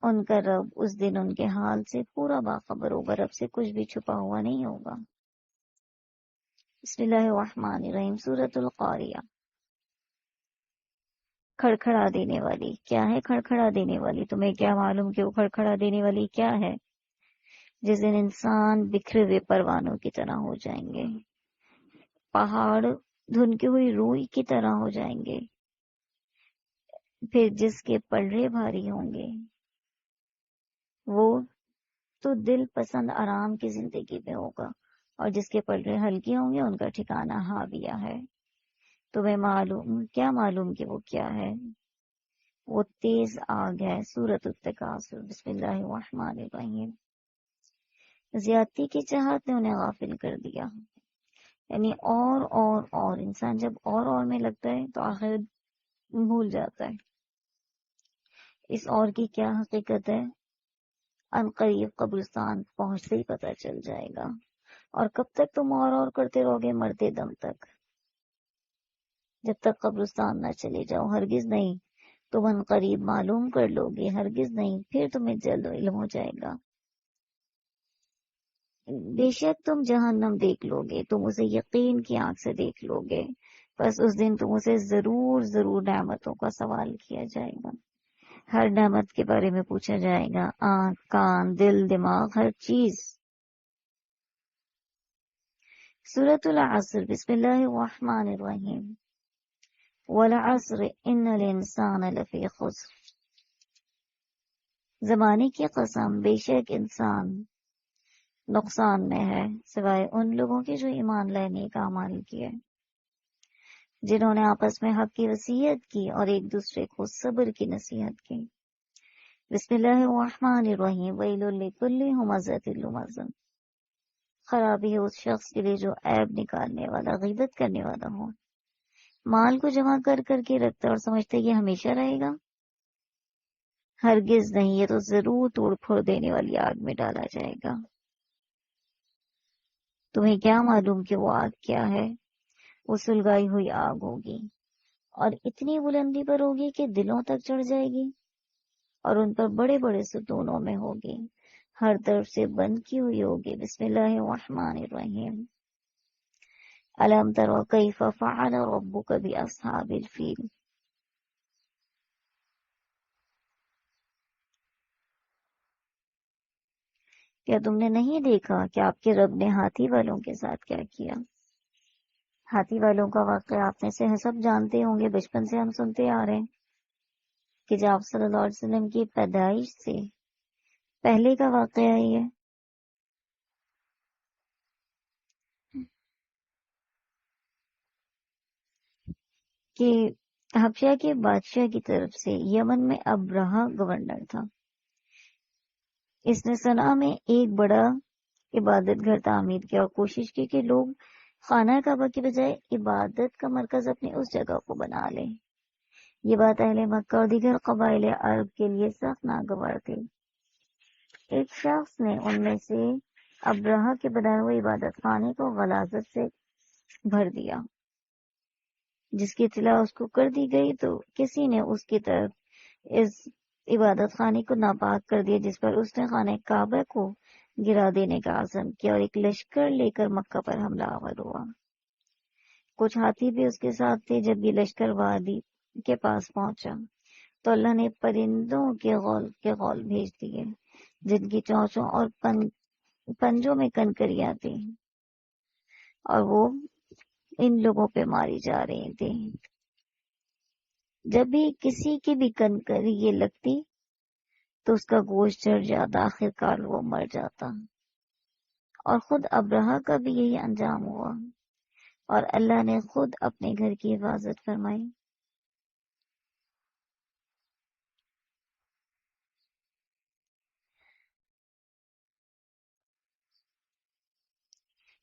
ان کا رب اس دن ان کے حال سے پورا باخبر ہوگا، رب سے کچھ بھی چھپا ہوا نہیں ہوگا۔ بسم اللہ الرحمن الرحیم، سورۃ القاریہ۔ کھڑکھڑا دینے والی، کیا ہے کھڑکھڑا دینے والی؟ تمہیں کیا معلوم کہ وہ کھڑکھڑا دینے والی کیا ہے؟ جس دن انسان بکھرے ہوئے پروانوں کی طرح ہو جائیں گے، پہاڑ دھنکی ہوئی روئی کی طرح ہو جائیں گے، پھر جس کے پلڑے بھاری ہوں گے وہ تو دل پسند آرام کی زندگی میں ہوگا، اور جس کے پلڑے ہلکے ہوں گے ان کا ٹھکانہ ہاویہ ہے۔ تمہیں کیا معلوم کہ وہ کیا ہے؟ وہ تیز آگ ہے۔ سورۃ التکاثر۔ بسم اللہ الرحمن الرحیم۔ زیادتی کی چاہت نے انہیں غافل کر دیا، یعنی اور انسان جب اور میں لگتا ہے تو آخر بھول جاتا ہے۔ اس اور کی کیا حقیقت ہے؟ ان قریب قبرستان پہنچتے ہی پتہ چل جائے گا۔ اور کب تک تم اور کرتے رہو گے؟ مرتے دم تک، جب تک قبرستان نہ چلے جاؤ۔ ہرگز نہیں تم ان قریب معلوم کر لو گے، ہرگز نہیں، پھر تمہیں جلد علم ہو جائے گا۔ بے شک تم جہنم دیکھ لو گے، تم اسے یقین کی آنکھ سے دیکھ لو گے، بس اس دن تم اسے ضرور نعمتوں کا سوال کیا جائے گا۔ ہر نعمت کے بارے میں پوچھا جائے گا، آنکھ، کان، دل، دماغ، ہر چیز۔ سورۃ العصر۔ بسم اللہ الرحمن الرحیم۔ والعصر ان الانسان لفی خسر۔ زمانے کی قسم، بے شک انسان نقصان میں ہے، سوائے ان لوگوں کے جو ایمان لائے نیک اعمال کیے، جنہوں نے آپس میں حق کی وصیت کی اور ایک دوسرے کو صبر کی نصیحت کی۔ بسم اللہ الرحمن الرحیم۔ ویل لکل ہمزۃ لمزہ۔ خرابی ہے اس شخص کے لیے جو عیب نکالنے والا، غیبت کرنے والا ہو، مال کو جمع کر کے رکھتا اور سمجھتا ہے یہ ہمیشہ رہے گا۔ ہرگز نہیں، یہ تو ضرور توڑ پھوڑ دینے والی آگ میں ڈالا جائے گا۔ تمہیں کیا معلوم کہ وہ آگ کیا ہے؟ وہ سلگائی ہوئی آگ ہوگی، اور اتنی بلندی پر ہوگی کہ دلوں تک چڑھ جائے گی، اور ان پر بڑے بڑے ستونوں میں ہوگی، ہر طرف سے بند کی ہوئی ہوگی۔ بسم اللہ الرحمن الرحیم۔ الم تر کیف فعل ربک باصحاب الفیل۔ کیا تم نے نہیں دیکھا کہ آپ کے رب نے ہاتھی والوں کے ساتھ کیا کیا؟ ہاتھی والوں کا واقعہ آپ میں سے سب جانتے ہوں گے، بچپن سے ہم سنتے آ رہے ہیں کہ جب آپ صلی اللہ علیہ وسلم کی پیدائش سے پہلے کا واقعہ ہی ہے کہ حبشہ کے بادشاہ کی طرف سے یمن میں ابرہہ گورنر تھا۔ اس نے صنعا میں ایک بڑا عبادت گھر تعمیر کیا اور کوشش کی کہ لوگ خانہ کعبہ کی بجائے عبادت کا مرکز اپنے اس جگہ کو بنا لیں۔ یہ بات اہل مکہ اور دیگر قبائل عرب کے لیے سخت ناگوار تھی۔ ایک شخص نے ان میں سے ابرہہ کے بنائے ہوئے عبادت خانے کو غلاظت سے بھر دیا۔ جس کی اطلاع اس کو کر دی گئی تو کسی نے اس کی طرف اس عبادت خانے کو ناپاک کر دیا، جس پر اس نے خانہ کعبہ کو گرا دینے کا عزم کیا اور ایک لشکر لے کر مکہ پر حملہ آور ہوا۔ کچھ ہاتھی بھی اس کے ساتھ تھے۔ جب یہ لشکر وادی کے پاس پہنچا تو اللہ نے پرندوں کے غول بھیج دیے، جن کی چونچوں اور پنجوں میں کنکریاں تھیں، اور وہ ان لوگوں پہ ماری جا رہی تھی۔ جب بھی کسی کی بھی کنکری یہ لگتی تو اس کا گوشت جڑ جاتا، آخر کار وہ مر جاتا، اور خود ابرہہ کا بھی یہی انجام ہوا، اور اللہ نے خود اپنے گھر کی حفاظت فرمائی۔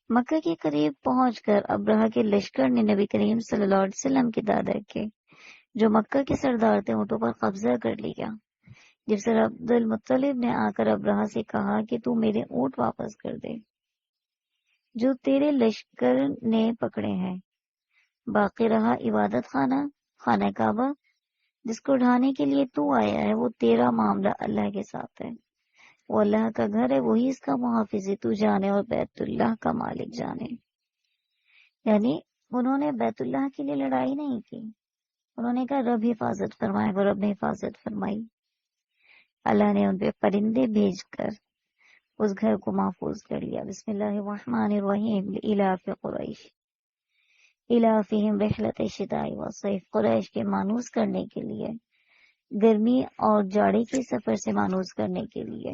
مکہ کے قریب پہنچ کر ابرہہ کے لشکر نے نبی کریم صلی اللہ علیہ وسلم کے دادا کے جو مکہ کے سردار تھے اونٹوں پر قبضہ کر لیا۔ جب سر عبد المطلب نے آ کر ابرہہ سے کہا کہ تو میرے اونٹ واپس کر دے جو تیرے لشکر نے پکڑے ہیں، باقی رہا عبادت خانہ کعبہ جس کو ڈھانے کے لیے تو آیا ہے، وہ تیرا معاملہ اللہ کے ساتھ ہے۔ وہ اللہ کا گھر ہے، وہی اس کا محافظ ہے، تو جانے اور بیت اللہ کا مالک جانے۔ یعنی انہوں نے بیت اللہ کے لیے لڑائی نہیں کی، انہوں نے کہا رب حفاظت فرمائے، وہ رب نے حفاظت فرمائی۔ اللہ نے ان پہ پرندے بھیج کر اس گھر کو محفوظ کر لیا۔ بسم اللہ الرحمن الرحیم، لإلاف قریش إلافہم رحلۃ الشتاء والصیف، قریش کے مانوس کرنے کے لیے، گرمی اور جاڑے کے سفر سے مانوس کرنے کے لیے۔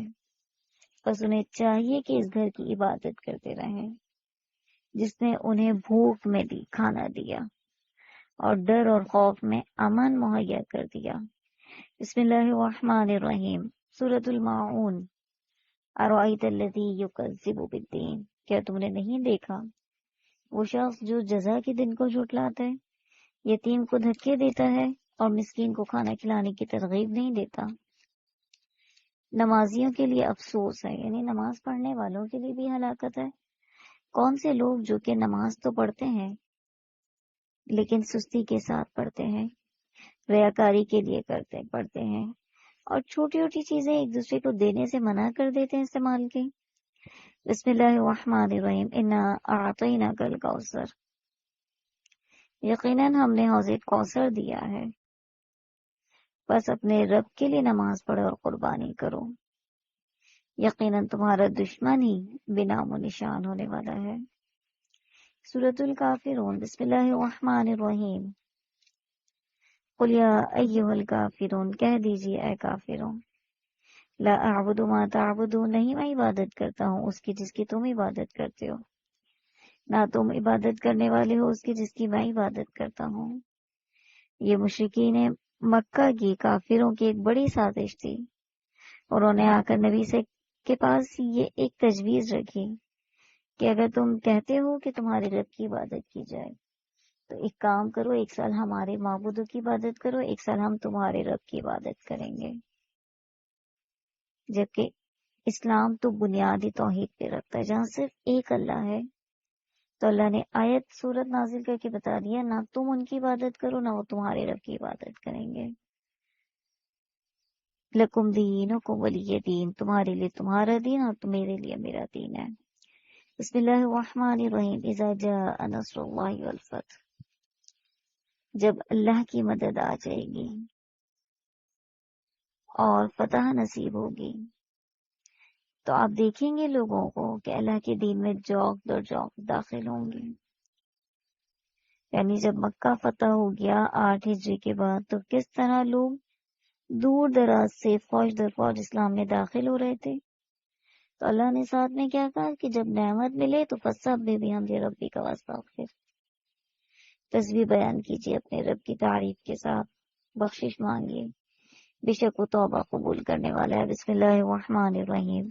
بس انہیں چاہیے کہ اس گھر کی عبادت کرتے رہیں جس نے انہیں بھوک میں دی کھانا دیا اور ڈر اور خوف میں امن مہیا کر دیا۔ بسم اللہ الرحمن الرحیم، سورۃ الماعون۔ ارأیت الذی یکذب بالدین، کیا تم نے نہیں دیکھا وہ شخص جو جزا کے دن کو جھٹلاتا ہے، یتیم کو دھکے دیتا ہے اور مسکین کو کھانا کھلانے کی ترغیب نہیں دیتا۔ نمازیوں کے لیے افسوس ہے، یعنی نماز پڑھنے والوں کے لیے بھی ہلاکت ہے۔ کون سے لوگ جو کہ نماز تو پڑھتے ہیں لیکن سستی کے ساتھ پڑھتے ہیں، ریاکاری کے لیے پڑھتے ہیں، اور چھوٹی چھوٹی چیزیں ایک دوسرے کو دینے سے منع کر دیتے ہیں استعمال کے۔ بسم اللہ الرحمن الرحیم، انا اعطیناک الکوثر، یقیناً ہم نے حوض کوثر دیا ہے، بس اپنے رب کے لیے نماز پڑھو اور قربانی کرو، یقیناً تمہارا دشمن ہی بنام و نشان ہونے والا ہے۔ سورۃ الکافرون، بسم اللہ الرحمن الرحیم، قل یا ایھا الکافرون، کہہ دیجیے اے کافرون، لا اعبد ما تعبدون، نہیں میں عبادت کرتا ہوں اس کی جس کی تم عبادت کرتے ہو، نہ تم عبادت کرنے والے ہو اس کی جس کی میں عبادت کرتا ہوں۔ یہ مشرکین مکہ کی کافروں کی ایک بڑی سازش تھی، اور انہوں نے آ کر نبی سے کے پاس یہ ایک تجویز رکھی کہ اگر تم کہتے ہو کہ تمہارے رب کی عبادت کی جائے تو ایک کام کرو، ایک سال ہمارے معبودوں کی عبادت کرو، ایک سال ہم تمہارے رب کی عبادت کریں گے۔ جبکہ اسلام تو بنیادی توحید پہ رکھتا ہے، جہاں صرف ایک اللہ ہے، تو اللہ نے آیت سورت نازل کر کے بتا دیا، نہ تم ان کی عبادت کرو نہ وہ تمہارے رب کی عبادت کریں گے۔ لکم دینکم ولی دین، تمہارے لیے تمہارا دین اور میرے لیے میرا دین ہے۔ بسم اللہ الرحمن الرحیم، اذا جاء نصر اللہ والفتح، جب اللہ کی مدد آ جائے گی اور فتح نصیب ہوگی، تو آپ دیکھیں گے لوگوں کو کہ اللہ کے دین میں جوق در جوق داخل ہوں گے۔ یعنی جب مکہ فتح ہو گیا 8 ہجری کے بعد، تو کس طرح لوگ دور دراز سے فوج در فوج اسلام میں داخل ہو رہے تھے، تو اللہ نے ساتھ میں کیا کہا کہ جب نعمت ملے تو فَسَبِّحْ بِحَمْدِ رَبِّكَ وَاسْتَغْفِرْ، تسبیح بیان کیجیے اپنے رب کی تعریف کے ساتھ، بخشش مانگیے، بے شک وہ توبہ قبول کرنے والا ہے۔ بسم اللہ الرحمن الرحیم،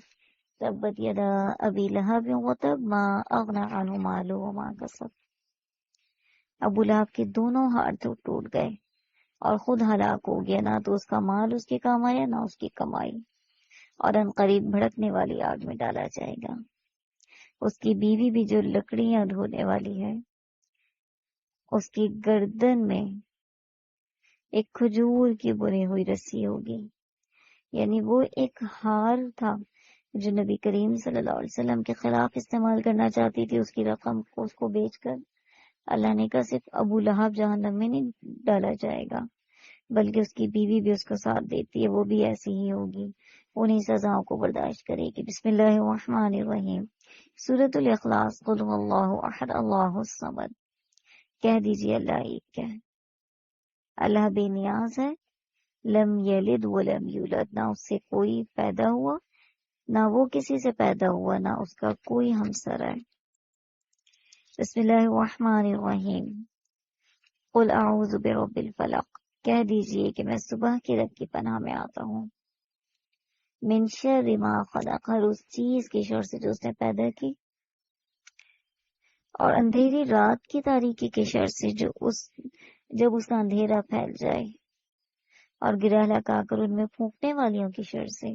تبت یدا ابی لہب وتب، ما اغنی عنہ مالہ وما کسب، ابو لہب کے دونوں ہاتھ ٹوٹ گئے اور خود ہلاک ہو گیا، نہ تو اس کا مال اس کے کام آیا نہ اس کی کمائی، اور ان قریب بھڑکنے والی آگ میں ڈالا جائے گا۔ اس کی بیوی بھی جو لکڑیاں ڈھونے والی ہے، اس کی گردن میں ایک کھجور کی بنی ہوئی رسی ہوگی، یعنی وہ ایک ہار تھا جو نبی کریم صلی اللہ علیہ وسلم کے خلاف استعمال کرنا چاہتی تھی، اس کی رقم کو اس کو بیچ کر اللہ نے کہا صرف ابو لہب جہنم میں نہیں ڈالا جائے گا، بلکہ اس کی بیوی بھی اس کا ساتھ دیتی ہے، وہ بھی ایسی ہی ہوگی، انہی سزاؤں کو برداشت کرے گی۔ بسم اللہ الرحمن الرحیم، سورۃ الاخلاص، قل هو اللہ احد اللہ الصمد، کہہ دیجیے اللہ ایک ہے، اللہ بے نیاز ہے، لم یلد ولم یولد، نہ اس سے کوئی پیدا ہوا نہ وہ کسی سے پیدا ہوا، نہ اس کا کوئی ہمسر ہے۔ بسم اللہ الرحمن الرحیم، قل اعوذ برب الفلق، کہہ دیجئے کہ میں صبح کے رب کی پناہ میں آتا ہوں، من شر ما خلق، ہر اس چیز کی شر سے جو اس نے پیدا کی، اور اندھیری رات کی تاریکی کی شر سے جب اس کا اندھیرا پھیل جائے، اور گرہ لگا کر ان میں پھونکنے والیوں کی شر سے،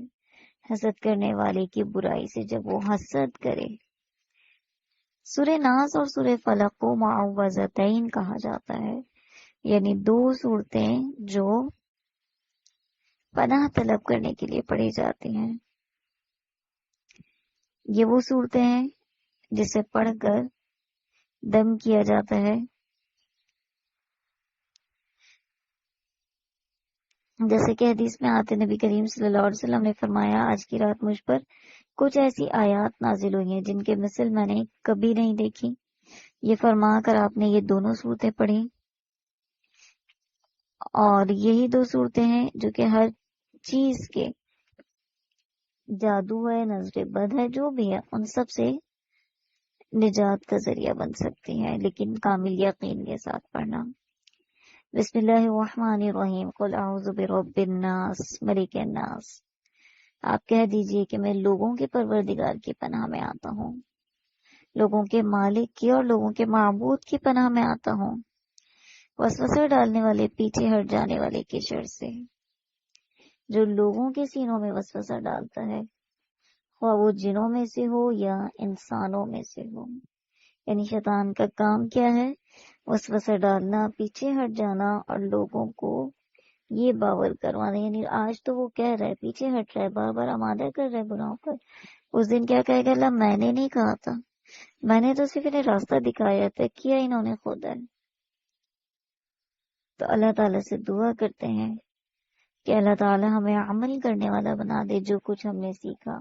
حسد کرنے والے کی برائی سے جب وہ حسد کرے۔ سورہ ناس اور سورہ فلق کو معوذتین کہا جاتا ہے، یعنی 2 صورتیں جو پناہ طلب کرنے کے لیے پڑھی جاتی ہیں۔ یہ وہ صورتیں ہیں جسے پڑھ کر دم کیا جاتا ہے، جیسے کہ حدیث میں آتے نبی کریم صلی اللہ علیہ وسلم نے فرمایا، آج کی رات مجھ پر کچھ ایسی آیات نازل ہوئی ہیں جن کے مثل میں نے کبھی نہیں دیکھی. یہ فرما کر آپ نے یہ دونوں صورتیں پڑھی، اور یہی دو صورتیں ہیں جو کہ ہر چیز کے جادو ہے، نظر بد ہے، جو بھی ہے، ان سب سے نجات کا ذریعہ بن سکتی ہیں، لیکن کامل یقین کے ساتھ پڑھنا. بسم اللہ الرحمن الرحیم. قل اعوذ برب الناس ملک الناس. آپ کہہ دیجئے کہ میں لوگوں کے پروردگار کی پناہ میں آتا ہوں، لوگوں کے مالک کی اور لوگوں کے معبود کی پناہ میں آتا ہوں، وسوسہ ڈالنے والے، پیچھے ہٹ جانے والے کے شر سے. جو لوگوں کے سینوں میں وسوسہ ڈالتا ہے، خواہ وہ جنوں میں سے ہو یا انسانوں میں سے ہو. یعنی شیطان کا کام کیا ہے؟ وسوسہ ڈالنا، پیچھے ہٹ جانا، اور لوگوں کو یہ باور کروانا. یعنی آج تو وہ کہہ رہا ہے، پیچھے ہٹ رہا ہے، بار بار آمادہ کر رہا ہے گناہوں پر. اس دن کیا کہے گا؟ اللہ میں نے نہیں کہا تھا، میں نے تو صرف انہیں راستہ دکھایا تھا، کیا انہوں نے خود ہے. تو اللہ تعالیٰ سے دعا کرتے ہیں کہ اللہ تعالیٰ ہمیں عمل کرنے والا بنا دے. جو کچھ ہم نے سیکھا،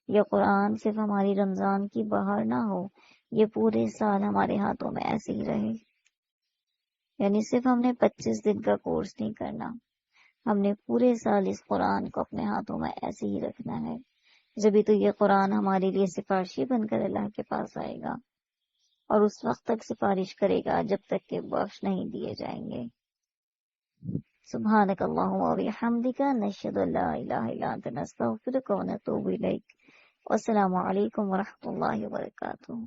یہ قرآن صرف ہماری رمضان کی بہار نہ ہو، یہ پورے سال ہمارے ہاتھوں میں ایسے ہی رہے. یعنی صرف ہم نے 25 دن کا کورس نہیں کرنا، ہم نے پورے سال اس قرآن کو اپنے ہاتھوں میں ایسے ہی رکھنا ہے. جبھی تو یہ قرآن ہمارے لیے سفارشی بن کر اللہ کے پاس آئے گا، اور اس وقت تک سفارش کرے گا جب تک کہ بخش نہیں دیے جائیں گے. سبحانک اللہم و بحمدک، نشہد ان لا الہ الا انت، نستغفرک و نتوب الیک. والسلام علیکم ورحمۃ اللہ وبرکاتہ.